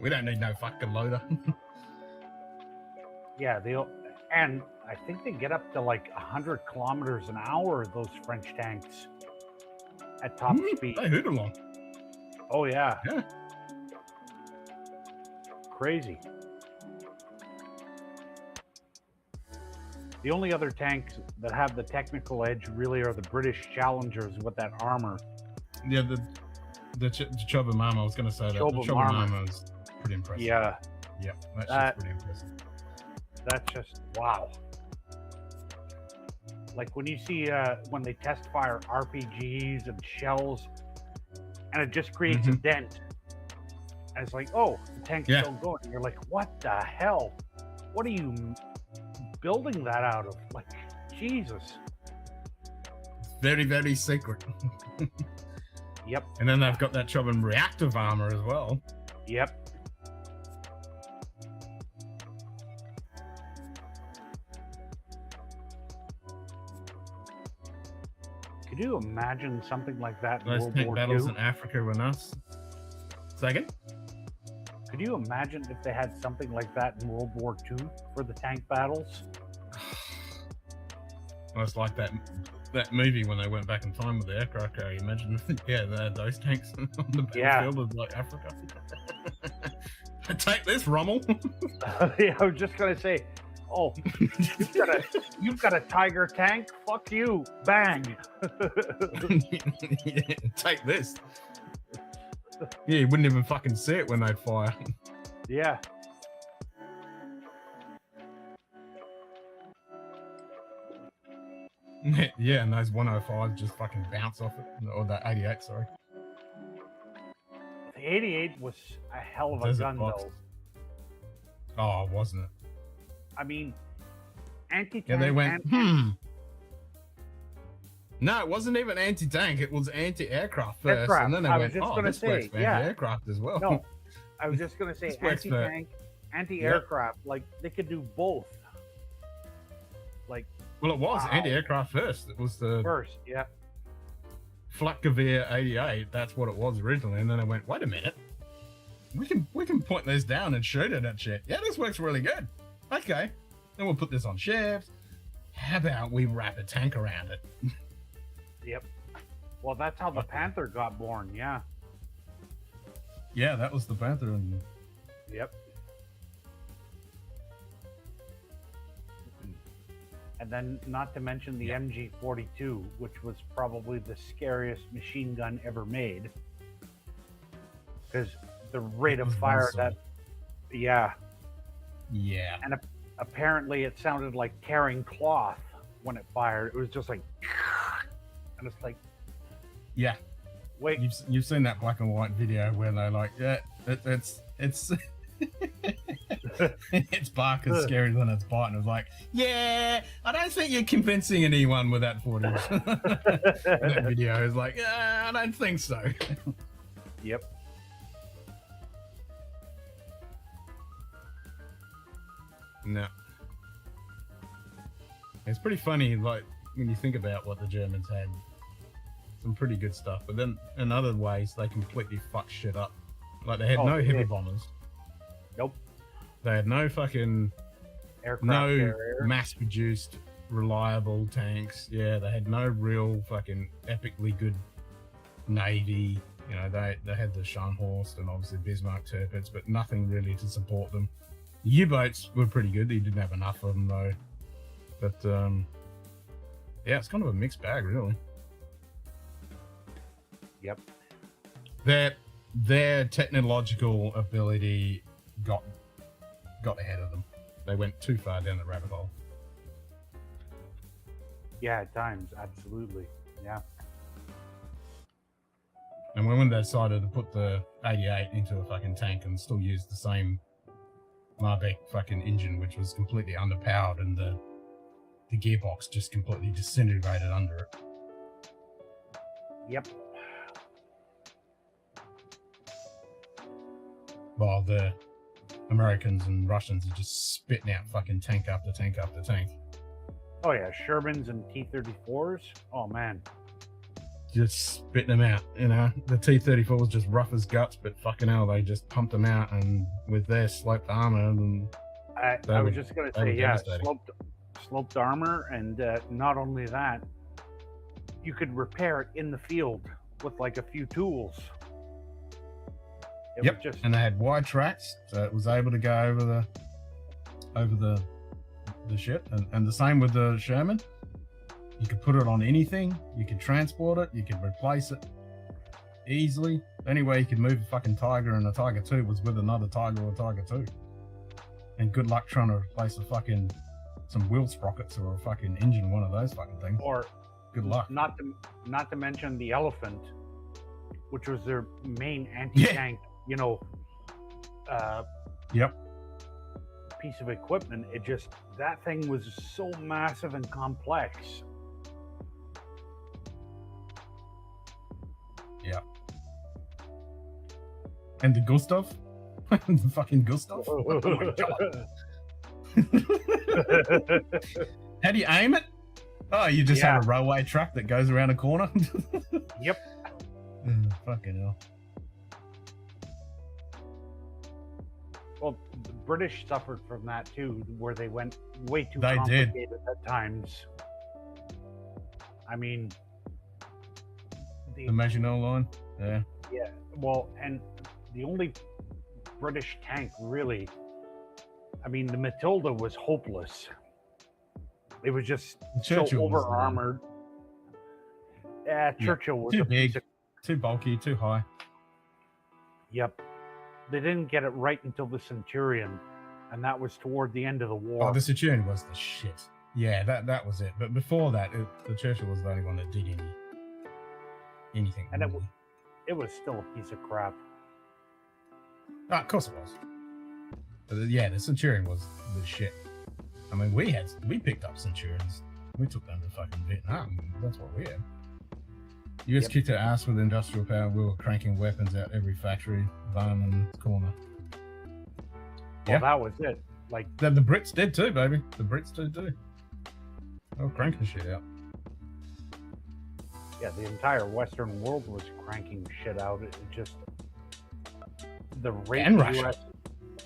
We don't need no fucking loader. Yeah, and I think they get up to like 100 kilometers an hour, those French tanks, at top speed. They hoot along. Oh, yeah. Yeah. Crazy. The only other tanks that have the technical edge really are the British Challengers with that armor. Yeah, the Chobamama, I was going to say that. The Chobamama is pretty impressive. Yeah. Yeah, that's just pretty impressive. That's just, wow. Like when you see, when they test fire RPGs and shells, and it just creates a dent. And it's like, oh, the tank's still going. And you're like, what the hell? What are you building that out of? Like, Jesus. Very, very secret. Yep. And then they've got that Chobham reactive armor as well. Yep. Could you imagine something like that in Those World tank War battles II? in Africa were nuts. Second? Could you imagine if they had something like that in World War II for the tank battles? Well, it's like that movie when they went back in time with the aircraft carrier. Imagine, they had those tanks on the battlefield of like Africa. Take this, Rommel. Yeah, I was just gonna say, oh, you've got a Tiger tank. Fuck you, bang. Yeah, take this. Yeah, you wouldn't even fucking see it when they'd fire. Yeah. Yeah, and those 105s just fucking bounce off it. Or that 88, sorry. The 88 was a hell of a Desert gun, Fox. though. Oh, wasn't it? I mean, anti-tank. Yeah, they went, No, it wasn't even anti-tank. It was anti-aircraft first. Aircraft. And then they I went, was just oh, gonna this works say, for yeah. anti-aircraft as well. No, I was just going to say This works for- anti-tank, anti-aircraft. Like, they could do both. Like, Well, it was wow. anti-aircraft first. It was the First, yeah. Flakgewehr 88. That's what it was originally. And then I went, wait a minute. We can point this down and shoot it at shit. Yeah, this works really good. Okay. Then we'll put this on shafts. How about we wrap a tank around it? Yep. Well, that's how the Panther got born, yeah. Yeah, that was the Panther. And Yep. And then, not to mention the MG42, which was probably the scariest machine gun ever made. Because the rate of fire that, yeah. Yeah. And apparently it sounded like tearing cloth when it fired. It was just like, and it's like, yeah. Wait. You've seen that black and white video where they're like, yeah, it's it's bark as scary than it's biting. It was like, yeah, I don't think you're convincing anyone with that footage. That video is like, yeah, I don't think so. Yep. No. It's pretty funny, like, when you think about what the Germans had. Some pretty good stuff, but then in other ways, they completely fucked shit up. Like, they had no heavy bombers. Nope. They had no fucking... Aircraft no carrier. mass-produced, reliable tanks. Yeah, they had no real fucking epically good navy. You know, they had the Scharnhorst and obviously Bismarck Tirpitz, but nothing really to support them. The U-boats were pretty good. They didn't have enough of them, though. But, yeah, it's kind of a mixed bag, really. Yep. Their technological ability got ahead of them. They went too far down the rabbit hole. Yeah, at times, absolutely. Yeah. And when they decided to put the 88 into a fucking tank and still use the same Marbeck fucking engine, which was completely underpowered, and the gearbox just completely disintegrated under it. Yep. While the Americans and Russians are just spitting out fucking tank after tank after tank. Oh yeah, Shermans and T-34s. Oh man. Just spitting them out, you know. The T-34 was just rough as guts, but fucking hell, they just pumped them out, and with their sloped armor, and I was just gonna say, yeah, sloped armor, and not only that, you could repair it in the field with like a few tools. It yep, was just... and they had wide tracks, so it was able to go over the shit, and the same with the Sherman. You could put it on anything, you could transport it, you could replace it easily. The only way you could move a fucking Tiger and a Tiger 2 was with another Tiger or a Tiger 2. And good luck trying to replace some wheel sprockets or a fucking engine, one of those fucking things. Or good luck. Not to mention the Elephant, which was their main anti-tank, yep. piece of equipment. It just, that thing was so massive and complex. Yeah. And the Gustav? The fucking Gustav? Oh my God. How do you aim it? Oh, you just have a railway track that goes around a corner? Yep. Fucking hell. Well, the British suffered from that too, where they went way too They complicated at times. I mean, the Maginot Line? Yeah. Yeah, well, and the only British tank really, I mean, the Matilda was hopeless. It was just so over-armored. Yeah, Churchill was too big, too bulky, too high. Yep. They didn't get it right until the Centurion, and that was toward the end of the war. Oh, the Centurion was the shit. Yeah, that was it. But before that, the Churchill was the only one that did anything. And it was still a piece of crap. Oh, of course it was. But yeah, the Centurion was the shit. I mean, we picked up Centurions. We took them to fucking Vietnam. That's what we had. US kicked our ass with industrial power. We were cranking weapons out every factory, van and corner. Well, that was it. Like the Brits did too, baby. The Brits did too. They were cranking shit out. Yeah, the entire Western world was cranking shit out. It just the rate and the Russia. US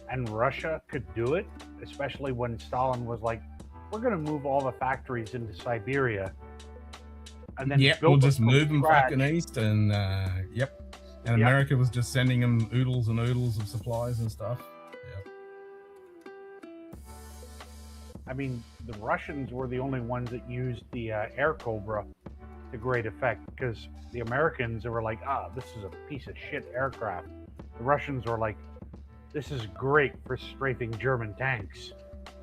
and Russia could do it, especially when Stalin was like, "We're going to move all the factories into Siberia." And then we'll just move them fucking east, and and America was just sending them oodles and oodles of supplies and stuff. I mean, the Russians were the only ones that used the Air Cobra to great effect, because the Americans were like, this is a piece of shit aircraft. The Russians were like, this is great for strafing German tanks.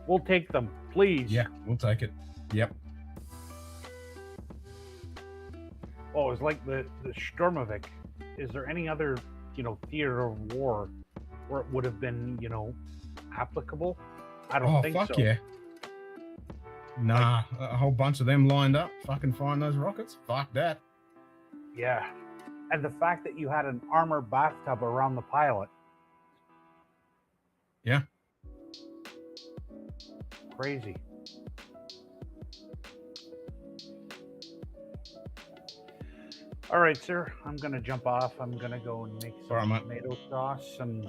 We'll take them, please. Yeah, we'll take it. Yep. Oh, it was like the Sturmovik. Is there any other, theater of war where it would have been, applicable? I don't think so. Oh, fuck yeah. Nah, a whole bunch of them lined up, fucking find those rockets. Fuck that. Yeah. And the fact that you had an armor bathtub around the pilot. Yeah. Crazy. All right, sir. I'm going to jump off. I'm going to go and make some tomato sauce and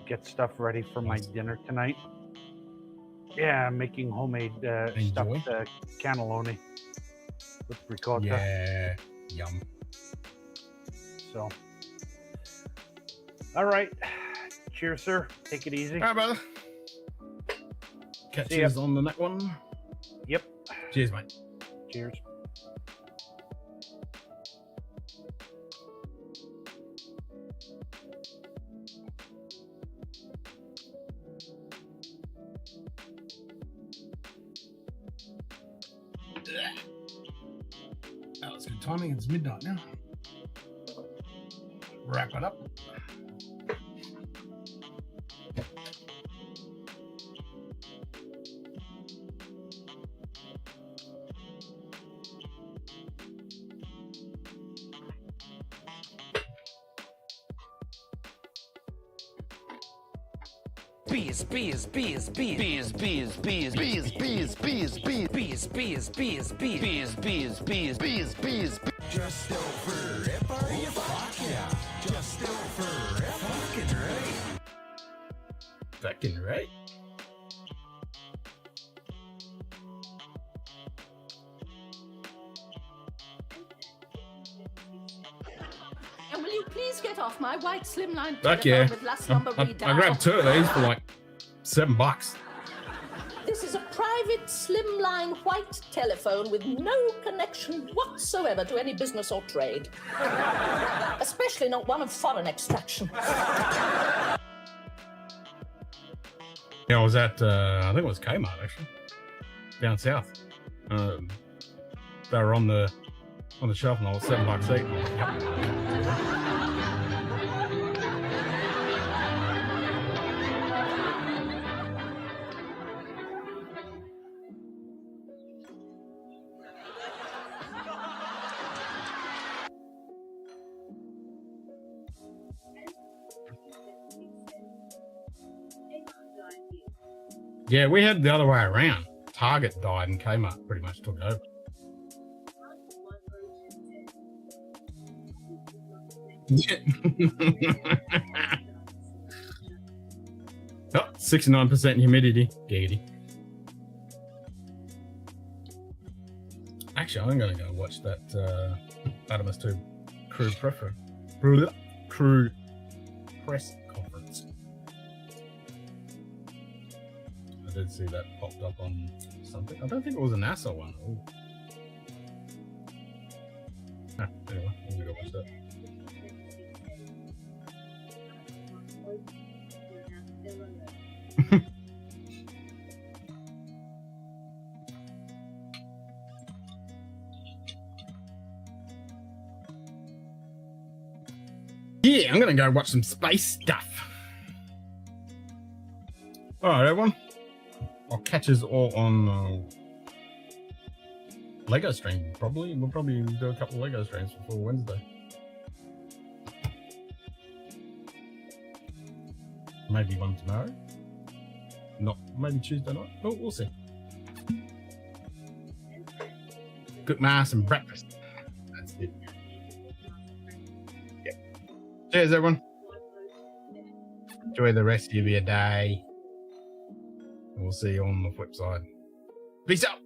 get stuff ready for my dinner tonight. Yeah, I'm making homemade stuffed cannelloni with ricotta. Yeah, yum. So, all right. Cheers, sir. Take it easy. All right, brother. Catch you on the next one. Yep. Cheers, mate. Cheers. Good timing. It's midnight now. Wrap it up. Bees, bees, bees, bees, bees, bees, bees, bees, bees, bees, bees, bees, bees, bees, bees, bees, bees, bees, bees. Just over it, are you? Fuck yeah. Just over it. Fucking right. Fucking right. And will you please get off my white slimline Fuck telephone yeah. with last number I grabbed 2 of these for like $7. This is a private slimline white telephone with no connection whatsoever to any business or trade. Especially not one of foreign extraction. Yeah, I was at, I think it was Kmart actually, down south. They were on the shelf and I was $7 each. Yep. Yeah, we had the other way around. Target died and Kmart pretty much took it over. Oh, 69% humidity. Giggity. Actually, I'm going to go watch that Artemis 2 crew press conference. I did see that popped up on something. I don't think it was a NASA one. Ooh. Ah, anyway, I'm going to go watch that. Yeah, I'm gonna go watch some space stuff. Alright, everyone. I'll catch us all on Lego stream, probably. We'll probably do a couple of Lego streams before Wednesday. Maybe one tomorrow. Not maybe Tuesday night. Oh, we'll see. Cook my some breakfast. That's it. Yeah. Cheers, everyone. Enjoy the rest of your day. We'll see you on the flip side. Peace out.